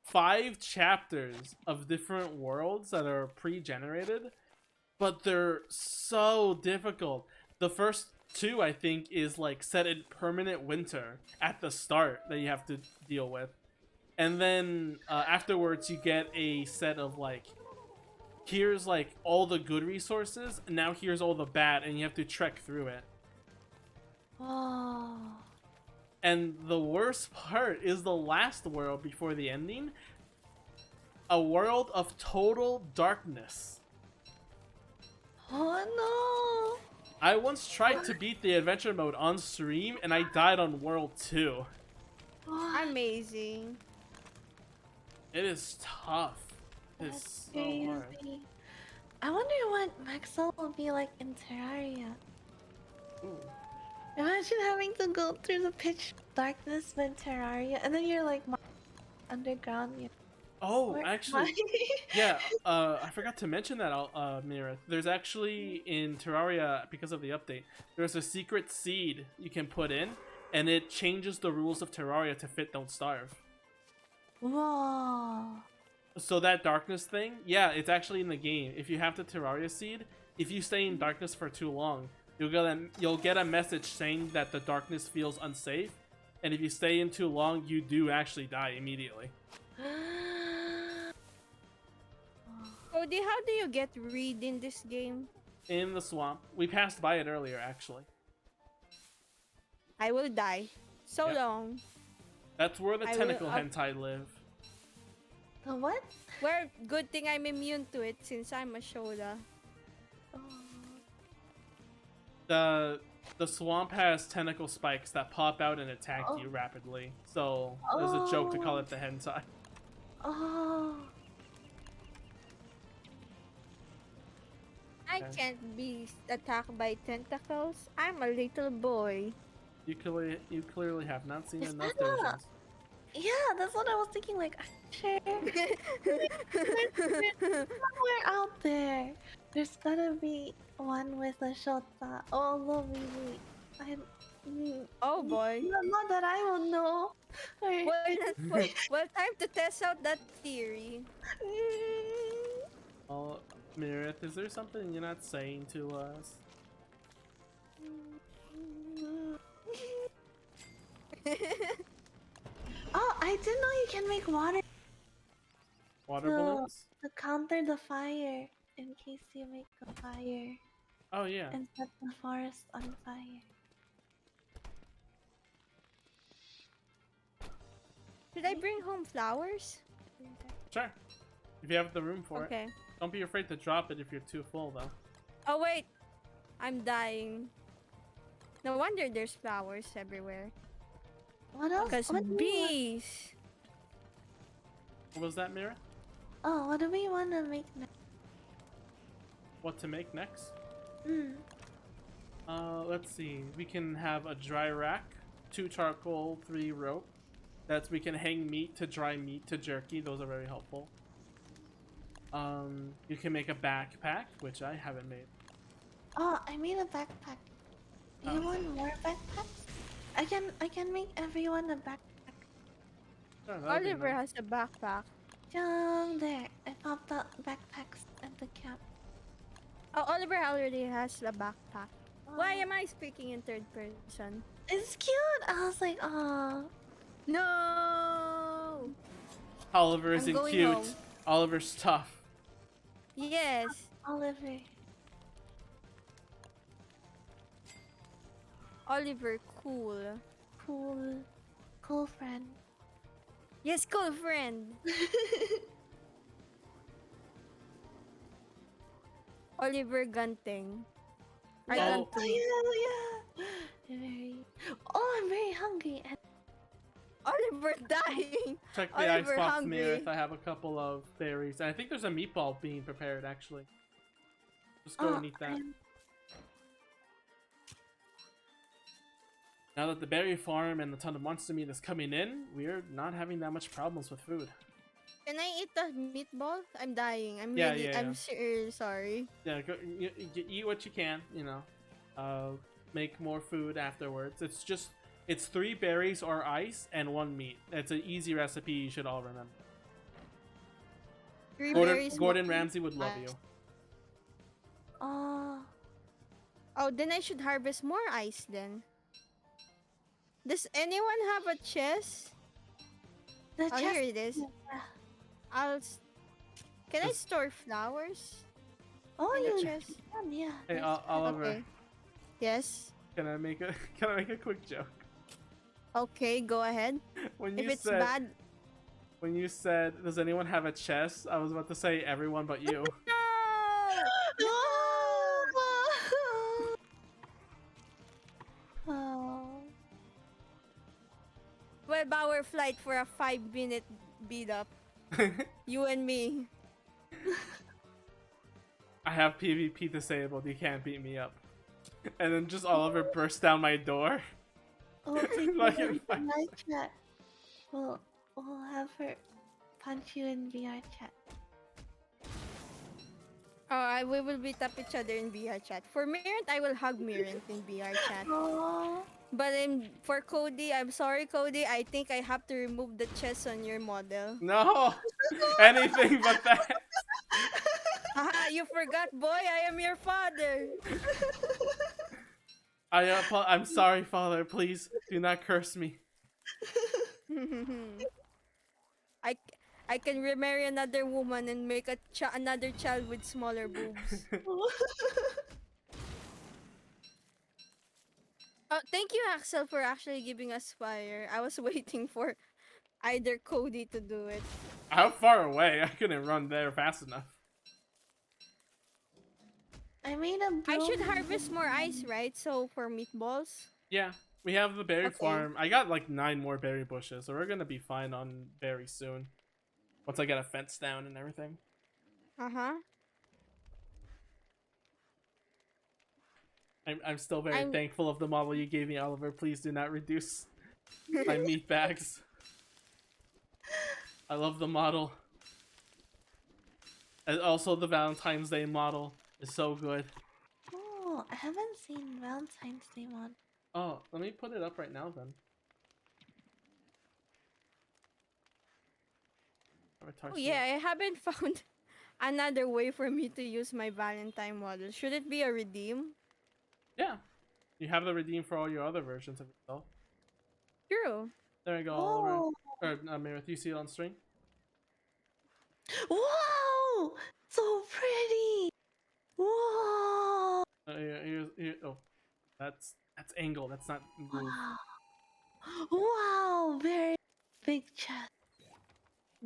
5 chapters of different worlds that are pre-generated, but they're so difficult. The first 2, I think, is like set in permanent winter at the start that you have to deal with. And then afterwards you get a set of like, here's like all the good resources, and now here's all the bad, and you have to trek through it. Oh. And the worst part is the last world before the ending. A world of total darkness. Oh I once tried to beat the adventure mode on stream, and I died on world 2. no. What? Amazing. It is tough. It's That's so hard. crazy. I wonder what Maxwell will be like in Terraria. Ooh. Imagine having to go through the pitch darkness in Terraria, and then you're like underground. Oh, Why? actually, yeah. I forgot to mention that. Mirror. There's actually in Terraria, because of the update, there's a secret seed you can put in, and it changes the rules of Terraria to fit Don't Starve. Whoa. So that darkness thing, yeah, it's actually in the game. If you have the Terraria seed, if you stay in darkness for too long, you'll get a message saying that the darkness feels unsafe, and if you stay in too long, you do actually die immediately. Cody, how do you get read in this game? In the swamp, we passed by it earlier, actually. I will die. So Yep. long. That's where the I tentacle will- hentai live. The what? Well, good thing I'm immune to it since I'm a Shoda. Oh. The swamp has tentacle spikes that pop out and attack Oh. you rapidly. So there's a joke to call it the hentai. Oh. I Okay. can't be attacked by tentacles. I'm a little boy. You clearly have not seen Is enough that a- versions. Yeah, that's what I was thinking. Like, sure, somewhere out there, there's gotta be one with a shota. Although maybe Oh boy. not that I will know. Or- Well, time to test out that theory. Oh, Mirith, is there something you're not saying to us? Oh, I didn't know you can make water Water No. balloons? to counter the fire in case you make a fire Oh yeah. and set the forest on fire. Should I bring home flowers? Sure. If you have the room for it. Okay. Don't be afraid to drop it if you're too full, though. Oh wait, I'm dying. No wonder there's flowers everywhere. What else? Cause What do we want? bees. What was that, Mira? Oh, what do we want to make next? What to make next? Hmm. Let's see. We can have a dry rack, 2 charcoal, 3 rope. We can hang meat to dry meat to jerky. Those are very helpful. You can make a backpack, which I haven't made. Oh, I made a backpack. Do you want more backpacks? I can make everyone a backpack. Sure, that'd be Oliver nice. has a backpack. Down there. I popped out backpacks at the camp. Oh, Oliver already has a backpack. Why Oh, am I speaking in third person? It's cute. I was like, oh. No. Oliver I'm isn't going cute. home. Oliver's tough. Yes. Oliver. Oliver, cool. Cool friend. Yes, cool friend. Oliver Ganteng. Or Oh. Oh Gantung. yeah. I'm very hungry. And Oliver dying. Check the Oliver icebox, hungry. Mirith. I have a couple of berries. And I think there's a meatball being prepared, actually. Just go and eat that. Now that the berry farm and the ton of monster meat is coming in, we're not having that much problems with food. Can I eat the meatball? I'm dying. I'm Yeah, really. yeah, I'm sorry. Yeah, eat what you can, you know. Make more food afterwards. It's 3 berries or ice and 1 meat. It's an easy recipe you should all remember. 3 Gordon, berries. Gordon Ramsay would love you. oh, Oh, then I should harvest more ice then. Does anyone have a chest? the Oh, here chest. it is. Yeah. Can I This- store flowers Oh, in the you chest? can, yeah. Hey, that's- Oliver, Okay. Yes. can I make a quick joke? Okay, go ahead. When If you it's said bad. when you said, "Does anyone have a chest?" I was about to say everyone but you. No! Oh. 12-hour flight for a 5-minute beat up. You and me. I have PvP disabled. You can't beat me up. And then just Oliver burst down my door. Oh, take Like her in in my chat. We'll have her punch you in VR chat. We will beat up each other in VR chat. For Mirynth, I will hug Mirynth in VR chat. Oh. But for Cody, I'm sorry, Cody. I think I have to remove the chest on your model. No, anything but that. Haha, you forgot, boy. I am your father. I'm sorry, Father. Please do not curse me. I, I can remarry another woman and make another child with smaller boobs. Thank you, Axel, for actually giving us fire. I was waiting for either Cody to do it. How far away? I couldn't run there fast enough. I made a I should harvest more ice, right? So for meatballs. Yeah, we have the berry Okay. farm. I got like 9 more berry bushes, so we're gonna be fine on berry soon. Once I get a fence down and everything. I'm still very thankful of the model you gave me, Oliver. Please do not reduce my meat bags. I love the model. And also the Valentine's Day model is so good. Oh, I haven't seen Valentine's Day one. Oh, let me put it up right now then. Oh yeah, I haven't found another way for me to use my Valentine model. Should it be a redeem? Yeah. You have the redeem for all your other versions of yourself. True. There you go, Oliver. Or Mirynth, you see it on stream? Wow! So pretty! Whoa! Oh, that's angle. That's not move. Wow! Wow! Very big chest.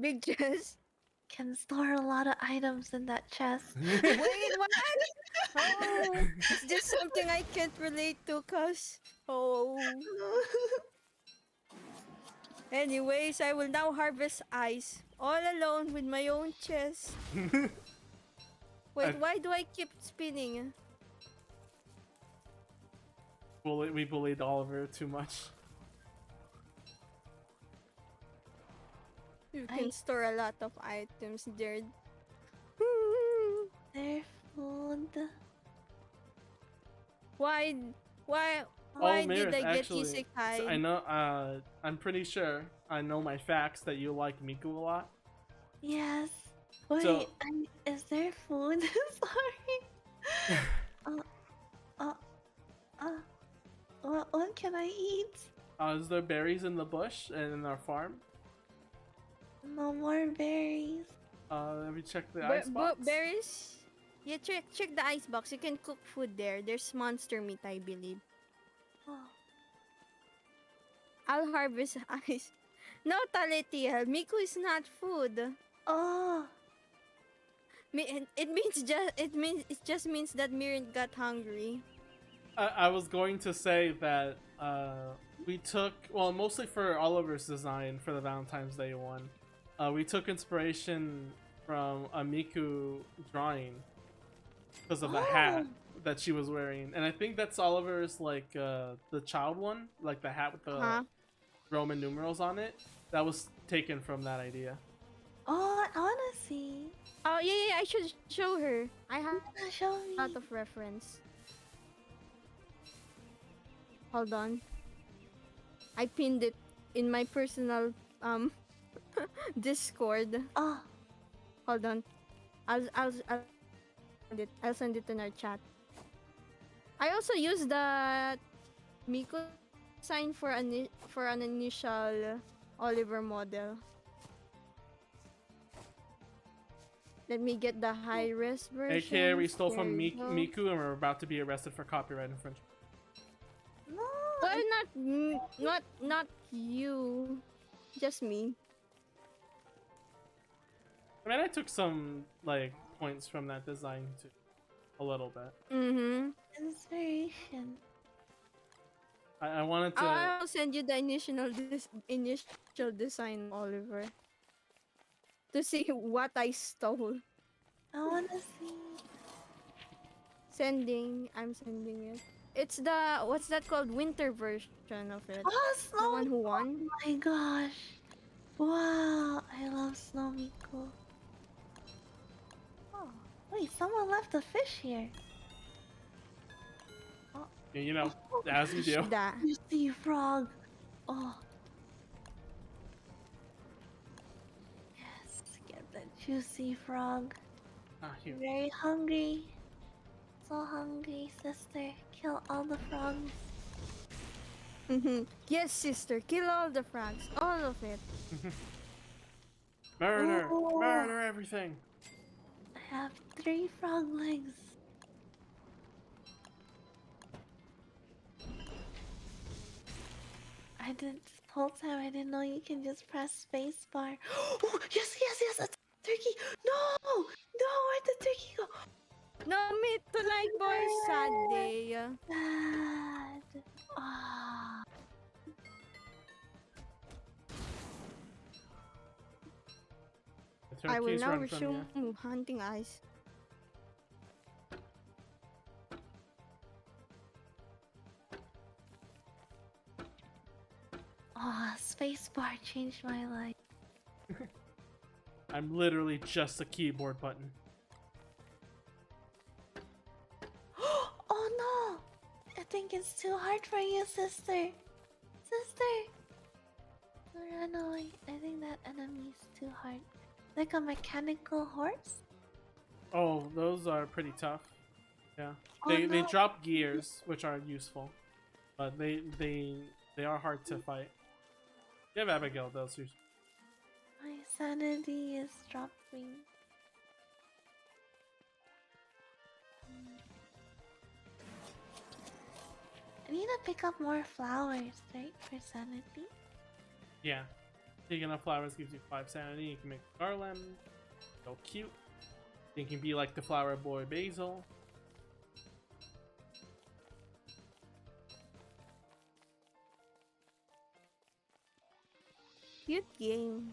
Big chest. Can store a lot of items in that chest. Wait, what? Oh, is this something I can't relate to, cuz? Oh. Anyways, I will now harvest ice all alone with my own chest. Wait, why do I keep spinning? We bullied Oliver too much. You can store a lot of items there. Their food. Why Mirynth, did I get actually, isekai? so I know. I'm pretty sure I know my facts that you like Miku a lot. Yes. Wait, So- is there food? Sorry. What can I eat? Is there berries in the bush and in our farm? No more berries. Let me check the icebox. Berries? Yeah, check the icebox. You can cook food there. There's monster meat, I believe. Oh. I'll harvest ice. No, Taletiel. Miku is not food. Oh. It just means that Mirynth got hungry. I was going to say that we took, well, mostly for Oliver's design for the Valentine's Day one, we took inspiration from a Miku drawing because of the hat that she was wearing, and I think that's Oliver's, like, the child one, like the hat with the Roman numerals on it. That was taken from that idea. Oh, I wanna see. Oh yeah, I should show her. I have Show a me. lot of reference. Hold on. I pinned it in my personal Discord. Oh. Hold on. I'll send it in our chat. I also used the Miku sign for an initial Oliver model. Let me get the high res version. AKA we stole from There you go. Miku and we're about to be arrested for copyright infringement. No. Well, not you. Just me. I mean, I took some, like, points from that design too, a little bit. Mm-hmm. Inspiration. I wanted to. I'll send you the initial design, Oliver, to see what I stole. I wanna see. I'm sending it. It's the, what's that called? Winter version of it. Oh, The one who won. Oh my gosh. Wow. I love Snow Miku. Oh, wait, someone left a fish here. Oh, Yeah, you know, oh, as you do. Shida. you see frog. Oh, yes, get the juicy frog. Ah, here. I'm very hungry. So hungry, sister. Kill all the frogs. Yes, sister, kill all the frogs, all of it. Murder! Ooh, Murder everything! I have 3 frog legs. I didn't this whole time. I didn't know you can just press space bar. Oh, yes, yes, yes. A turkey. No, no. Where'd the turkey go? No meat tonight, boys. Sad day. Bad. Ah. The I will turkeys now run from you. resume hunting ice. Ah, space bar changed my life. I'm literally just a keyboard button. Oh no! I think it's too hard for you, sister. Sister! Run away. I think that enemy's too hard. Like a mechanical horse? Oh, those are pretty tough. Yeah. Oh, They no. drop gears, which are useful. But they are hard to fight. You have Abigail, though, so My sanity is dropping. I need to pick up more flowers, right? For sanity. yeah. Taking up flowers gives you 5 sanity. You can make a garland. So cute. You can be like the flower boy Basil. Cute game.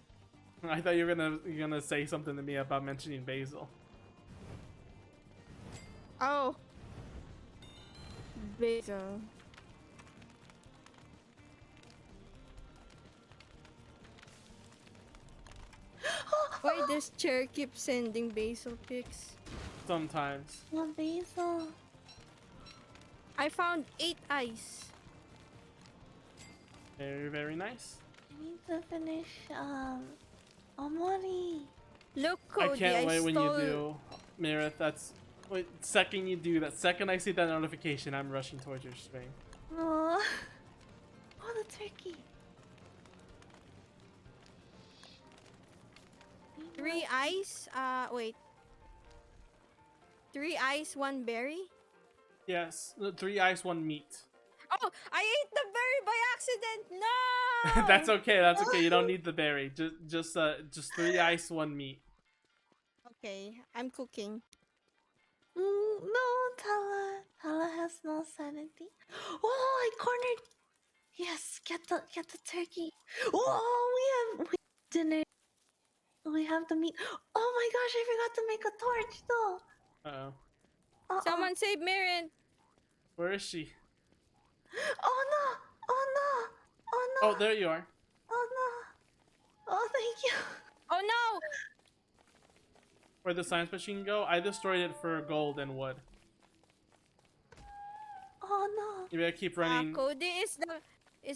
I thought you were gonna say something to me about mentioning Basil. Oh. Basil. Why this chair keeps sending basil pics? Sometimes. Oh, basil. I found 8 ice. Very, very nice. I need to finish, Omori. Look, I Cody, can't wait when you stole- do. Mirith, that's... Wait, second you do that, second I see that notification, I'm rushing towards your stream. Oh, oh, the turkey. 3 ice. Wait. 3 ice, 1 berry. Yes, 3 ice, 1 meat. Oh, I ate the berry by accident. No. That's okay, that's okay. You don't need the berry. Just 3 ice, 1 meat. Okay, I'm cooking. No, Tala. Tala has no sanity. Oh, I cornered. Yes, get the turkey. Oh, we have dinner. We have the meat. Oh my gosh, I forgot to make a torch though. Uh-oh. Uh-oh. Someone save Mirynth. Where is she? Oh no! Oh no! Oh no! Oh, there you are. Oh no! Oh, thank you. Oh no! Where'd the science machine go? I destroyed it for gold and wood. Oh no! You better keep running. Cody, is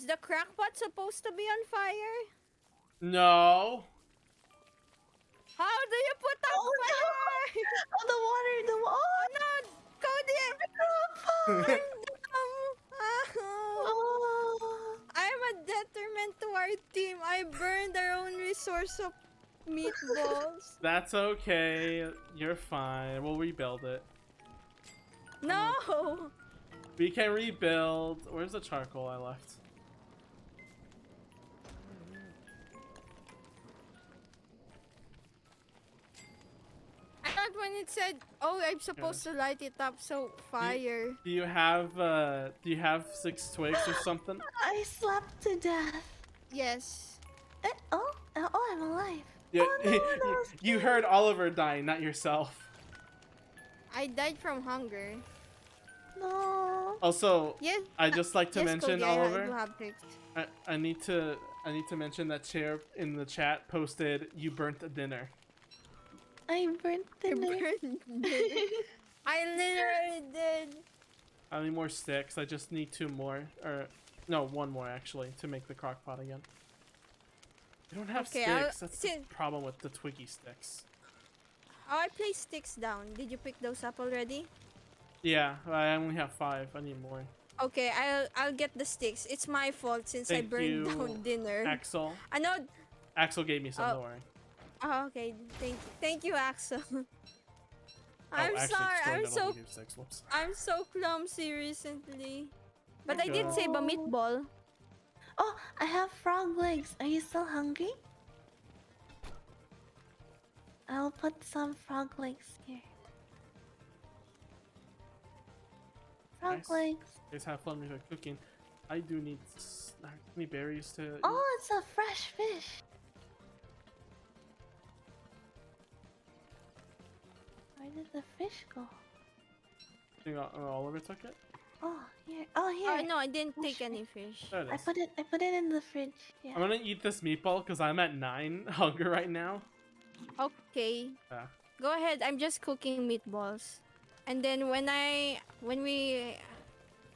the crackpot supposed to be on fire? No. How do you put out Oh, no. fire? Oh, the water! The water! Oh no, Cody! I'm dumb. Oh. I'm a detriment to our team. I burned our own resource of meatballs. That's okay. You're fine. We'll rebuild it. No! We can rebuild. Where's the charcoal I left? I thought when it said, oh, I'm supposed to light it up, so fire. Do you have 6 twigs or something? I slept to death. Yes. Oh, I'm alive. Yeah, Oh, no, that was you heard Oliver dying, not yourself. I died from hunger. No. Also, Yes. I just like to Yes, mention, Cody, I do Oliver, have tricks. I need to I need to mention that Chair in the chat posted, "You burnt a dinner." I burnt I dinner. burned dinner. I literally did. I need more sticks. I just need 2 more, or no, 1 more actually, to make the crock pot again. I don't have Okay, sticks. That's the problem with the twiggy sticks. Oh, I placed sticks down. Did you pick those up already? Yeah, I only have 5. I need more. Okay, I'll get the sticks. It's my fault since I Thank burned you, down dinner. Axel. I know. Axel gave me some. Oh. Don't worry. Oh, okay, thank you, Axel. Oh, I'm actually, sorry. Troy not only gave 6. Whoops. I'm so clumsy recently. But I Okay. did save a meatball. Oh, I have frog legs. Are you still hungry? I'll put some frog legs here. Frog Nice. legs. You guys have fun with your cooking. I do need any berries to. Oh, it's a fresh fish. Where did the fish go? I think Oliver took it. Oh, here. Oh, here. Oh no, I didn't take Fish. any fish. There it I is. put it in the fridge. Yeah. I'm gonna eat this meatball because I'm at 9 hunger right now. Okay. Yeah. Go ahead. I'm just cooking meatballs. And then when we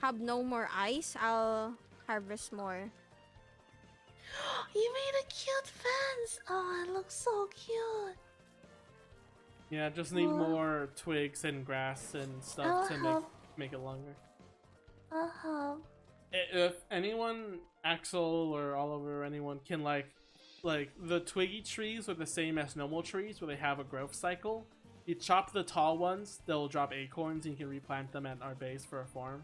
have no more ice, I'll harvest more. You made a cute fence. Oh, it looks so cute. Yeah, just need Whoa. more twigs and grass and I'll stuff to help. make it longer. I'll help. If anyone, Axel or Oliver or anyone can like the twiggy trees are the same as normal trees where they have a growth cycle. You chop the tall ones, they'll drop acorns and you can replant them at our base for a farm.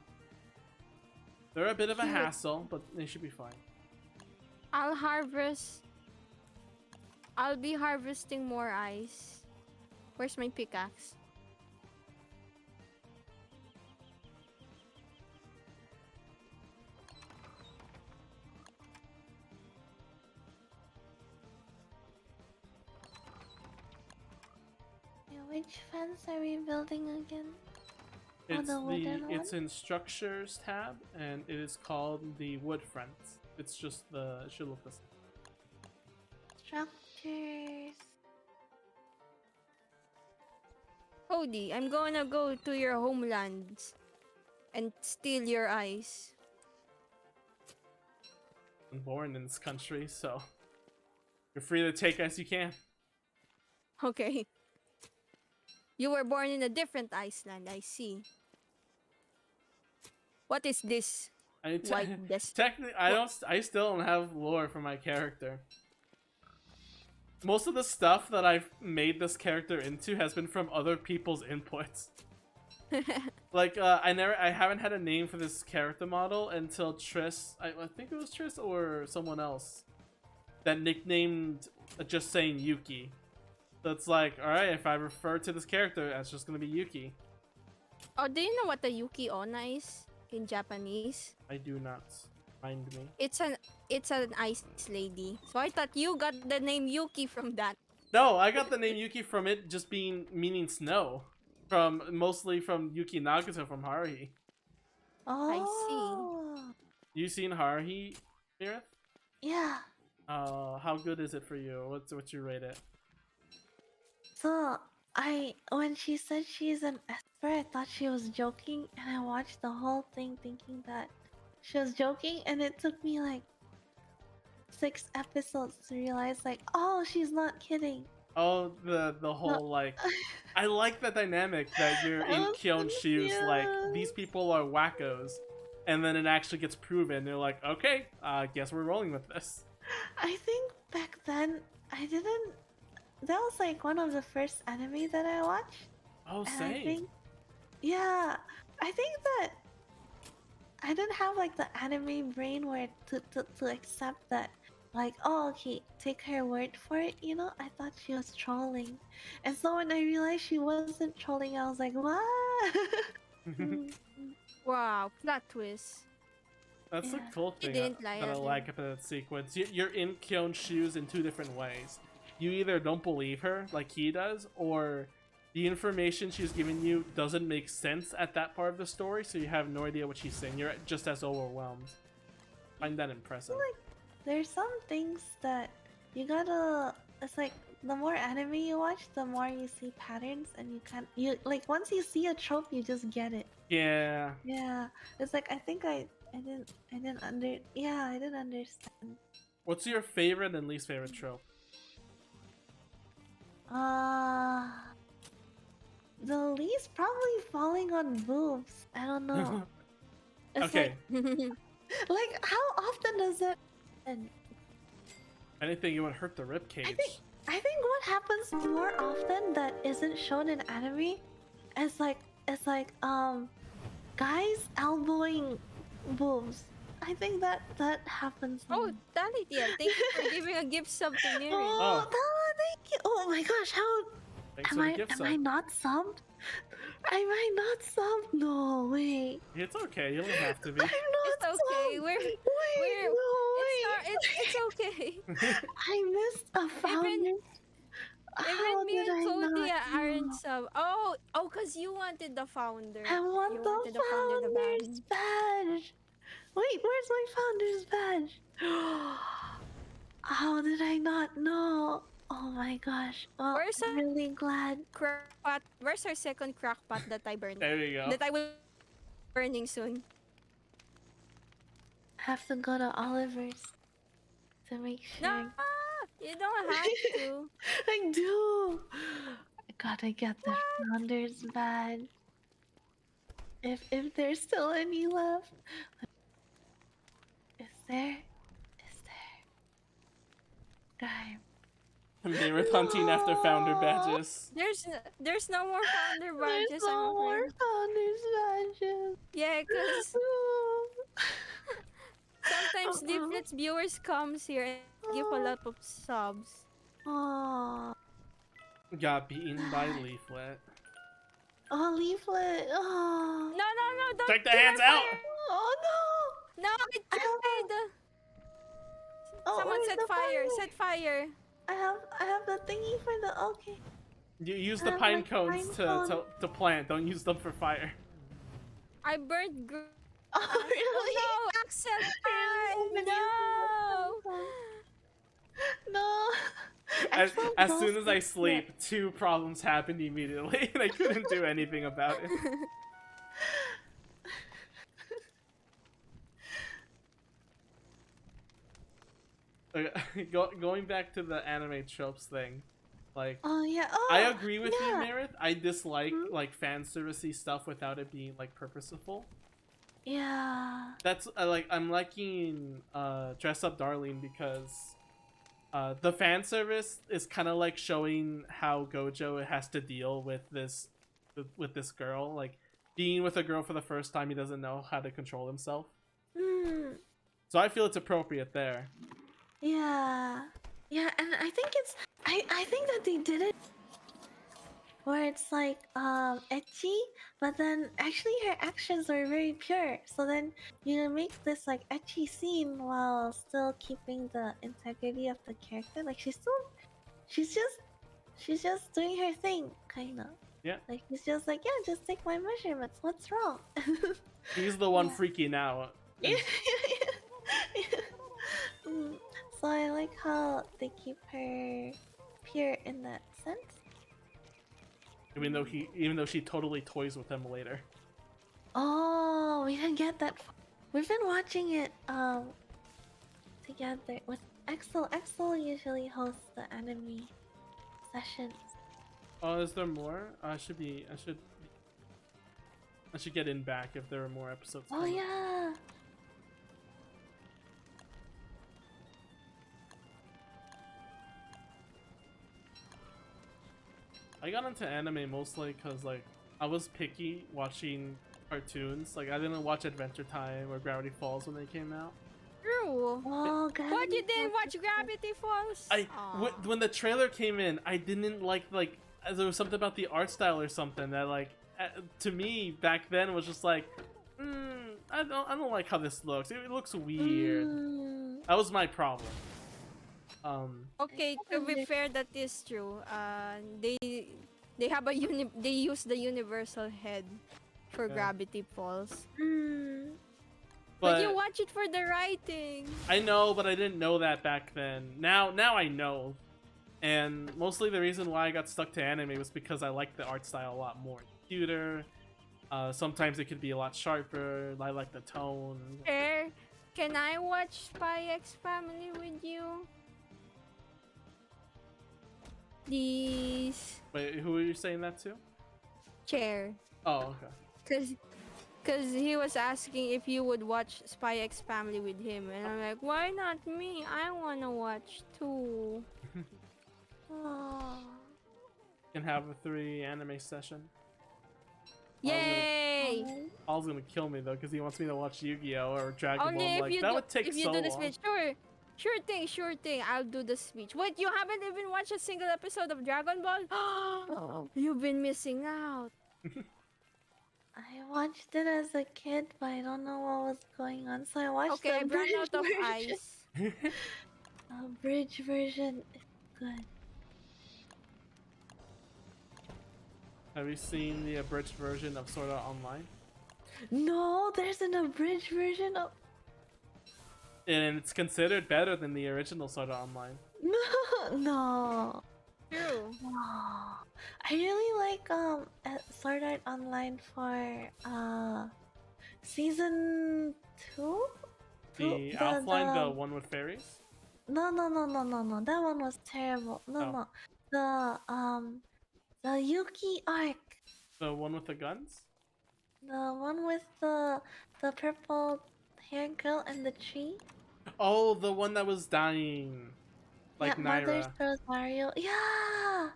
They're a bit of a Cute. hassle, but they should be fine. I'll be harvesting more ice. Where's my pickaxe? Yeah, which fence are we building again? It's the wooden it's in structures tab and it is called the wood front. It's just it should look the same. Structures. Cody, I'm gonna go to your homeland and steal your ice. I'm born in this country, so you're free to take as you can. Okay. You were born in a different Iceland, I see. What is this? White Technically, I still don't have lore for my character. Most of the stuff that I've made this character into has been from other people's inputs. Like, I haven't had a name for this character model until Triss, I think it was Triss or someone else, that nicknamed just saying Yuki. So it's like, alright, if I refer to this character, that's just gonna be Yuki. Oh, do you know what the Yuki Onna is in Japanese? I do not. Mind me. It's an ice lady. So I thought you got the name Yuki from that. No, I got the name Yuki from it just meaning snow. Mostly from Yuki Nagato from Haruhi. Oh. You seen Haruhi, Mirynth? Yeah. How good is it for you? What's your rate it? So when she said she's an Esper, I thought she was joking, and I watched the whole thing thinking that she was joking, and it took me like 6 episodes to realize, like, oh, she's not kidding. Oh, the whole like, I like the dynamic that you're in Kyon's shoes. Like, these people are wackos, and then it actually gets proven. They're like, okay, guess we're rolling with this. I think back then I didn't. That was like one of the first anime that I watched. Oh, And same. I think that I didn't have like the anime brain where to accept that, like, oh, okay, take her word for it, you know? I thought she was trolling. And so when I realized she wasn't trolling, I was like, what? Wow, plot twist. That's the Yeah. cool He thing didn't lie that I either. like about that sequence. You're in Kyon's shoes in 2 different ways. You either don't believe her, like he does, or the information she's giving you doesn't make sense at that part of the story, so you have no idea what she's saying. You're just as overwhelmed. I find that impressive. there's some things that you gotta. It's like the more anime you watch, the more you see patterns, and you like once you see a trope, you just get it. Yeah. Yeah, it's like I didn't understand. What's your favorite and least favorite trope? Uh, the least probably falling on boobs. I don't know. It's Okay. like how often does it? And Anything, it would hurt the rib cage. I think what happens more often that isn't shown in anime is guys elbowing boobs. I think that happens. Oh, Talitia, thank you for giving a gift sub to Mary. Oh, Oh. thank you. Oh my gosh, how Thanks for the gift am sub. I not subbed? Am I not subbed? No, wait. It's okay. You don't have to be. I'm not It's okay. subbed. We're No, wait. it's okay. I missed a founder. How Even me did I and Cody not aren't know? sub. Oh, cause you wanted the founder. I want You the wanted the founder founder's badge. Wait, where's my founder's badge? How did I not know? Oh my gosh. Well, Where's I'm really glad. Crackpot. Where's our second crackpot that I burned? There you go. That I will burning soon. Have to go to Oliver's to make sure. No, you don't have to. I do. I gotta get the founder's badge. If there's still any left. Is there? Time. Mirynth hunting after founder badges. There's no more founder badges. There's no more founder's badges. Yeah, cause sometimes different viewers comes here and give a lot of subs. Oh, Got beaten by Leaflet. Leaflet. Oh, No, don't Check the do hands that out! fire. oh No, it died. no. Someone where's set the fire. Set fire. I have the thingy for the okay. You use I the have pine my cones pine cone. to plant. Don't use them for fire. I burned. Oh really? Oh no, Axel died. No. No. As Axel soon as I ghosted sleep, 2 problems happened immediately, and I couldn't do anything about it. Okay, going back to the anime tropes thing, like Oh yeah. Oh, I agree with yeah. you, Mirynth. I dislike Mhm. like fan servicey stuff without it being like purposeful. Yeah. That's I'm liking Dress Up Darling because the fan service is kind of like showing how Gojo has to deal with this girl, like being with a girl for the first time. He doesn't know how to control himself, so I feel it's appropriate there. Yeah. Yeah, and I think I think that they did it where it's like etchy, but then actually her actions are very pure. So then you make this like etchy scene while still keeping the integrity of the character. Like she's just doing her thing, kinda. Yeah. Like she's just like, yeah, just take my measurements. What's wrong? He's the one Yeah. freaking out. Yeah. So I like how they keep her pure in that sense. Even though she totally toys with him later. Oh, we didn't get that. We've been watching it together with Axel. Axel usually hosts the anime sessions. Oh, is there more? I should get in back if there are more episodes. Oh coming. yeah. I got into anime mostly because like I was picky watching cartoons. Like I didn't watch Adventure Time or Gravity Falls when they came out. True. Oh, What, you didn't watch Gravity Falls? When the trailer came in, I didn't like there was something about the art style or something that like to me back then was just like I don't like how this looks. It looks weird. That was my problem. Okay, to be fair, that is true. They have they use the universal head for Yeah. Gravity Falls. But you But watch it for the writing. I know, but I didn't know that back then. Now I know. And mostly the reason why I got stuck to anime was because I liked the art style a lot more. Cuter. Sometimes it could be a lot sharper. I like the tone. Chair, can I watch Spy X Family with you? Please. Wait, who are you saying that to? Chair. Oh, okay. Cause he was asking if you would watch Spy X Family with him, and I'm like, why not me? I wanna watch too. Oh. Can have a 3 anime session. Yay! Paul's gonna kill me though, because he wants me to watch Yu-Gi-Oh or Dragon Only Ball. I'm if like, you that do, would take if you so do the long. speech. Sure thing. I'll do the speech. Wait, you haven't even watched a single episode of Dragon Ball? Oh, you've been missing out. I watched it as a kid, but I don't know what was going on, so I watched Okay, the I've run abridged out of version. ice. The abridged version is good. Have you seen the abridged version of Sword Art Online? No, there's an abridged version of. And it's considered better than the original Sword Art Online. No. True. I really like Sword Art Online for season 2. The outline, the one with fairies? No. That one was terrible. No. The Yuki arc. The one with the guns? The one with the purple hair girl and the tree. Oh, the one that was dying. Like yeah, Mother Naira. Rosario. Yeah.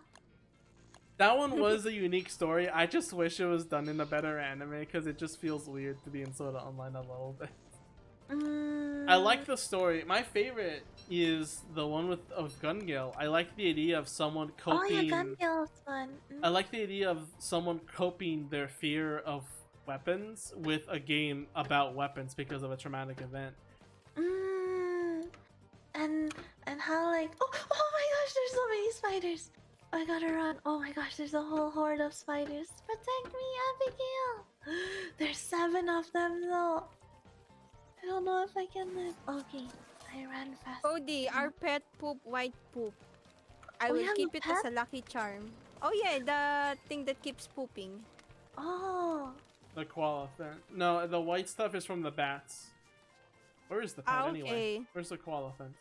That one was a unique story. I just wish it was done in a better anime because it just feels weird to be in Sword Art Online a little bit. I like the story. My favorite is the one of Gun Gale. I like the idea of someone coping. Oh yeah, Gun Gale's fun. I like the idea of someone coping their fear of weapons with a game about weapons because of a traumatic event. And how like oh my gosh, there's so many spiders. I gotta run. Oh my gosh, there's a whole horde of spiders. Protect me, Abigail. There's 7 of them though. I don't know if I can live. Okay, I ran fast. Cody, our pet poop white poop. I We will have keep a it as pet? a lucky charm. Oh yeah, the thing that keeps pooping. Oh. The koala thing. No, the white stuff is from the bats. Where is the pet anyway? Okay. Where's the koala thing?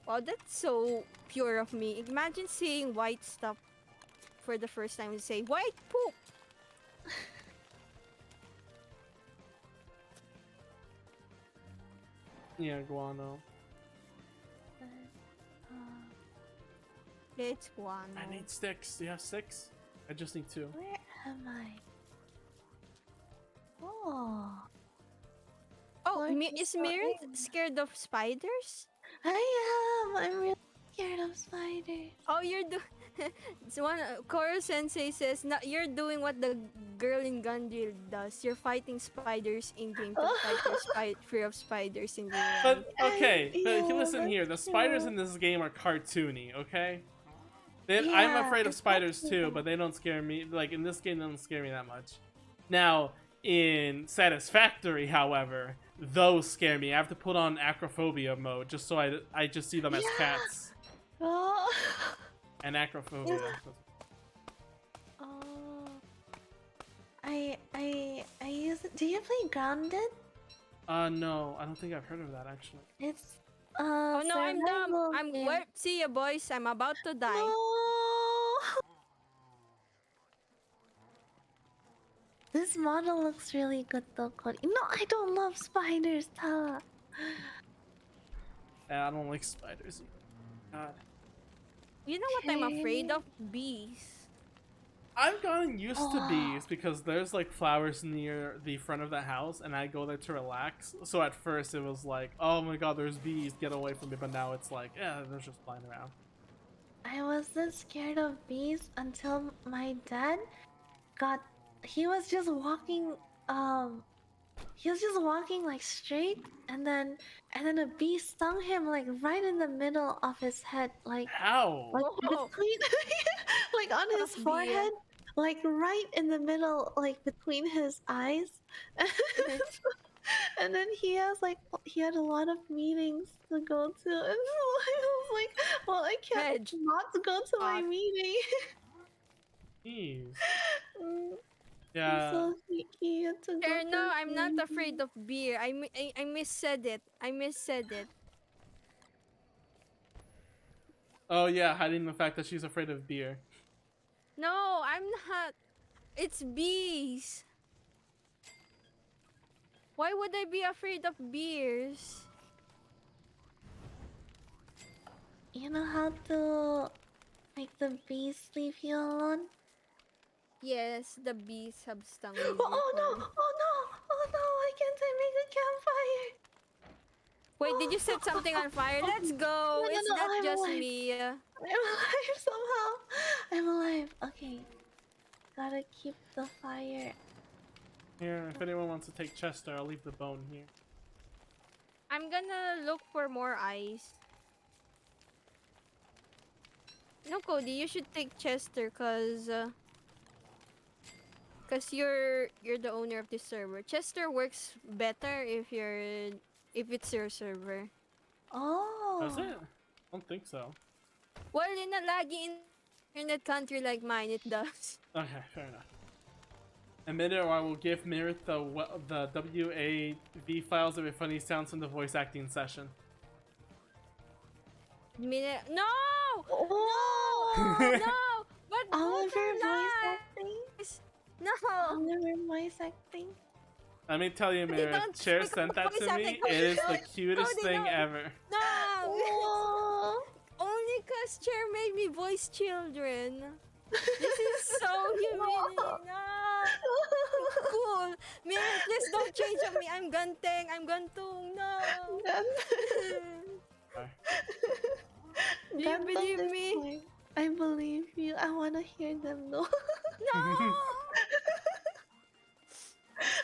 Wow, that's so pure of me. Imagine seeing white stuff for the first time and say, white poop! Yeah, guano. It's guano. I need sticks. Do you have 6? I just need 2. Where am I? Oh. Oh, Lord, is so Mirynth angry. scared of spiders? I am. I'm really scared of spiders. Oh, you're it's one. Koro Sensei says, no, you're doing what the girl in Gundil does. You're fighting spiders in game to fight your fear of spiders in real life. But okay, but Yeah, listen here. The spiders true. in this game are cartoony. Okay. I'm Yeah, afraid of spiders exactly. too, but they don't scare me. Like in this game, they don't scare me that much. Now, in Satisfactory, however, those scare me. I have to put on acrophobia mode just so I just see them as Yeah. cats. Oh. And acrophobia. Oh. I use it. Do you play Grounded? No, I don't think I've heard of that actually. It's Oh no, I'm dumb. survival I'm game. where? See ya, boys. I'm about to die. No. This model looks really good though, Cody. No, I don't love spiders, Tala. Yeah, I don't like spiders. God. You know what I'm afraid of? Bees. I've gotten used to bees because there's like flowers near the front of the house and I go there to relax. So at first it was like, oh my god, there's bees, get away from me. But now it's like, yeah, they're just flying around. I wasn't scared of bees until my dad got. He was just walking. He was just walking like straight, and then a bee stung him like right in the middle of his head, like How? like Whoa. between, like on his Tough bee. forehead. like right in the middle, like between his eyes. And then he had a lot of meetings to go to, and so I was like, well, I can't Reg. not go to my meeting. Jeez. Mm, I'm Yeah. so he had to go Sure, to no, his I'm not afraid meeting. of beer. I missaid it. I missaid it. Oh yeah, hiding the fact that she's afraid of beer. No, I'm not. It's bees. Why would I be afraid of beers? You know how to make the bees leave you alone? Yes, the bees have stung Oh, me oh no! before. Oh no! Oh no! Why can't I make a campfire? Wait, did you set something on fire? Oh, Let's no, go. no, It's no! not I'm just alive! me. I'm alive somehow! I'm alive. Okay. Gotta keep the fire. Here, if anyone wants to take Chester, I'll leave the bone here. I'm gonna look for more ice. No, Cody, you should take Chester, cause you're the owner of this server. Chester works better if it's your server. Does it? Oh. I don't think so. Well, in a laggy internet country like mine, it does. Okay, fair enough. A minute or I will give Mirynth the WAV files of a funny sounds from the voice acting session. No! Oh! No! But both Oliver are voice acting? lies! No! Oliver voice acting? Let me tell you, Cody, Mirynth, don't Cher speak sent about that voice to acting. me. It is the Cody, cutest Cody, thing no. ever. No! Oh! Only cause Chair made me voice children. This is so humiliating. No! Cool. Mirror, please don't change on me. I'm ganteng. I'm gantong. No. Sorry. Do you believe me? Fine. I believe you. I wanna hear them though. No.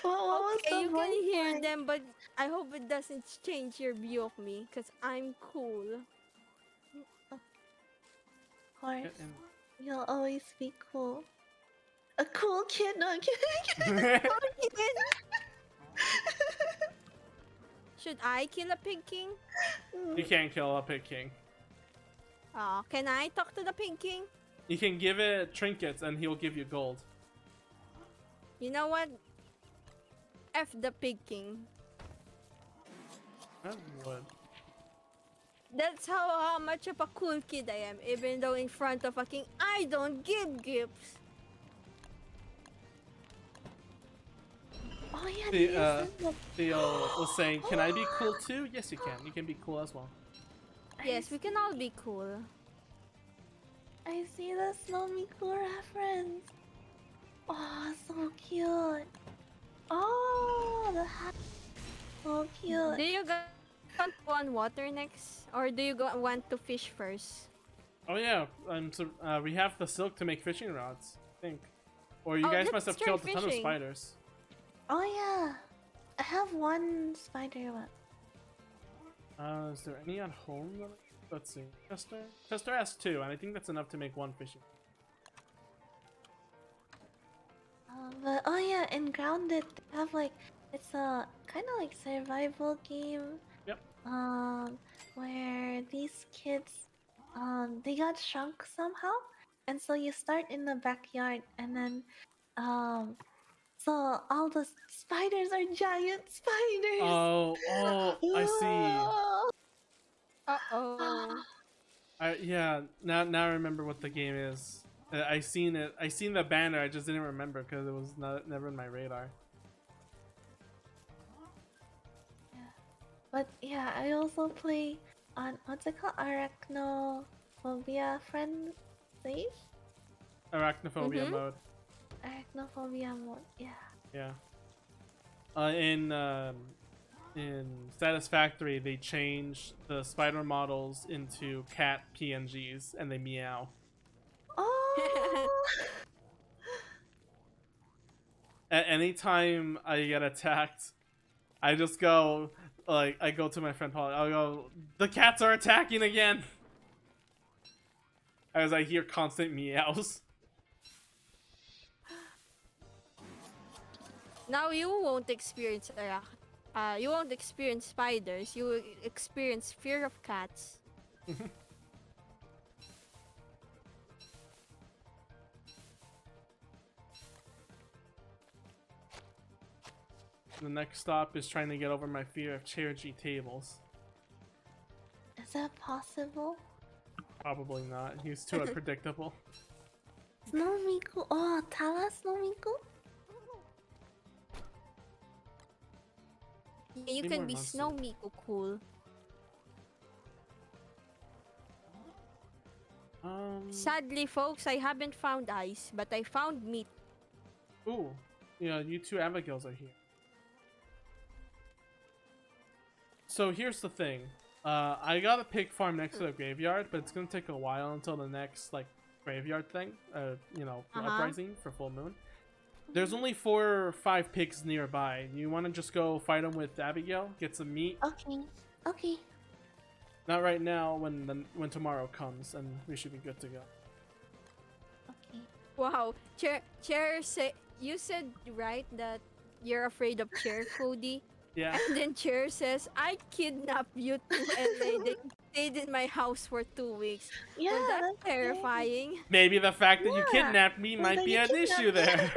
What was Okay, the you can voice hear like? them, but I hope it doesn't change your view of me, cause I'm cool. Of course. You'll always be cool. A cool kid, no Should I kill a pig king? You can't kill a pig king. Oh, can I talk to the pig king? You can give it trinkets and he'll give you gold. You know what? F the pig king. That would. That's how much of a cool kid I am. Even though in front of a king, I don't give gifts. Oh yeah, Theo was saying, can I be cool too? Yes, you can. You can be cool as well. Yes, we can all be cool. I see the Snow Me Cool reference. Oh, so cute. Oh, the hat. So cute. Do you guys want to go on water next? Or do you want to fish first? Oh yeah, we have the silk to make fishing rods, I think. Or you Oh, guys let's must have start killed a ton of fishing. spiders. Oh yeah. I have one spider web. Is there any at home? Let's see. Chester has 2, and I think that's enough to make 1 fishing. But oh yeah, in Grounded they have like it's a kind of like survival game. Yep. Where these kids they got shrunk somehow, and so you start in the backyard, and then so all the spiders are giant spiders. Oh, I see. Uh-oh. Yeah, now I remember what the game is. I seen it. I seen the banner. I just didn't remember because it was never in my radar. Yeah. But yeah, I also play on what's it called? Arachnophobia friend safe? Arachnophobia mode. Arachnophobia mode, yeah. Yeah. In Satisfactory, they changed the spider models into cat PNGs, and they meow. Oh! At any time I get attacked, I just go I go to my friend Paul. I'll go, the cats are attacking again, as I hear constant meows. Now you won't experience you won't experience spiders. You will experience fear of cats. The next stop is trying to get over my fear of chair G tables. Is that possible? Probably not. He's too unpredictable. Snow Miku. Oh, Tala Snow Miku? Yeah, you Need can more be monsters. Snow Miku cool. Sadly, folks, I haven't found ice, but I found meat. Ooh. Yeah, you two Abigails are here. So here's the thing. I got a pig farm next to the graveyard, but it's gonna take a while until the next like graveyard thing. Uprising for full moon. There's only 4 or 5 pigs nearby. You want to just go fight them with Abigail, get some meat? Okay. Okay. Not right now. When tomorrow comes, and we should be good to go. Okay. Wow, Chair, you said right that you're afraid of Chair, Cody. Yeah. And then Chair says, I kidnapped you two and they stayed in my house for 2 weeks. Yeah, Well, that's that's scary. terrifying. Maybe the fact that you Yeah. kidnapped me Well, might then be you an kidnapped issue me. there.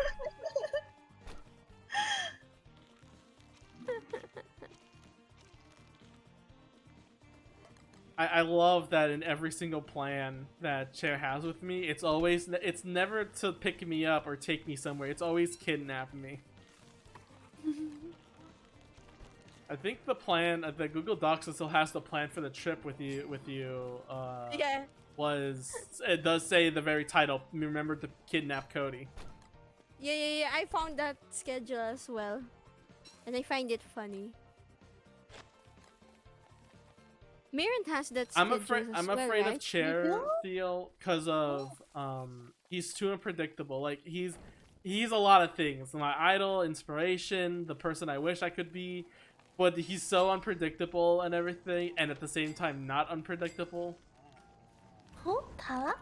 I love that in every single plan that Chair has with me, it's never to pick me up or take me somewhere. It's always kidnap me. I think the plan, the Google Docs that still has the plan for the trip with you. Yeah. It does say the very title. Remember to kidnap Cody. Yeah. I found that schedule as well. And I find it funny. Mirynth has that schedule I'm as well, afraid right? of Chair do? Theo because of he's too unpredictable. Like he's a lot of things. My idol, inspiration, the person I wish I could be, but he's so unpredictable and everything, and at the same time not unpredictable. Who? Tala?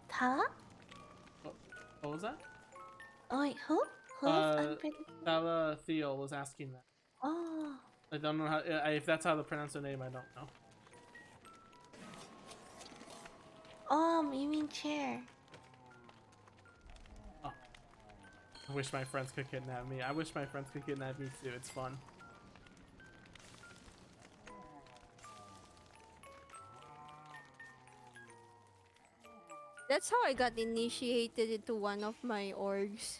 Tala? What was that? Oh wait, who? Who's unpredictable? Theo was asking that. Oh. I don't know how if that's how to pronounce her name. I don't know. You mean chair? Oh. I wish my friends could kidnap me. I wish my friends could kidnap me too. It's fun. That's how I got initiated into one of my orgs.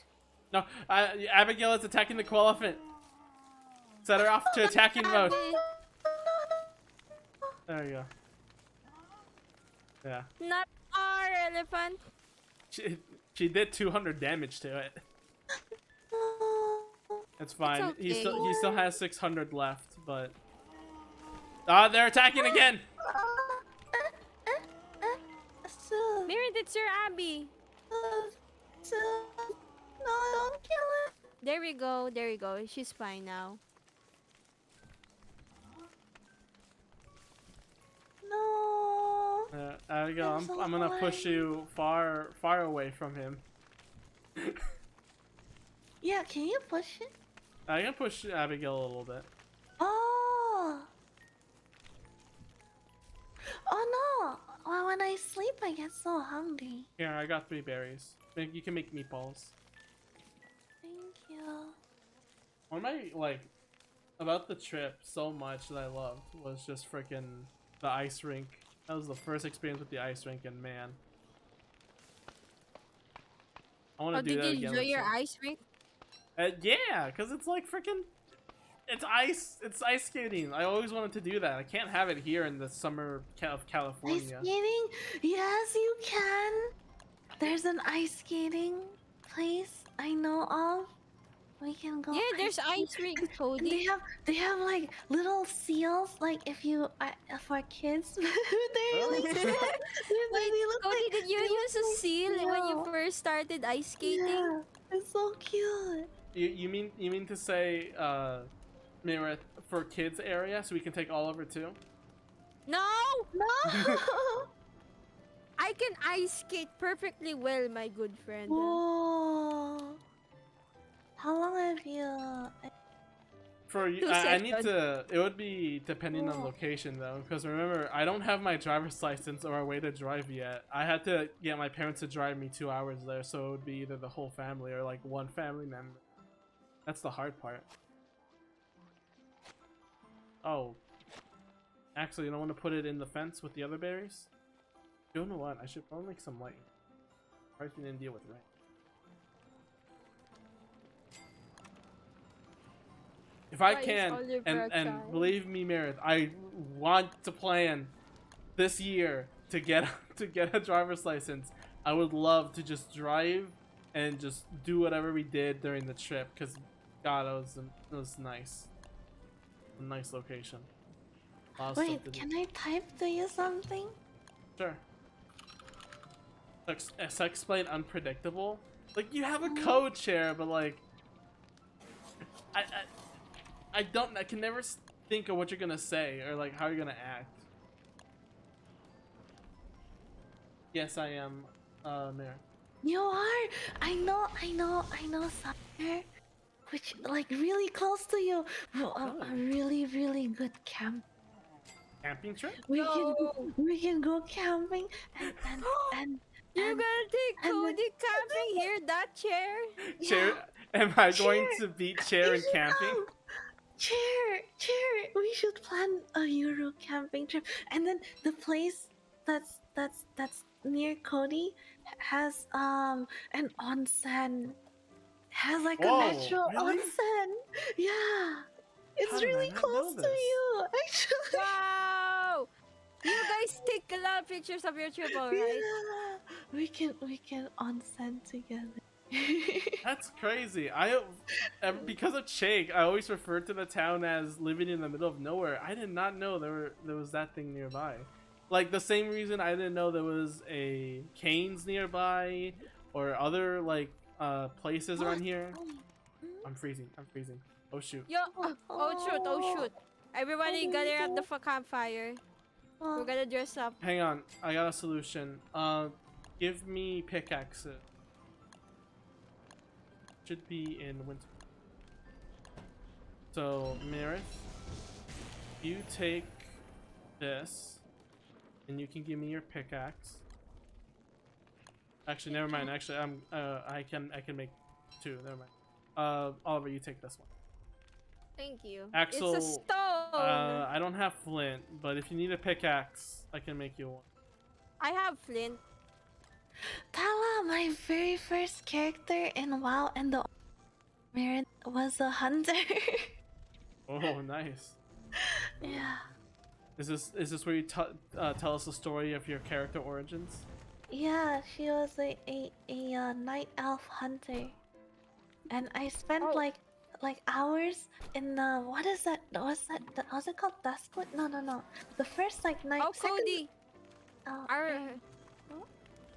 No, Abigail is attacking the elephant. Set her off to attacking mode. There you go. Yeah. Not our elephant. She did 200 damage to it. It's fine. It's okay. He still has 600 left, but they're attacking again. Mirynth, it's your Abby. No, don't kill it. There we go. There you go. She's fine now. No. There we go. I'm so I'm gonna push sorry. you far away from him. Yeah, can you push it? I can push Abigail a little bit. Oh. Oh no. Well, when I sleep, I get so hungry. Here, I got 3 berries. You can make meatballs. Thank you. One of my, like, about the trip so much that I loved was just freaking the ice rink. That was the first experience with the ice rink, and man. I want to do Did that you again. enjoy with your some- ice rink? Yeah, because it's like freaking. It's ice skating. I always wanted to do that. I can't have it here in the summer of Ice California. skating? Yes, you can. There's an ice skating place I know of. We can go. Yeah, there's ice rink, And Cody. they have like little seals. Like if you for kids, they're really Oh. cute. They look Cody, like, did you they look use a like seal when you seal. first started ice skating? Yeah, it's so cute. You mean to say Mirror for kids area so we can take Oliver too? No! No. I can ice skate perfectly well, my good friend. Whoa. How long have you? For you, Two I need sessions. to. It would be depending on Oh. location though, because remember, I don't have my driver's license or a way to drive yet. I had to get my parents to drive me 2 hours there, so it would be either the whole family or like one family member. That's the hard part. Oh, actually, you don't want to put it in the fence with the other berries? You know what? I should probably make some light. Probably didn't deal with rain. If I Why is can, Oliver and outside? believe me, Mirynth, I want to plan this year to get to get a driver's license. I would love to just drive and just do whatever we did during the trip, because God, it was nice. A nice location. A lot of stuff Wait, to do. can I type to you something? Sure. So explain unpredictable. Like you have a code share, but like I I can never think of what you're gonna say or like how you're gonna act. Yes, I am, Mayor. You are. I know somewhere, which like really close to you. Well, Oh. a really, really good camp. Camping trip? No. We can go camping and and You're and gonna take and then Cody camping here, that chair? Chair? yeah, Am I going chair. to beat chair We and should camping? go. Chair. We should plan a Euro camping trip, and then the place that's near Cody has an onsen. Has like a Whoa, natural really? onsen. Yeah, it's How did I really not know close to this? you. Actually, Wow! You guys take a lot of pictures of your trip, alright? yeah, we can onsen together. That's crazy. Because of Chake, I always referred to the town as living in the middle of nowhere. I did not know there was that thing nearby. Like the same reason I didn't know there was a Cane's nearby or other like places around here. I'm freezing. Oh shoot. Yo, oh shoot. Everybody gather at the campfire. We're gonna dress up. Hang on, I got a solution. Give me pickaxes. Should be in winter. So, Mirith, you take this, and you can give me your pickaxe. Actually, never mind. Actually, I can make two. Never mind. Oliver, you take this one. Thank you. Axel, It's a stone. I don't have flint, but if you need a pickaxe, I can make you one. I have flint. Tala, my very first character in WoW and the Mirror was a hunter. Oh, nice. Yeah. Is this where you tell us the story of your character origins? Yeah, she was a night elf hunter, and I spent Oh. like hours in the what is that? What's that? Was it called Duskwood? No. The first like night. Oh, Cody. Oh,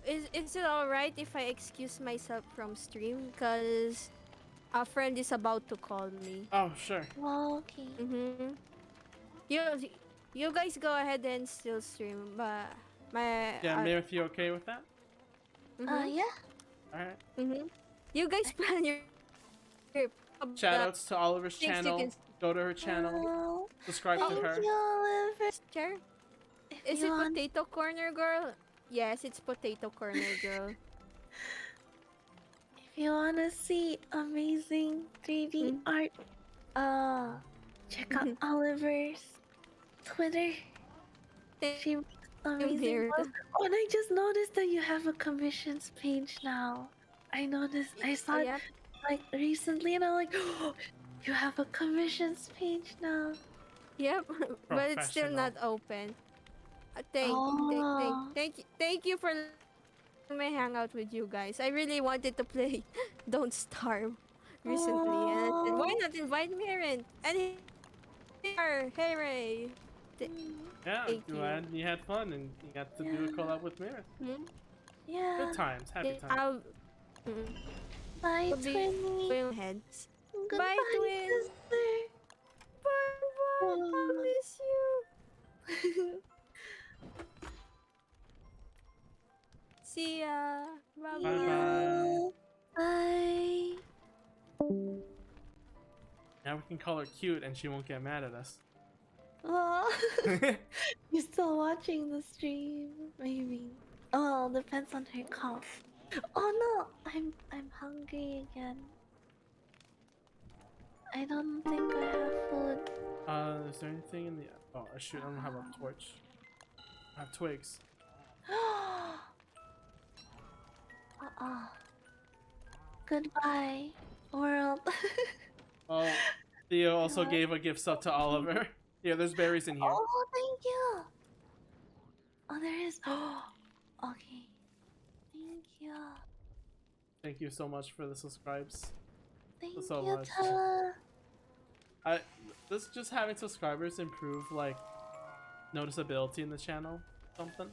Is it alright if I excuse myself from stream? Because a friend is about to call me. Oh, sure. well, okay. Mm-hmm. You guys go ahead and still stream, but my Yeah, Mirith, you okay with that? Yeah. Alright. You guys plan your trip. Shoutouts to Oliver's Thanks, you channel. can- Go to her channel. Oh, Subscribe to thank her. you, Oliver. Chair? If Is you it want- Potato Corner Girl? Yes, it's Potato Corner Girl. If you wanna see amazing 3D art, check out Oliver's Twitter. She makes amazing Weird. work. Oh, and I just noticed that you have a commissions page now. I noticed. I saw it Yeah. like recently, and I'm like, oh, you have a commissions page now. Yep, but it's still Professional. not open. Oh. Thank you for letting me hang out with you guys. I really wanted to play Don't Starve recently, and I said, why not invite Mirynth? And hey Ray. Yeah, Thank you. glad you had fun and you got to do a collab with Mirith. Yeah. Good times, happy times. I'll Bye, I'll be Twinny. going heads. Goodbye, twins. sister. Bye. I miss you. See ya. Bye Bye bye. Bye. can call her cute and she won't get mad at us. Well, you're still watching the stream, maybe. Oh, depends on her cough. Oh no, I'm hungry again. I don't think I have food. Is there anything in the? Oh shoot, I don't have a torch. I have twigs. Goodbye, world. Oh, Theo also gave a gift sub to Oliver. Yeah, there's berries in here. Oh, thank you. Oh, there is. Oh, okay. Thank you. Thank you so much for the subscribes. Thank So you, much. Tala. This just having subscribers improve like noticeability in the channel, something.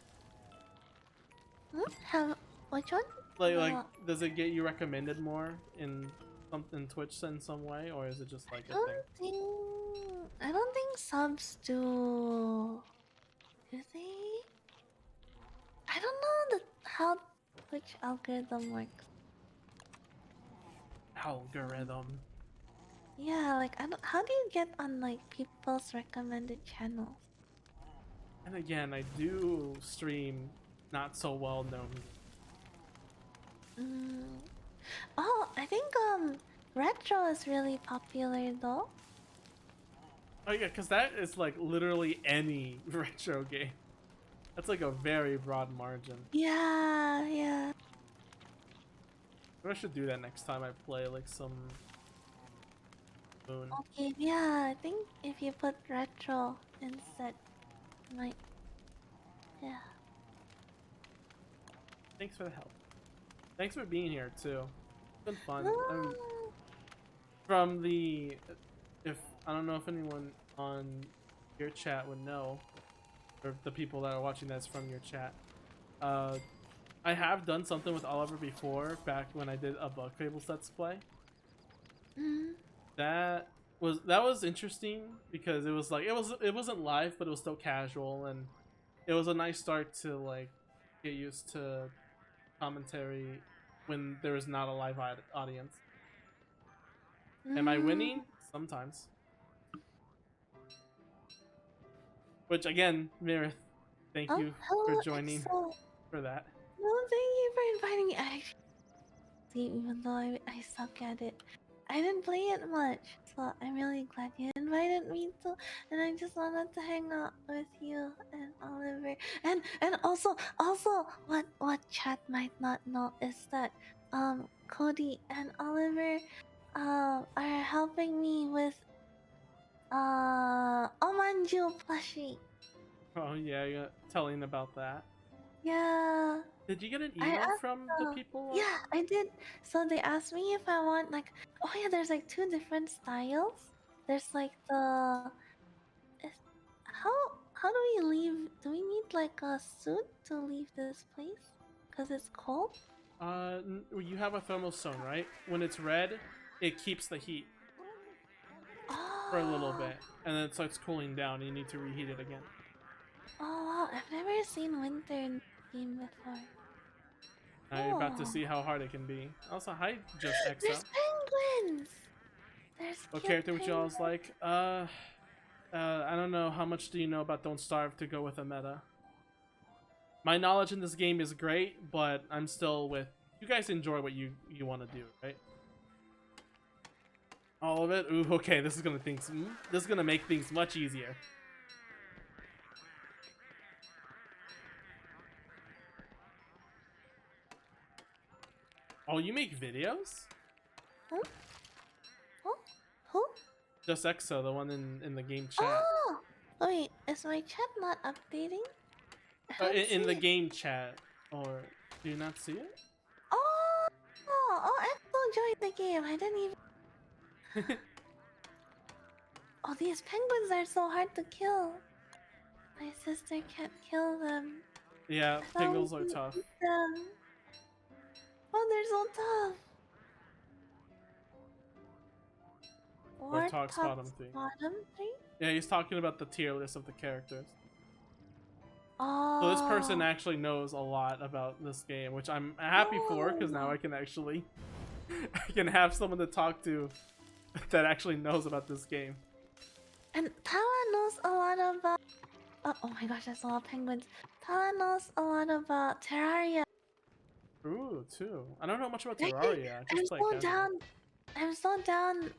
Have which one? Like does it get you recommended more in something Twitch in some way, or is it just like a thing? I don't think subs do. Do they? I don't know how Twitch algorithm works. Algorithm. Yeah, like I don't. How do you get on like people's recommended channels? And again, I do stream not so well known. Oh, I think retro is really popular though. Oh yeah, because that is like literally any retro game. That's like a very broad margin. Yeah, yeah. I should do that next time I play like some Moon. Okay, yeah. I think if you put retro instead, it might. Yeah. Thanks for the help. Thanks for being here too. It's been fun. No. From the, if I don't know if anyone on your chat would know, or the people that are watching that's from your chat. I have done something with Oliver before, back when I did a Bug Fables Let's Play. That was interesting because it was like it wasn't live, but it was still casual, and it was a nice start to like get used to commentary when there is not a live audience. Am I winning? Sometimes. Which again, Mirynth, thank you for joining for that. No, thank you for inviting me. See, even though I suck at it, I didn't play it much, so I'm really glad you invited me to. And I just wanted to hang out with you and Oliver. And also what chat might not know is that Cody and Oliver are helping me with Omanju plushie. Oh yeah, you're telling about that. Yeah. Did you get an email from the people? Yeah, I did. So they asked me if I want like, oh yeah, there's like two different styles. There's like how do we leave? Do we need like a suit to leave this place? Cause it's cold. You have a thermal zone, right? When it's red, it keeps the heat for a little bit, and then it starts cooling down. And you need to reheat it again. Oh wow, I've never seen winter in the game before. Now you're about to see how hard it can be. Also, hi, Just Exa. There's penguins. There's what character would you always like? I don't know. How much do you know about Don't Starve to go with a meta? My knowledge in this game is great, but I'm still with. You guys enjoy what you want to do, right? All of it. Ooh, okay. This is gonna make things much easier. Oh, you make videos? Huh? Who? Just Exo, the one in the game chat. Oh, wait, is my chat not updating? In the game chat, or do you not see it? Oh, Exo joined the game. I didn't even. Oh, these penguins are so hard to kill. My sister can't kill them. Yeah, penguins are tough. Them. Oh, they're so tough. Or talks bottom 3. Bottom 3? Yeah, he's talking about the tier list of the characters. Oh. So this person actually knows a lot about this game, which I'm happy for, because now I can actually I can have someone to talk to that actually knows about this game. And Tala knows a lot about. Oh my gosh, there's a lot of penguins. Tala knows a lot about Terraria. Ooh, too. I don't know much about Right? Terraria. I I'm just play so casual. down. I'm so down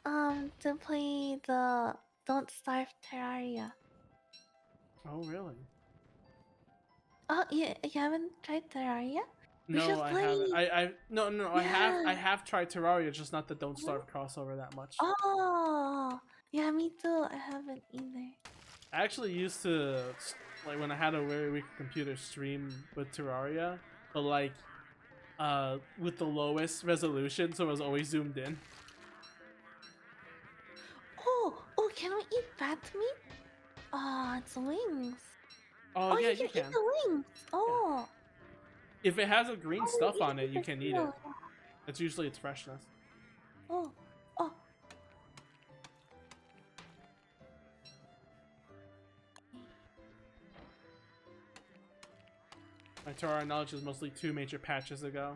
to play the Don't Starve Terraria. Oh, really? Oh, you haven't tried Terraria? We No, should I play. haven't. No. Yeah. I have tried Terraria, just not the Don't Mhm. Starve crossover that much. Oh, yeah, me too. I haven't either. I actually used to, like, when I had a very weak computer, stream with Terraria, but like, with the lowest resolution, so it was always zoomed in. Oh, can we eat bat meat? Oh, it's wings. Oh Oh, yeah, you you can eat can. the wings. Yeah. Oh, If it has a green oh, stuff we on it, eat you the can eat it. shell. It's usually its freshness. Oh, oh. My Terraria knowledge is mostly 2 major patches ago.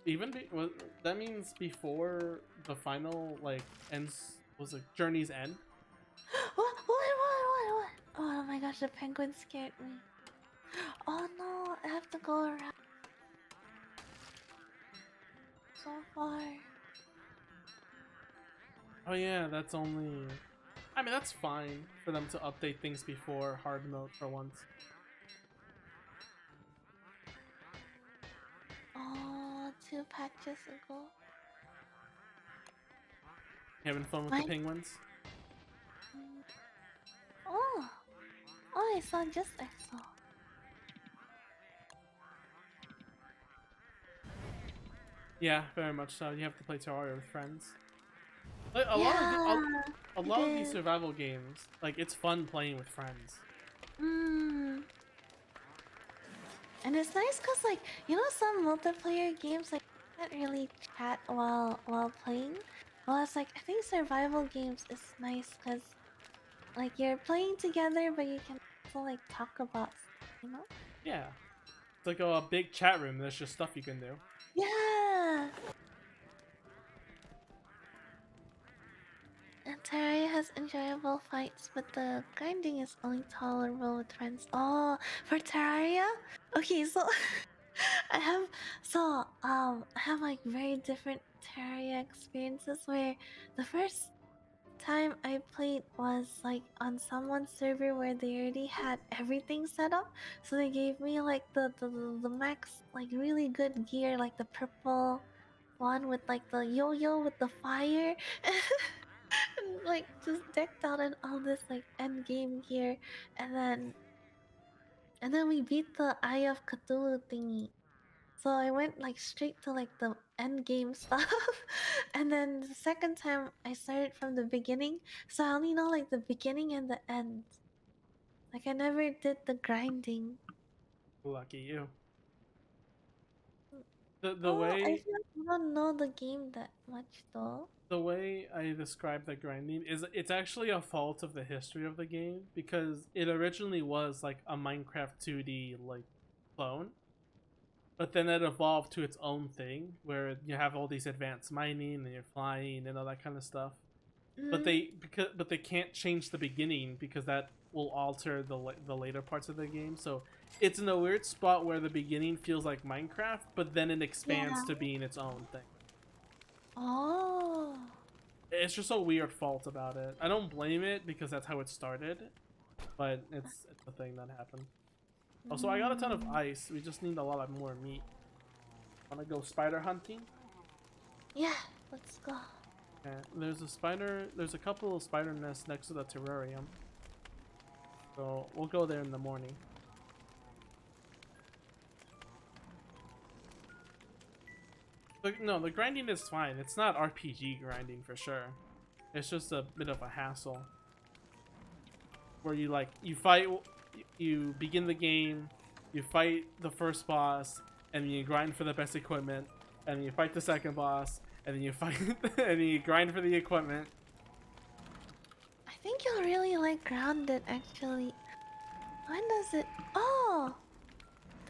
That means before the final like ends, was it Journey's End? What? Oh my gosh, the penguin scared me. Oh no, I have to go around so far. Oh yeah, that's only. I mean, that's fine for them to update things before hard mode for once. Oh, 2 patches ago. Having fun with the My. penguins? Oh, oh, I saw. Yeah, very much so. You have to play Terraria with friends. Like, Yeah, a we lot of these did. survival games, like it's fun playing with friends. Mm. And it's nice because, like, you know, some multiplayer games, like, you can't really chat while playing. Well, it's like, I think survival games is nice because, like, you're playing together, but you can also, like, talk about stuff, you know? Yeah, it's like a big chat room. There's just stuff you can do. Yeah! And Terraria has enjoyable fights, but the grinding is only tolerable with friends. Oh, for Terraria? Okay, so I have like very different Terraria experiences where the first time I played was like on someone's server where they already had everything set up. So they gave me like the max like really good gear, like the purple one with like the yo-yo with the fire. And like just decked out in all this like end game gear, and then we beat the Eye of Cthulhu thingy. So I went like straight to like the end game stuff, and then the second time I started from the beginning, so I only know like the beginning and the end. Like I never did the grinding. Lucky you. The Oh, I way feel like you don't know the game that much though. I describe the grinding is it's actually a fault of the history of the game because it originally was like a Minecraft 2D like clone, but then it evolved to its own thing where you have all these advanced mining and you're flying and all that kind of stuff. Mm, But they can't change the beginning because that will alter the later parts of the game. So it's in a weird spot where the beginning feels like Minecraft, but then it expands yeah. to being its own thing. Oh. It's just a weird fault about it. I don't blame it because that's how it started, but it's a thing that happened. Also, I got a ton of Mm, ice. We just need a lot of more meat. Wanna go spider hunting? yeah. Let's go. Yeah, there's a spider. There's a couple of spider nests next to the terrarium, so we'll go there in the morning. But no, the grinding is fine. It's not RPG grinding for sure. It's just a bit of a hassle. Where you like you begin the game, you fight the first boss, and you grind for the best equipment, and you fight the second boss, and then you fight and then you grind for the equipment. I think you'll really like Grounded actually. When does it? Oh,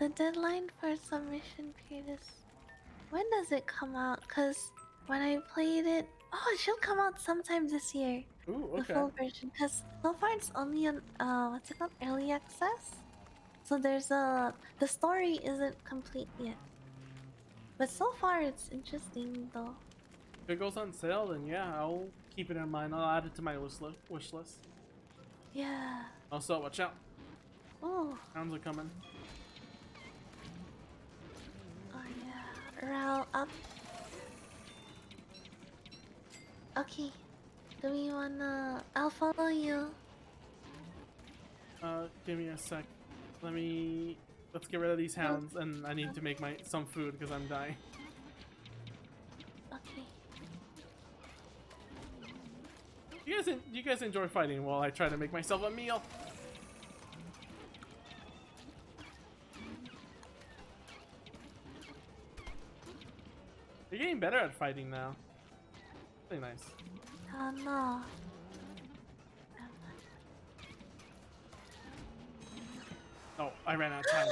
the deadline for submission period is. When does it come out? Cause when I played it Oh, it should come out sometime this year. Ooh, The okay. full version, because so far it's only on what's it called, early access. So there's the story isn't complete yet, but so far it's interesting though. If it goes on sale, then yeah, I'll keep it in mind. I'll add it to my wish list. Yeah. Also, watch out. Oh. Hounds are coming. Oh yeah. Row up. Okay. Do we wanna? I'll follow you. Give me a sec. Let's get rid of these hounds, and I need to make some food because I'm dying. Okay. You guys enjoy fighting while I try to make myself a meal? You're getting better at fighting now. Really nice. Oh no. Oh, I ran out of time.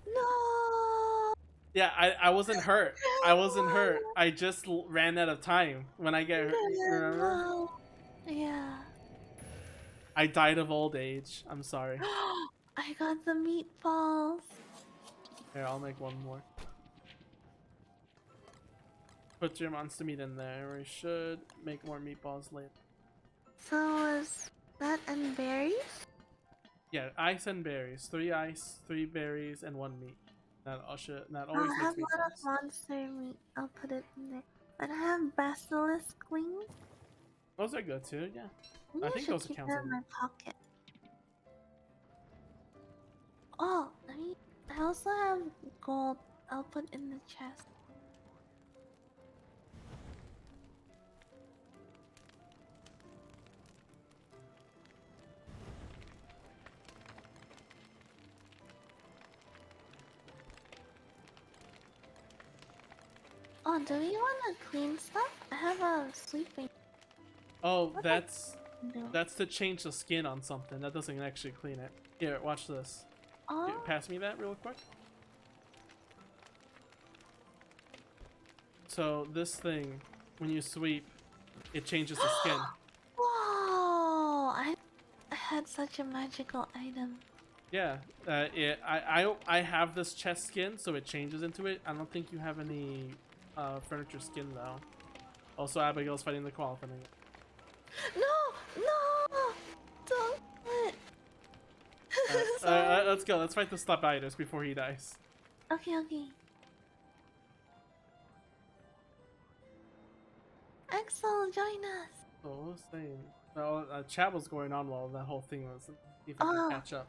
No. Yeah, I wasn't hurt. I wasn't hurt. I just ran out of time when I get hurt. Remember? No. Yeah. I died of old age. I'm sorry. I got the meatballs. Here, I'll make one more. Put your monster meat in there. We should make more meatballs later. So was that and berries? Yeah, ice and berries. 3 ice, 3 berries, and 1 meat. That always I have makes a lot of meatballs. monster meat. I'll put it in there. But I have basilisk wings. Those are good too, yeah. Maybe I think should those keep count that in my pocket. Oh, I also have gold. I'll put in the chest. Oh, do we want to clean stuff? I have a sleeping. Oh, What do? that's to change the skin on something. That doesn't actually clean it. Here, watch this. Oh. Here, pass me that real quick. So this thing, when you sweep, it changes the skin. Whoa! I had such a magical item. Yeah, I have this chest skin, so it changes into it. I don't think you have any furniture skin though. Also, Abigail's fighting the koala thing. No! No! Don't quit! Let's go. Let's fight the Slapiders before he dies. Okay, okay. Axel, join us! So what was I saying? No, chat was going on while that whole thing was. See if I Oh. can catch up.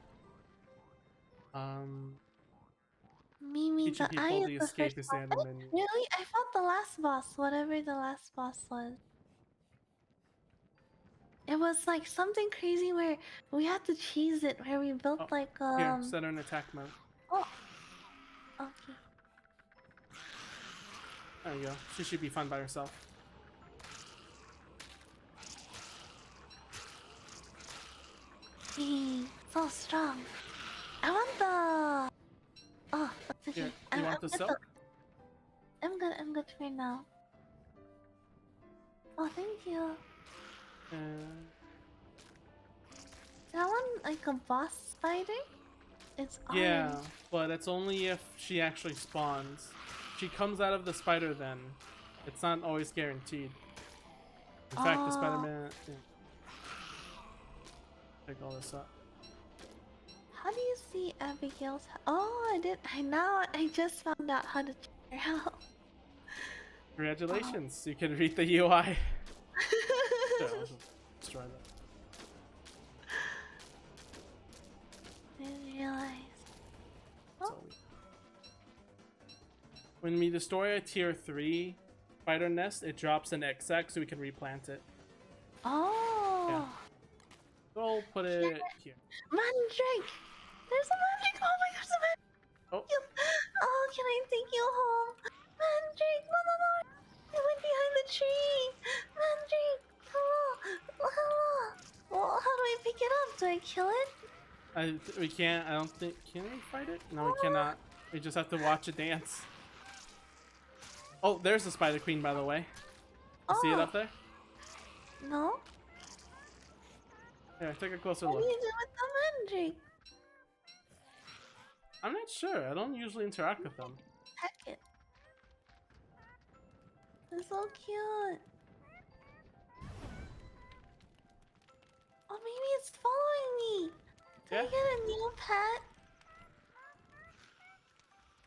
Mimi, Teaching the eye people is the the escape first is boss. in the menu. Really? I fought the last boss, whatever the last boss was. It was like something crazy where we had to cheese it, where we built Oh, like Here, set her in attack mode. Oh. Okay. There you go. She should be fine by herself. So strong. I want the. Oh, that's okay. Here, you want the silk? I'm good for now. Oh, thank you. I want like a boss spider. It's Yeah, orange. but it's only if she actually spawns. She comes out of the spider then. It's not always guaranteed. In fact, the Spider-Man... Yeah. Pick all this up. How do you see Abigail's? Oh, I just found out how to check her out. Congratulations, you can read the UI. Yeah, let's try that. I didn't realize. That's all When we destroy a tier 3 spider nest, it drops an exact so we can replant it. Oh. Yeah. So I'll put it here. Mandrake! There's a mandrake! Oh my gosh, a mandrake! Oh. Oh, can I take you home? Mandrake! No, no, no! It went behind the tree! Mandrake! Hello! Hello! Well, how do I pick it up? Do I kill it? We can't, I don't think, can we fight it? No, we cannot. We just have to watch it dance. Oh, there's the Spider Queen, by the way. You see it Oh, up there? no. Here, take a closer What do look. you do with the mandrake? I'm not sure. I don't usually interact with them. Heck it. It's so cute. Oh, maybe it's following me. Did Yeah? I get a new pet?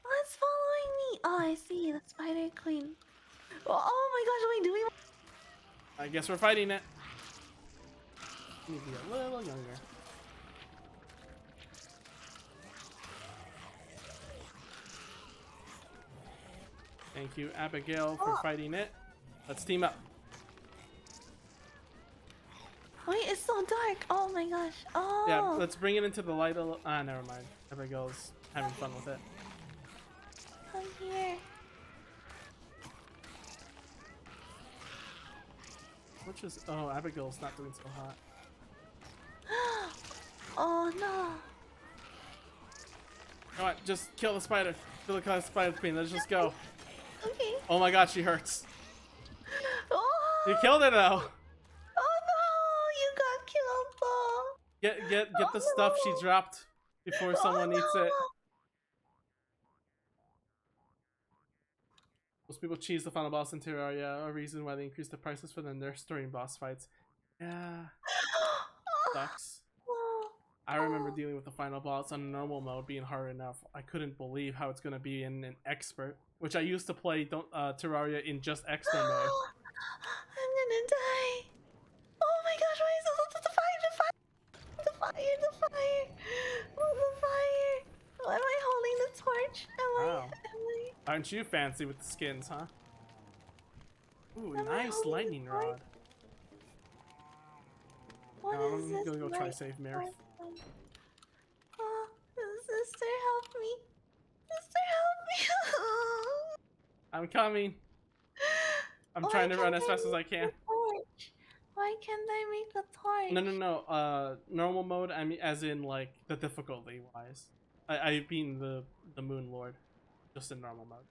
Oh, it's following me. Oh, I see. The spider queen. Oh my gosh, wait, do we... I guess we're fighting it. Need to be a little younger. Thank you, Abigail, for fighting it. Let's team up. Wait, it's so dark. Oh my gosh. Yeah, Oh. let's bring it into the light a little. Ah, never mind. Abigail's having fun with it. Come here. Which is. Oh, Abigail's not doing so hot. Oh no. Come on, just kill the spider. Kill the spider queen. Let's just go. Okay. Oh my god, she hurts. Oh. You killed her though. Oh no, you got killed though. Get the stuff she dropped before someone eats it. Most people cheese the final boss in Terraria, a reason why they increase the prices for the nurse during boss fights. Yeah, sucks. I remember dealing with the final boss on normal mode being hard enough. I couldn't believe how it's gonna be in an expert, which I used to play Terraria in just expert mode. I'm gonna die. Oh my gosh, why is this the fire, the fire, the fire, the fire, oh, the fire. Why am I holding the torch? Wow. Aren't you fancy with the skins, huh? Ooh, Am I nice holding lightning the torch? rod. What Now is I'm this? gonna go try light save Mirynth. torch? Oh, sister, help me. Sister, help me. I'm coming. I'm Why trying to run can't as fast as I can. make a torch? Why can't I make a torch? No. Normal mode. I mean, as in like the difficulty wise. I mean the Moon Lord, just in normal mode.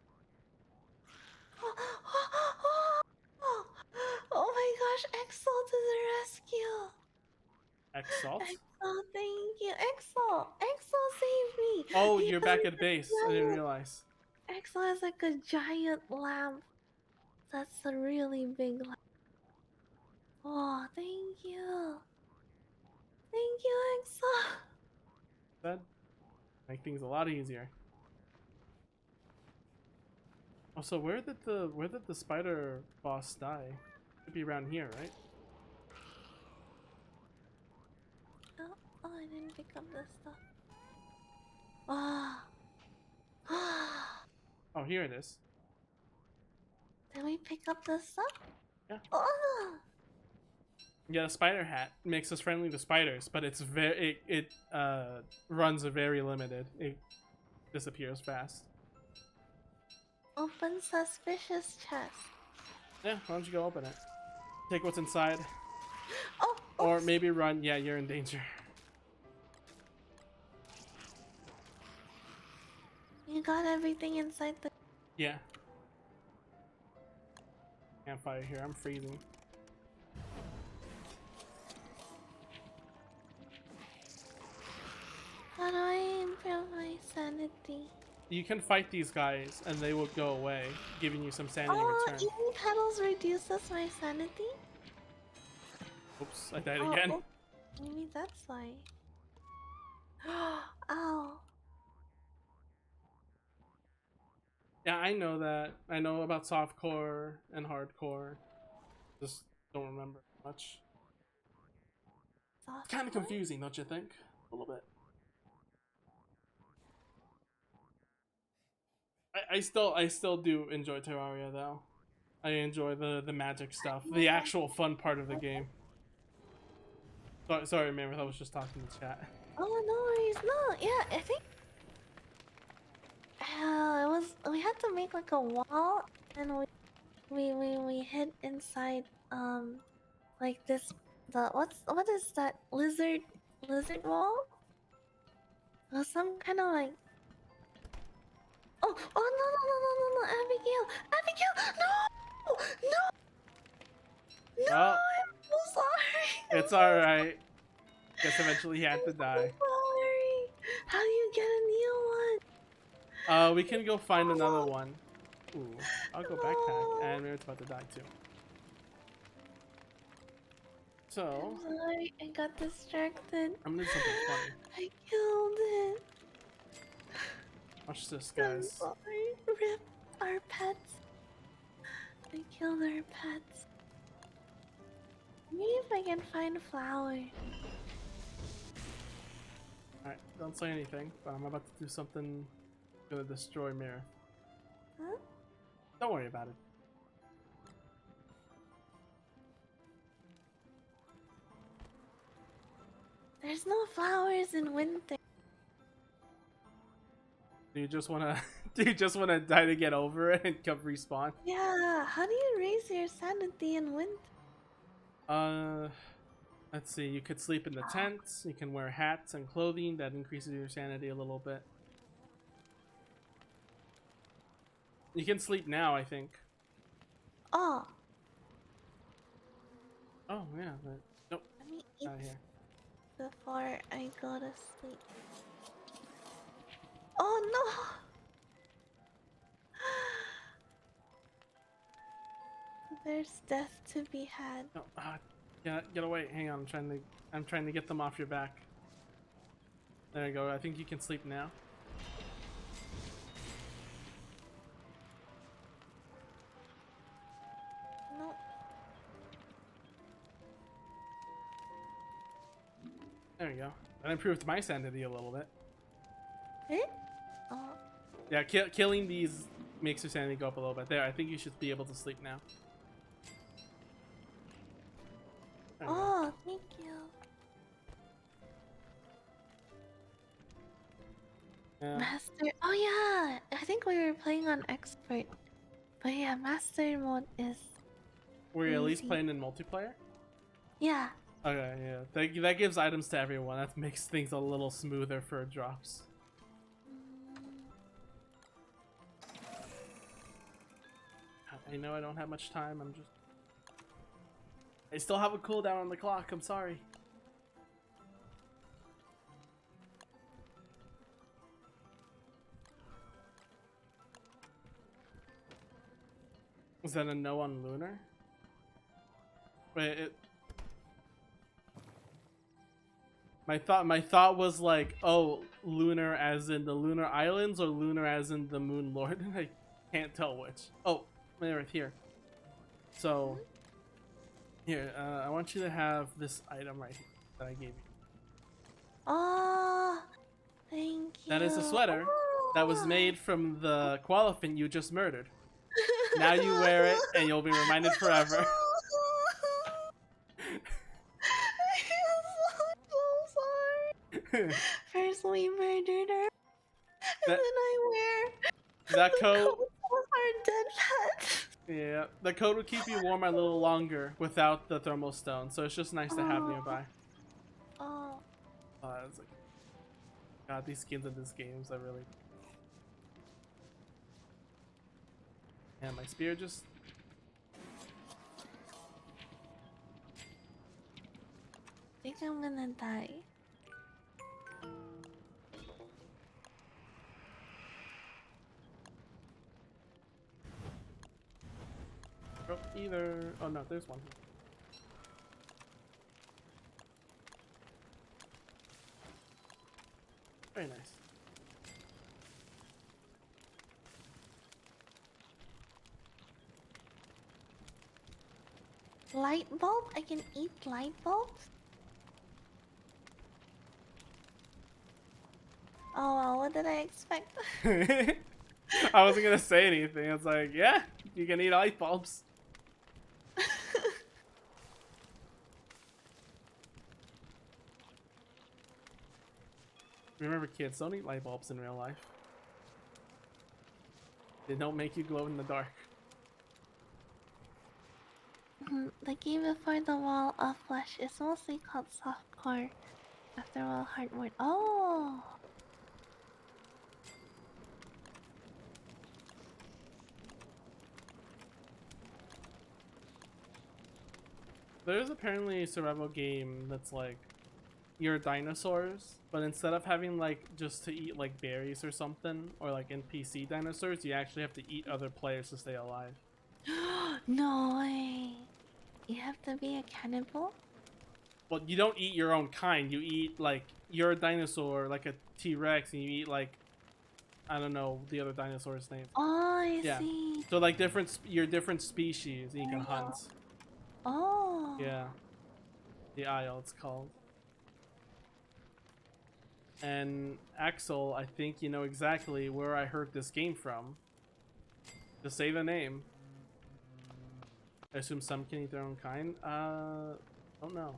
Oh my gosh, Exalt to the rescue! Exalt? Exalt, thank you. Exalt saved me! Oh, He you're has back like at a base. I didn't realize. Exalt has like a giant lamp. That's a really big lamp. Oh, thank you. Thank you, Exalt. That make things a lot easier. Also, where did the spider boss die? Should be around here, right? Oh, I didn't pick up this stuff. Ah. Oh, here it is. Did we pick up this stuff? Yeah. Oh. You get a spider hat. It makes us friendly to spiders, but it's it runs a very limited. It disappears fast. Open suspicious chest. Yeah, why don't you go open it? Take what's inside. Oh, Or oops. maybe run. Yeah, you're in danger. You got everything inside the... Yeah. Campfire here. I'm freezing. How do I improve my sanity? You can fight these guys and they will go away, giving you some sanity in Oh, return. eating petals reduces my sanity? Oops, I died again. Oh, maybe that's why. Ow. Yeah, I know that. I know about softcore and hardcore. Just don't remember much. It's kind of confusing, don't you think? A little bit. I still do enjoy Terraria though. I enjoy the magic stuff, the actual fun part of the game. Sorry, Mirynth, I was just talking to chat. Oh, no worries. No, yeah, I think... we had to make like a wall, and we hid inside, like this, what is that, lizard wall? It was some kind of like... Oh, no, Abigail! Abigail, no! No! No, Well, I'm so sorry. it's alright. Guess eventually he had to I'm so die. sorry. How do you get a new We can go find another one? one. Ooh, I'll go backpack. No. And Mirynth's about to die too. So, I'm sorry. I got distracted. I'm gonna do something funny. I killed it. Watch this, I'm guys. sorry. Rip our pets. I killed our pets. Maybe if I can find a flower. Alright, don't say anything, but I'm about to do something gonna destroy Mirror. Huh? Don't worry about it. There's no flowers in winter. Do you just wanna do you just wanna die to get over it and come respawn? Yeah, how do you raise your sanity in winter? Let's see, you could sleep in the tents, you can wear hats and clothing that increases your sanity a little bit. You can sleep now, I think. Oh, Oh yeah, but nope, let me eat out of here. before I go to sleep. Oh no! There's death to be had. No, get away. Hang on, I'm trying to get them off your back. There you go. I think you can sleep now. No. There you go. That improved my sanity a little bit. Eh? Oh. Yeah, killing these makes your sanity go up a little bit. There, I think you should be able to sleep now. There you go. Oh, thank you. Yeah. Master. Oh yeah, I think we were playing on expert. But yeah, master mode is. Were you at least easy. playing in multiplayer? Yeah. Okay, yeah. That gives items to everyone. That makes things a little smoother for drops. I know I don't have much time. I still have a cooldown on the clock. I'm sorry. Was that a no on Lunar? Wait, my thought was like, oh, Lunar as in the Lunar Islands or Lunar as in the Moon Lord. I can't tell which. Oh, Mirynth here. So, here, I want you to have this item right here that I gave you. Oh, thank you. That is a sweater that was made from the Qualiphant you just murdered. Now you wear it and you'll be reminded forever. I'm so sorry. First we murdered her, and then I wear that the coat coat of our dead pet. Yeah, the coat will keep you warm a little longer without the thermal stone, so it's just nice to have nearby. Oh. It's like, God, these skins in this game are really. Yeah, my spear just. I think I'm gonna die. Either. Oh no, there's one. Very nice. Light bulb? I can eat light bulbs? Oh well, what did I expect? I wasn't gonna say anything. It's like, yeah, you can eat light bulbs. Remember, kids, don't eat light bulbs in real life. They don't make you glow in the dark. The game before the wall of flesh is mostly called softcore. After all, hard mode. Oh! There's apparently a survival game that's like you're dinosaurs, but instead of having like just to eat like berries or something, or like NPC dinosaurs, you actually have to eat other players to stay alive. No way. You have to be a cannibal? Well, you don't eat your own kind. You eat like you're a dinosaur, like a T-Rex, and you eat like I don't know the other dinosaur's name. Oh, I Yeah. see. So like you're different species, and you can hunt. Oh. Yeah. The Isle, it's called. And Axel, I think you know exactly where I heard this game from. Just say the name. I assume some can eat their own kind. Don't know.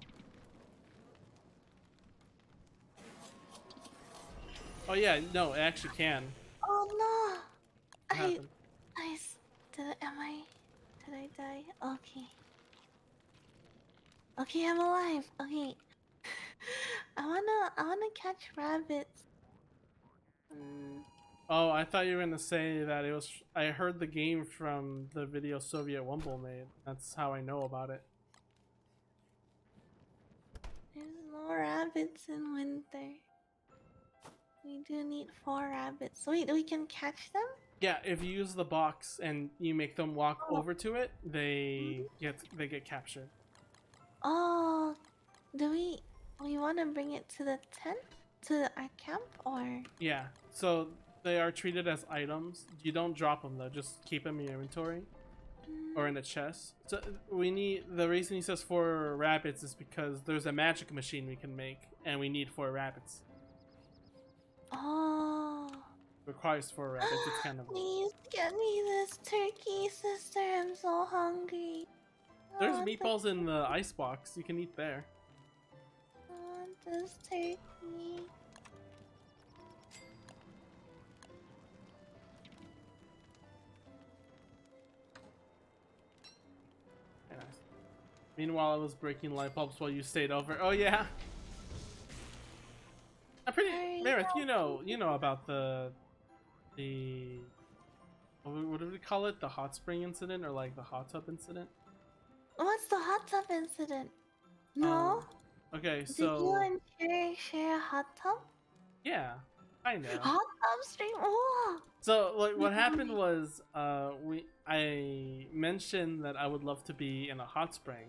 Oh yeah, no, it actually can. Oh no. What happened? Did I die? Okay. Okay, I'm alive. Okay. I wanna catch rabbits. Mm. Oh, I thought you were gonna say that it was. I heard the game from the video Soviet Wumble made. That's how I know about it. There's no rabbits in winter. We do need 4 rabbits. Wait, we can catch them? Yeah, if you use the box and you make them walk Oh. over to it, they get captured. Oh, do we want to bring it to the tent, to our camp, or? Yeah, so they are treated as items. You don't drop them though; just keep them in your inventory or in the chest. So we need the reason he says 4 rabbits is because there's a magic machine we can make, and we need 4 rabbits. Oh. Requires 4 rabbits. It's kind of. Please get me this turkey, sister. I'm so hungry. There's Oh, meatballs in the ice box. You can eat there. I want this turkey. Very nice. Meanwhile, I was breaking light bulbs while you stayed over. Oh yeah. I'm pretty. Mirynth, you know about the what do we call it? The hot spring incident, or like the hot tub incident? What's the hot tub incident? No. Okay, Did you so and Cherry share a hot tub? yeah, I know. Hot tub stream. Oh. So like, what happened was, I mentioned that I would love to be in a hot spring,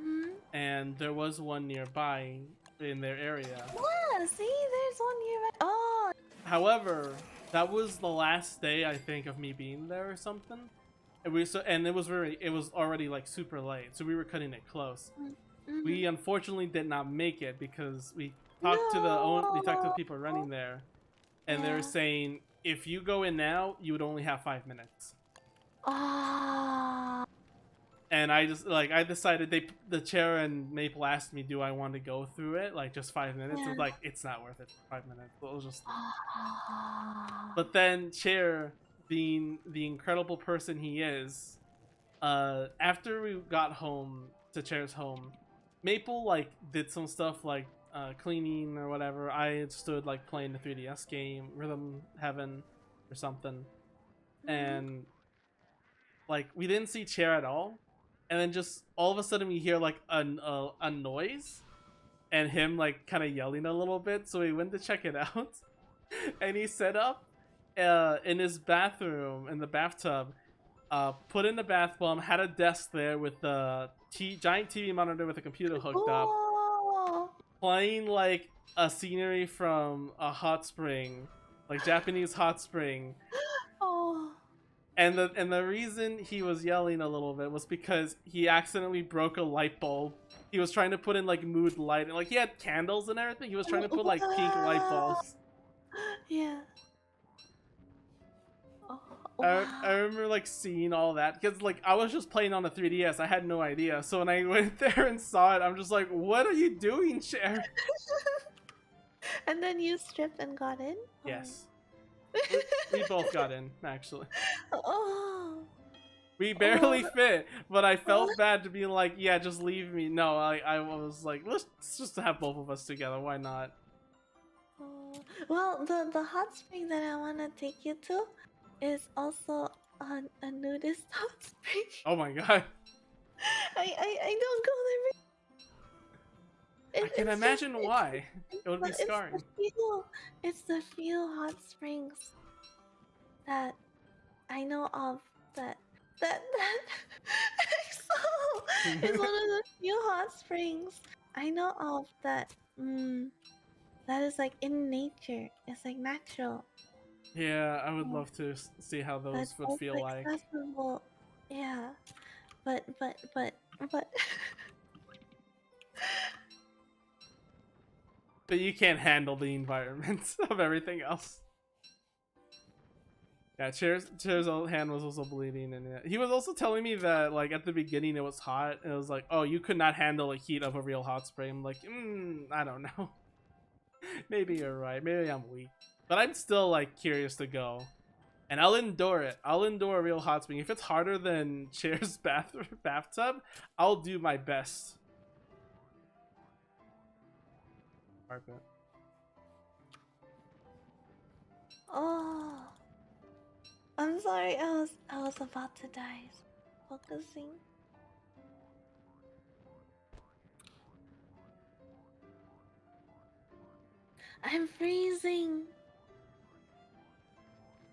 Hmm. and there was one nearby in their area. Yeah. See, there's one here. Oh. However, that was the last day I think of me being there or something. And it was already like super late, so we were cutting it close. Mhm. We unfortunately did not make it because we talked to the people running there, and they were Yeah. saying if you go in now, you would only have 5 minutes. Ah. And I decided the chair and Maple asked me, do I want to go through it like just 5 minutes? Yeah. And like it's not worth it for 5 minutes. It was just. Ah. But then Chair, being the incredible person he is, after we got home to Chair's home, Maple like did some stuff like cleaning or whatever. I had stood like playing the 3DS game Rhythm Heaven or something, and like we didn't see Chair at all, and then just all of a sudden we hear like a noise, and him like kind of yelling a little bit. So we went to check it out, and he set up in his bathroom in the bathtub. Put in the bath bomb, had a desk there with a giant TV monitor with a computer hooked up, Oh. playing like a scenery from a hot spring, like Japanese hot spring. Oh. And the reason he was yelling a little bit was because he accidentally broke a light bulb. He was trying to put in like mood light, and like he had candles and everything. He was trying to put like pink light bulbs. Yeah. Oh, I wow. remember like seeing all that because like I was just playing on the 3DS. I had no idea. So when I went there and saw it, I'm just like, "What are you doing, Cher?" And then you stripped and got in? Or- Yes, we both got in actually. Oh. We barely Oh. fit, but I felt bad to be like, "Yeah, just leave me." No, I was like, let's just have both of us together. Why not? Oh. Well, the hot spring that I want to take you to is also a nudist hot spring. Oh my god. I don't go I can it's imagine just why. It would be it's scarring. it's the few hot springs that I know of that EXO is one of the few hot springs I know of that is like in nature. It's like natural. Yeah, I would Yeah. love to see how those That's would also feel like. accessible. Yeah. But But you can't handle the environment of everything else. Yeah, Chair's hand was also bleeding, and he was also telling me that like at the beginning it was hot, and it was like, oh, you could not handle the heat of a real hot spring. I'm like, I don't know. Maybe you're right. Maybe I'm weak, but I'm still like curious to go, and I'll endure it. I'll endure a real hot spring if it's harder than Chair's bathtub. I'll do my best. Carpet. oh, I'm sorry. I was about to die. Focusing. I'm freezing.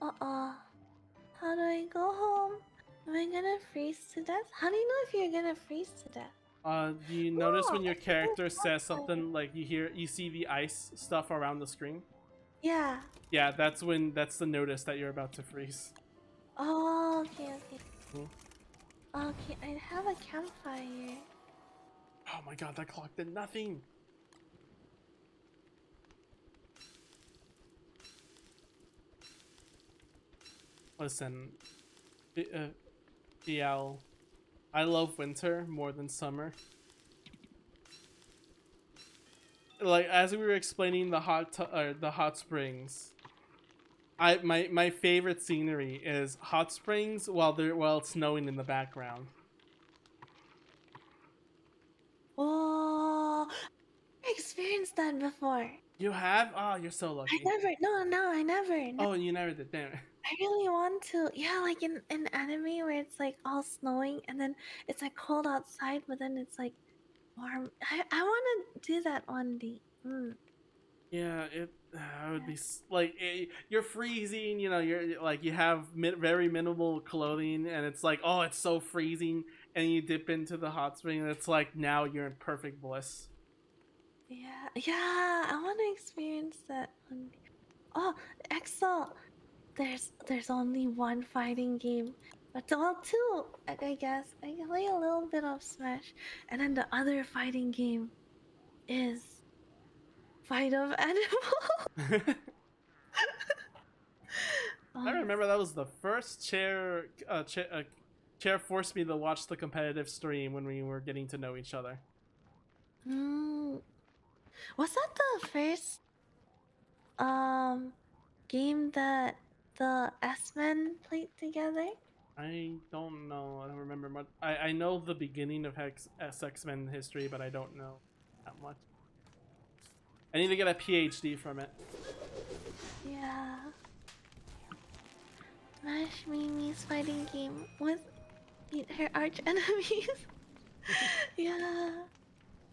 Uh-uh. How do I go home? Am I gonna freeze to death? How do you know if you're gonna freeze to death? Do you notice Oh, when your it's a little character says campfire. something like you see the ice stuff around the screen? Yeah. Yeah, that's the notice that you're about to freeze. Oh, okay, okay. Hmm. Okay, I have a campfire. Oh my god, that clock did nothing. Listen, BL, I love winter more than summer. Like as we were explaining the hot springs, my favorite scenery is hot springs while it's snowing in the background. Oh, I experienced that before. You have? Oh, you're so I lucky. never, no, I never. No, Oh, you never did. Damn it. I really want to. Yeah, like in anime where it's like all snowing and then it's like cold outside, but then it's like warm. I want to do that one day. Yeah, it would be like you're freezing. You know, you're like you have very minimal clothing, and it's like, oh, it's so freezing, and you dip into the hot spring, and it's like now you're in perfect bliss. Yeah, yeah, I want to experience that one day. Oh, EXO. There's only one fighting game. But well, two, I guess. I can play a little bit of Smash. And then the other fighting game is Fight of Animal. I Oh, remember that was the first chair forced me to watch the competitive stream when we were getting to know each other. mm. Was that the first um game that the S-Men played together? I don't know. I don't remember much. I know the beginning of X-Men history, but I don't know that much. I need to get a PhD from it. Yeah. Smash Mimi's fighting game with her arch enemies. Yeah.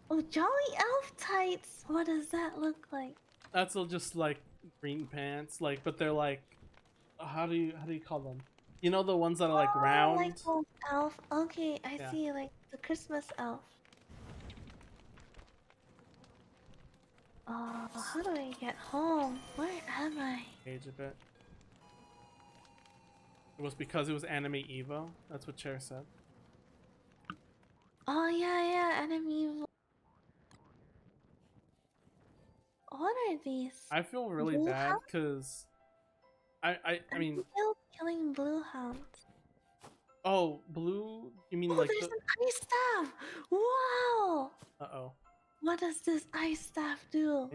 Oh, Jolly Elf tights. What does that look like? That's all just like green pants, like, but they're like, how do you call them? You know the ones that are like Oh, like round? those elf. Okay, I Yeah. see. Like the Christmas elf. Oh, how do I get home? Where am I? Age a bit. It was because it was Anime Evo. That's what Chair said. Oh yeah, enemy. What are these? I feel really Blue bad hound? because I I'm mean, still killing blue hounds. oh, blue? You mean Oh, like there's the? an ice staff. Wow. Uh-oh. What does this ice staff do?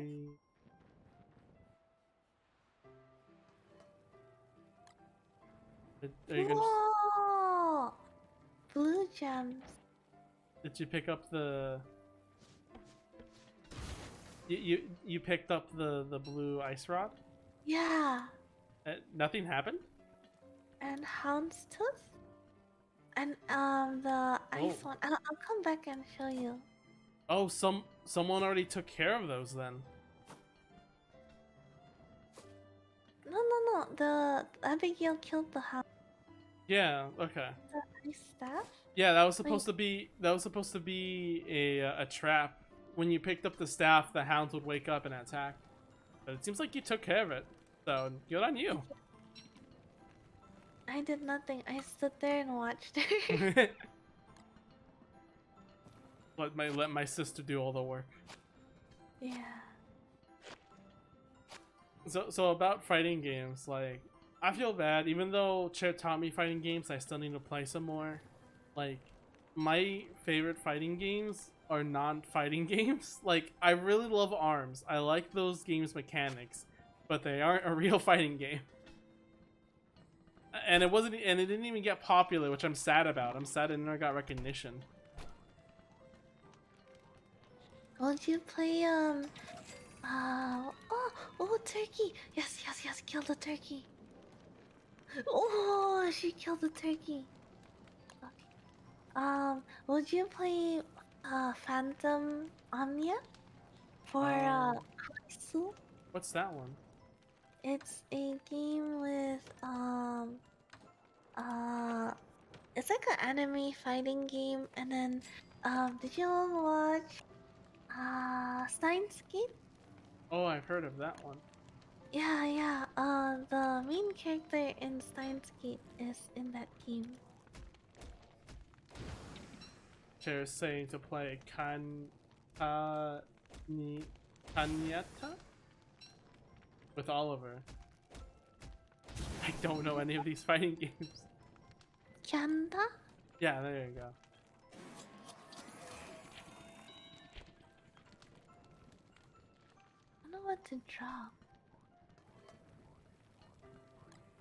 Are you gonna? Whoa! Blue gems. Did you pick up the? You picked up the blue ice rod? Yeah. Nothing happened. And houndstooth. And the Oh, ice one. I'll come back and show you. Oh, someone already took care of those then. No. The Abigail killed the hound. Yeah. Okay. The ice staff? Yeah, that was Wait, supposed to be a trap. When you picked up the staff, the hounds would wake up and attack. But it seems like you took care of it. So good on you. I did nothing. I stood there and watched her. let my sister do all the work. Yeah. So about fighting games, like I feel bad. Even though Chet taught me fighting games, I still need to play some more. Like my favorite fighting games are non-fighting games. Like I really love ARMS. I like those games mechanics, but they aren't a real fighting game. And it wasn't, and it didn't even get popular, which I'm sad about. I'm sad it never got recognition. Won't you play oh, turkey! Yes, kill the turkey. Oh, she killed the turkey. Would you play Phantom Omnia for Kurisu? What's that one? It's a game with uh it's like an anime fighting game, and then did you watch Steins Gate? Oh, I've heard of that one. Yeah. The main character in Steins Gate is in that game. Chair's saying to play Kanyata with Oliver. I don't know any of these fighting games. Kyanda? Yeah, there you go. I don't know what to draw.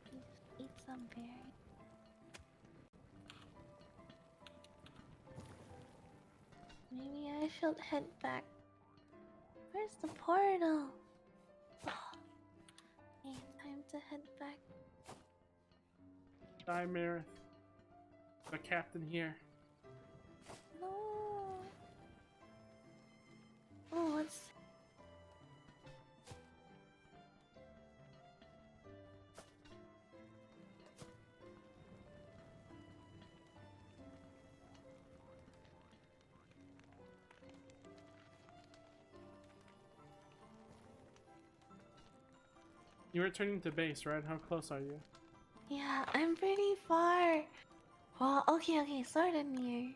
Just eat some berries. Maybe I should head back. Where's the portal? Oh. Okay, time to head back. Hi, Mirynth. The captain here. No. Oh, what's... You're returning to base, right? How close are you? Yeah, I'm pretty far. Well, okay, sort of near.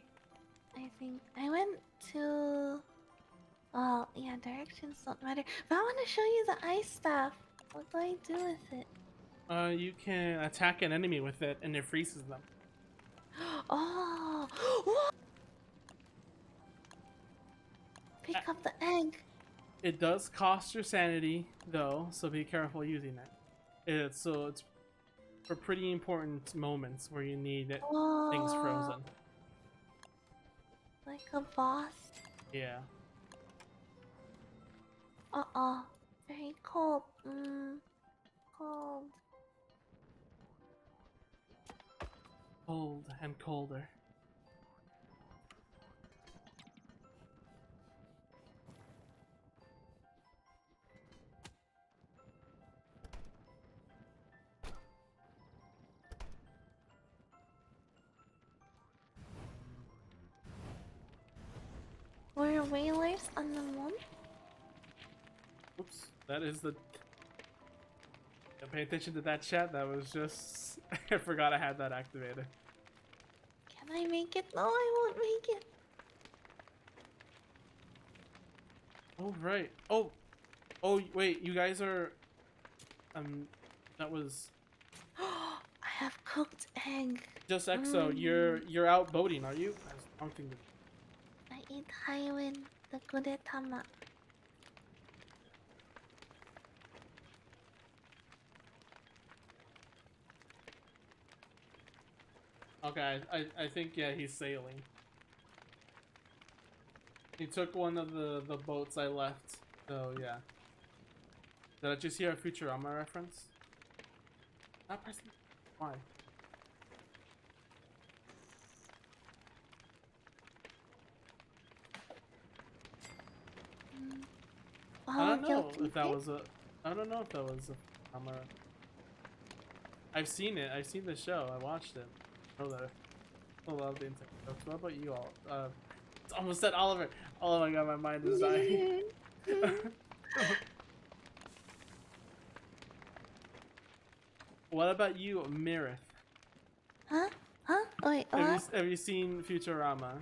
I think I went to... Well, yeah, directions don't matter. But I want to show you the ice staff. What do I do with it? You can attack an enemy with it and it freezes them. Oh! What? Pick up the egg. It does cost your sanity, though, so be careful using it. It's for pretty important moments where you need things frozen. Like a boss. Yeah. Very cold. Cold. Cold and colder. Were whalers on the moon? Oops, that is the... Yeah, pay attention to that chat, that was just... I forgot I had that activated. Can I make it? No, I won't make it. Oh, right. Oh, wait, you guys are... that was... I have cooked egg. Just EXO, you're out boating, are you? I was talking to... I eat Haiwin, the Gudetama. Okay, I think, yeah, he's sailing. He took one of the boats I left, so yeah. Did I just hear a Futurama reference? Not pressing... Why? if that was a. I don't know if that was a Futurama. I've seen it. I've seen the show. I watched it. I know that. I love the internet jokes. What about you all? It's almost said Oliver. Oh my god, my mind is dying. What about you, Mirith? Huh? Huh? Wait, what? Have you seen Futurama?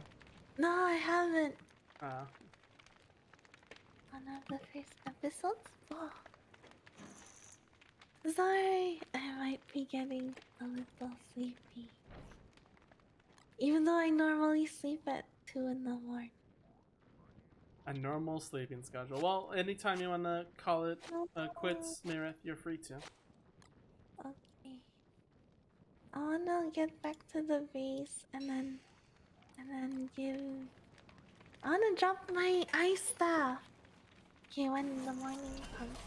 No, I haven't. Ah. One of the first episodes? Oh. Sorry, I might be getting a little sleepy. Even though I normally sleep at 2 in the morning. A normal sleeping schedule. Well, anytime you wanna call it quits, Mirith, you're free to. Okay. I wanna get back to the base and then give. I wanna drop my ice staff. Okay, when the morning comes.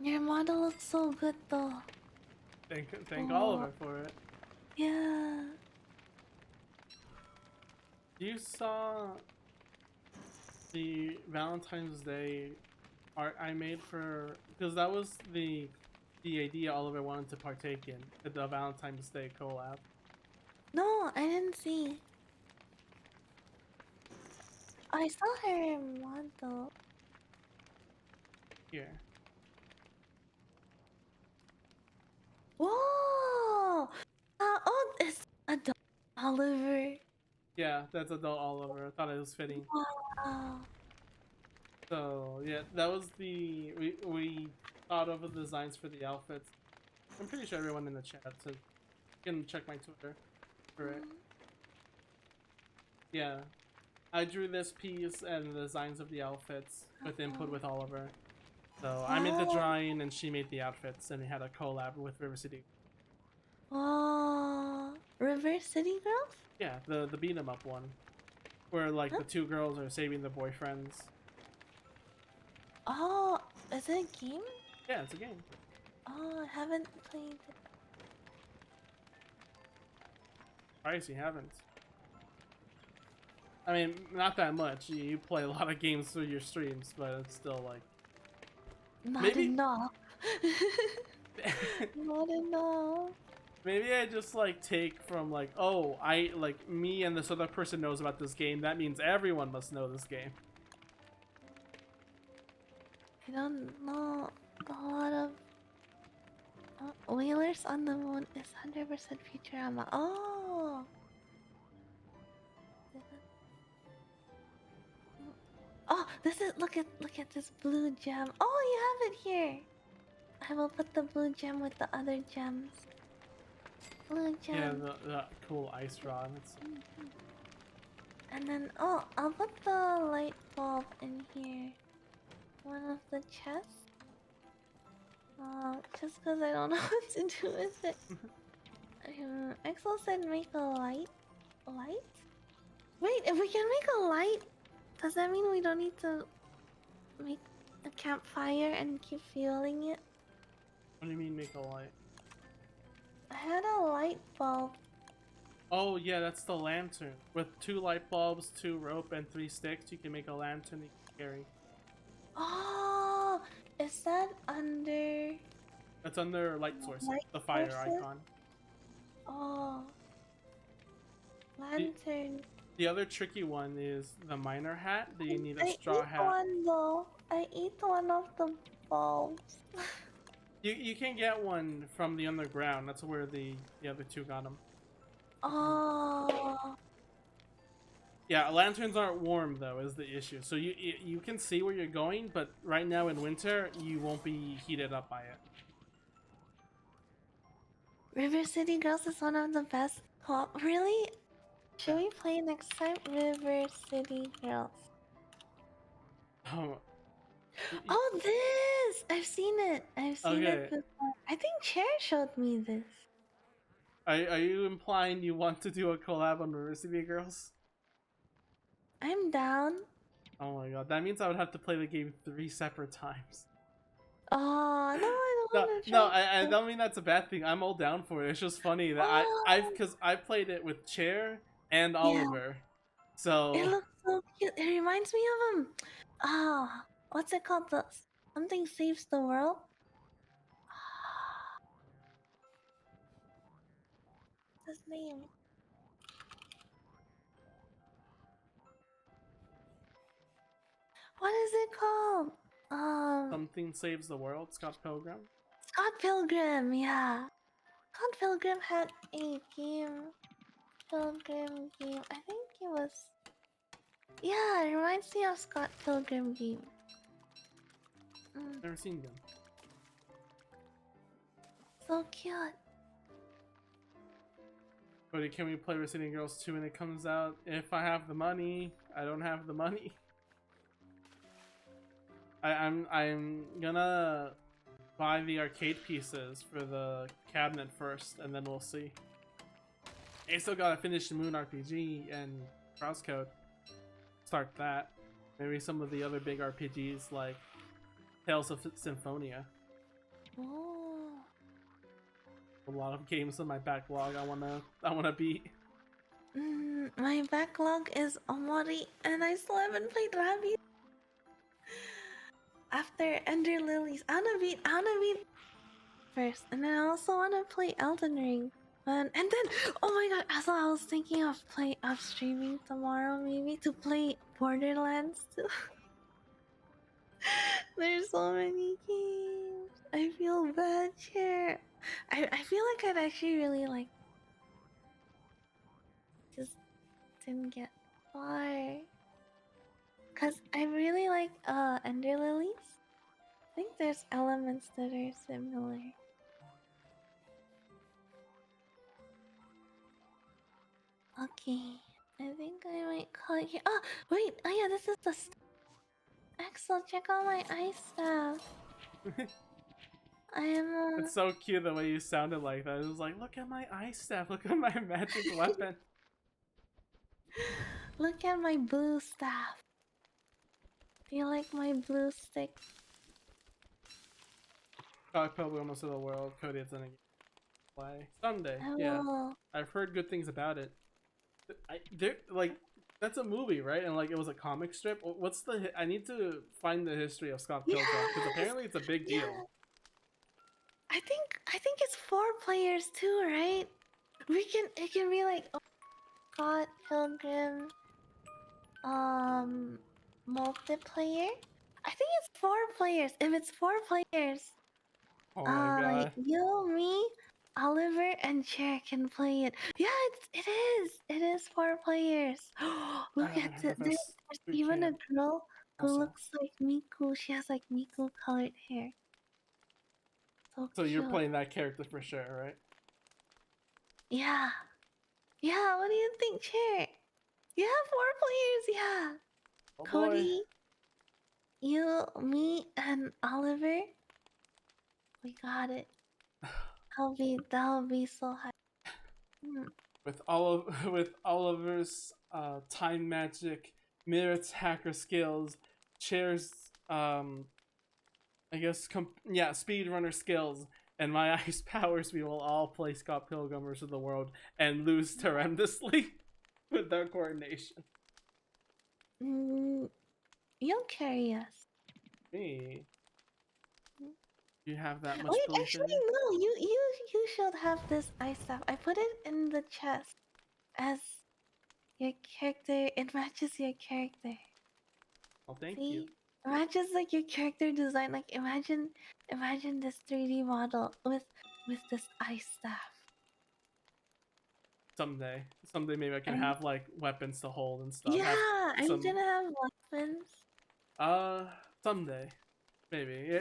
Your model looks so good though. Thank Oliver for it. Yeah. You saw the Valentine's Day art I made for, because that was the idea Oliver wanted to partake in at the Valentine's Day collab. No, I didn't see. I saw her model. Here. Whoa! Oh, it's adult Oliver. Yeah, that's adult Oliver. I thought it was fitting. Wow. So yeah, that was we thought over the designs for the outfits. I'm pretty sure everyone in the chat, so you can check my Twitter for it. Yeah, I drew this piece and the designs of the outfits with input with Oliver. So I made the drawing and she made the outfits, and we had a collab with River City. Oh, River City Girls? Yeah, the beat 'em up one, where like the two girls are saving the boyfriends. Oh, is it a game? Yeah, it's a game. Oh, I haven't played it. Surprised you haven't. I mean, not that much. You play a lot of games through your streams, but it's still like Not enough. Not enough. Maybe I just like take from like, oh, I like me and this other person knows about this game. That means everyone must know this game. I don't know a lot of. Whalers on the Moon is 100% Futurama. Oh. Oh, this is look at this blue gem. Oh, you have it here. I will put the blue gem with the other gems. Blue gem. Yeah, the cool ice rod. And then oh, I'll put the light bulb in here. One of the chests. Just because I don't know what to do with it. Exo said make a light. Light? Wait, if we can make a light, does that mean we don't need to make a campfire and keep fueling it? What do you mean make a light? I had a light bulb. Oh yeah, that's the lantern. With 2 light bulbs, 2 rope, and 3 sticks, you can make a lantern you can carry. Oh, is that under? That's under light source, Light the fire sources? icon. Oh, lantern. The other tricky one is the miner hat. That you need a I straw ate hat. one though. I ate one of the bulbs. You can get one from the underground. That's where the other 2 got them. Oh. Yeah, lanterns aren't warm though, is the issue. So you can see where you're going, but right now in winter you won't be heated up by it. River City Girls is one of the best. Really? Should we play next time? River City Girls. Oh, Oh, this! I've seen it. I've seen it Okay. before. I think Chair showed me this. are you implying you want to do a collab on River City Girls? I'm down. Oh my god, that means I would have to play the game 3 separate times. Oh, no, I don't No, want to no, I don't mean that's a bad thing. I'm all down for it. It's just funny that Oh. I've played it with Chair and Oliver. It So looks so cute. It reminds me of what's it called? The something saves the world. What's his name? What is it called? Um, something saves the world, Scott Pilgrim. Scott Pilgrim. Yeah, Scott Pilgrim had a game. Pilgrim game. I think it was. Yeah, it reminds me of Scott Pilgrim game. Mm, Never seen them. so cute. But can we play Resident Girls 2 when it comes out? If I have the money. I don't have the money. I'm gonna buy the arcade pieces for the cabinet first, and then we'll see. I still gotta finish the Moon RPG and Crosscode. Start that. Maybe some of the other big RPGs like Tales of Symphonia. Oh. A lot of games in my backlog I wanna beat. My backlog is Omori, and I still haven't played Rabbit. After Ender Lilies, I wanna beat first, and then I also wanna play Elden Ring. And then, oh my god! Also, I was thinking of streaming tomorrow, maybe to play Borderlands too. There's so many games. I feel bad, Chair. I feel like I'd actually really like just didn't get far. Cause I really like Ender Lilies. I think there's elements that are similar. Okay. I think I might call it here. Oh wait, oh yeah, this is the Axel, check out my ice staff. I am It's so cute the way you sounded like that. It was like, look at my ice staff, look at my magic weapon. look at my blue staff. Do you like my blue stick? Probably almost of the world. Cody, it's in a play someday. I Yeah, will. I've heard good things about it. Like that's a movie, right? And like it was a comic strip. What's the? I need to find the history of Scott Pilgrim because Yes! apparently it's a big Yeah. deal. I think it's 4 players too, right? It can be like Scott Pilgrim multiplayer. I think it's 4 players. If it's 4 players, Oh my god! you, me, Oliver, and Cher can play it. Yeah, it is 4 players. I Look at haven't heard it. of There's this. even a Camp girl who also. looks like Miku. She has like Miku colored hair. So So you're cute. playing that character for sure, right? Yeah. Yeah, what do you think, Cher? Yeah, 4 players, yeah. Oh boy! Cody, you, me, and Oliver. We got it. That'll be so high. With with Oliver's time magic, Mirynth's hacker skills, Chair's I guess speedrunner skills, and my ice powers, we will all play Scott Pilgrim vs. the World and lose horrendously with our coordination. You'll carry us. Me? You have that much Wait, belief in actually, me? no. You should have this ice staff. I put it in the chest as your character. It matches your character. Well, thank you. See, it matches like your character design. Like imagine this 3D model with this ice staff. Someday maybe I can And have like weapons to hold and stuff. Have yeah, are you some gonna have weapons? someday maybe.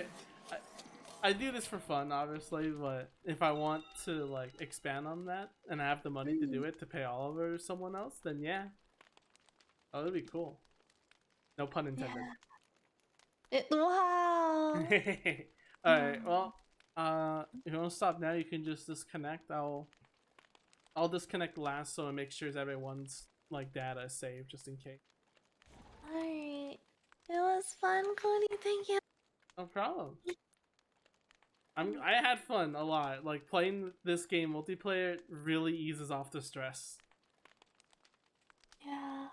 I do this for fun, obviously, but if I want to like expand on that and I have the money to do it to pay Oliver or someone else, then yeah, that would be cool. No pun intended. Wow. All right. Well, if you want to stop now, you can just disconnect. I'll disconnect last so it makes sure everyone's like data is saved just in case. Alright. It was fun, Cody. Thank you. No problem. I had fun a lot. Like playing this game multiplayer really eases off the stress. Yeah.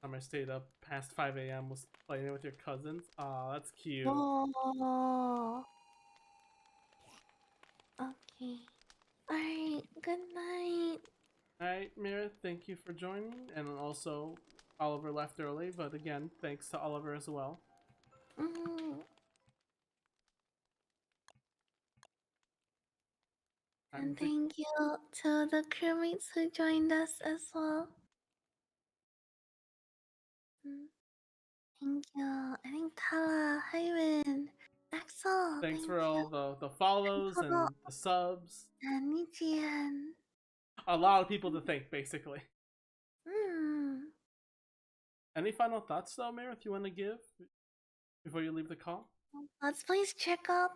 time I stayed up past 5 a.m. was playing it with your cousins. Aw, that's cute. Oh. Okay. Alright, good night. Alright, Mira, thank you for joining. And also, Oliver left early, but again, thanks to Oliver as well. Mm. And thank you to the crewmates who joined us as well. Thank you. I think Tala, Hyman, Axel, Thanks thank for all you. the follows Pablo, and the subs. and Nichian. A lot of people to thank, basically. Hmm. Any final thoughts, though, Mira, if you want to give before you leave the call? Let's please check out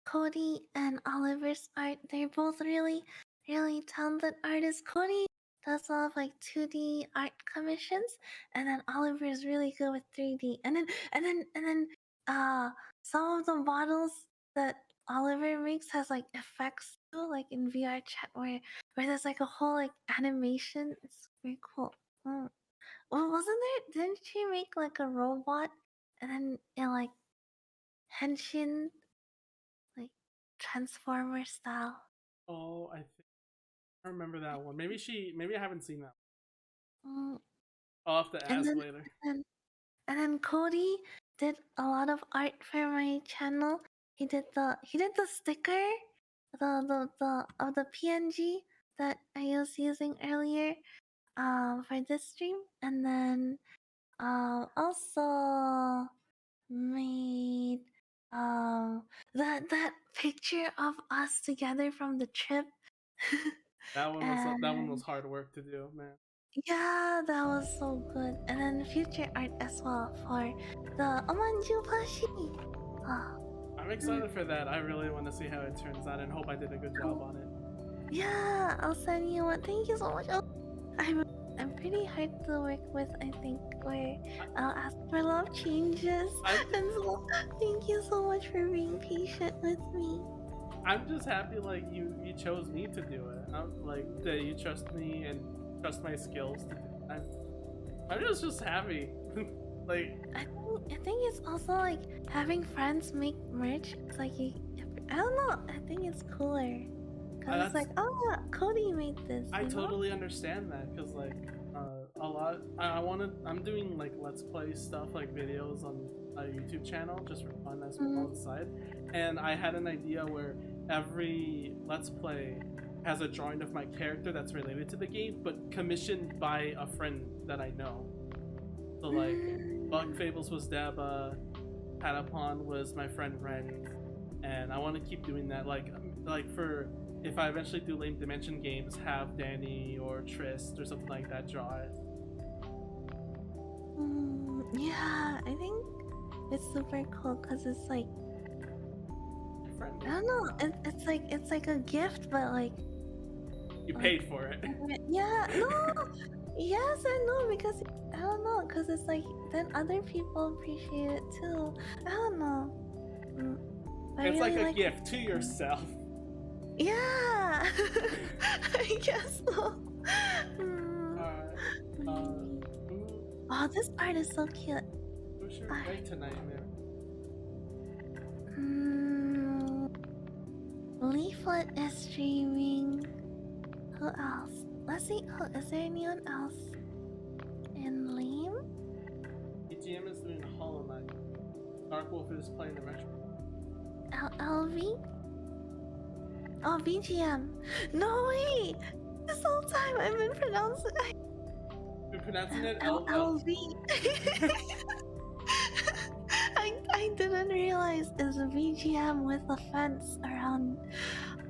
Cody and Oliver's art. They're both really, really talented artists. Cody does a lot of like 2D art commissions, and then Oliver is really good with 3D. And then some of the models that Oliver makes has like effects too, like in VR chat where there's like a whole like animation. It's very cool. Mm. Well, wasn't there? Didn't she make like a robot and then it like henshin, like Transformer style? Oh, I remember that one. Maybe I haven't seen that. Mm. I'll have to And ask then later. and, and then Cody did a lot of art for my channel. He did the sticker, the of the PNG that I was using earlier for this stream, and then also made that picture of us together from the trip. That one was And hard work to do, man. yeah, that was so good. And then future art as well for the Omanju plushie. Oh, I'm excited for that. I really want to see how it turns out and hope I did a good job on it. yeah, I'll send you one. Thank you so much. Oh, I'm pretty hard to work with. I think where I'll ask for a lot of changes, and so thank you so much for being patient with me. I'm just happy like you chose me to do it. I'm like that you trust me and trust my skills to do it. I'm just happy. Like I think it's also like having friends make merch. It's like I don't know. I think it's cooler because it's that's like, oh, Cody made this. I You know? totally understand that because like a lot I'm doing like let's play stuff like videos on a YouTube channel just for fun as well on the side, and I had an idea where every let's play has a drawing of my character that's related to the game but commissioned by a friend that I know. So like Bug Fables was Deba, Patapon was my friend Ren, and I want to keep doing that. Like for if I eventually do Lame Dimension games, have Danny or Trist or something like that draw it. Yeah, I think it's super cool because it's like I don't know. It's like a gift, but like you paid for it. Yeah, no. Yes and no because I don't know because it's like then other people appreciate it too. I don't know. It's really like a gift to yourself. Yeah, I guess so. Oh, this art is so cute. Who's your break tonight, man? Leaflet is streaming. Who else? Let's see. Oh, is there anyone else? And Lame? EGM is doing Hollow Knight. Dark Wolf is playing the retro. LV? Oh, BGM. No way! This whole time I've been pronouncing it. You're pronouncing it LV. I didn't realize it's a VGM with a fence around.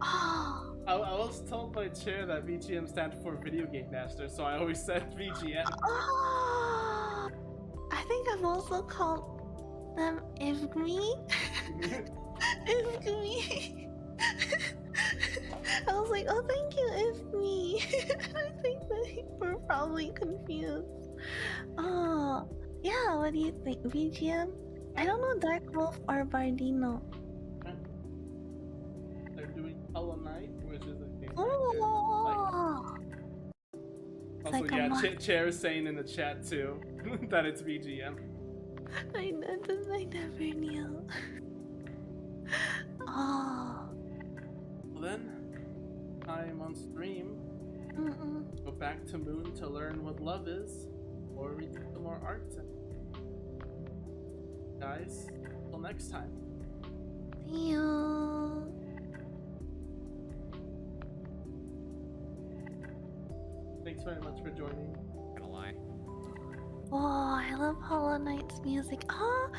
Oh. I was told by Chair that VGM stands for Video Game Master, so I always said VGM. Oh. I think I've also called them IVME. IVME. I was like, oh, thank you, IVME. I think they were probably confused. Oh, yeah, what do you think? VGM? I don't know Dark Wolf or Bardino. They're doing Hollow Knight, which is a game. Oh! Also, like yeah, a month. Chair is saying in the chat too that it's BGM. I never knew. Oh. Well then, I'm on stream. Go back to Moon to learn what love is, or read some more art. Guys, till next time. See you. Thanks very much for joining. Gonna lie. Oh, I love Hollow Knight's music. Oh,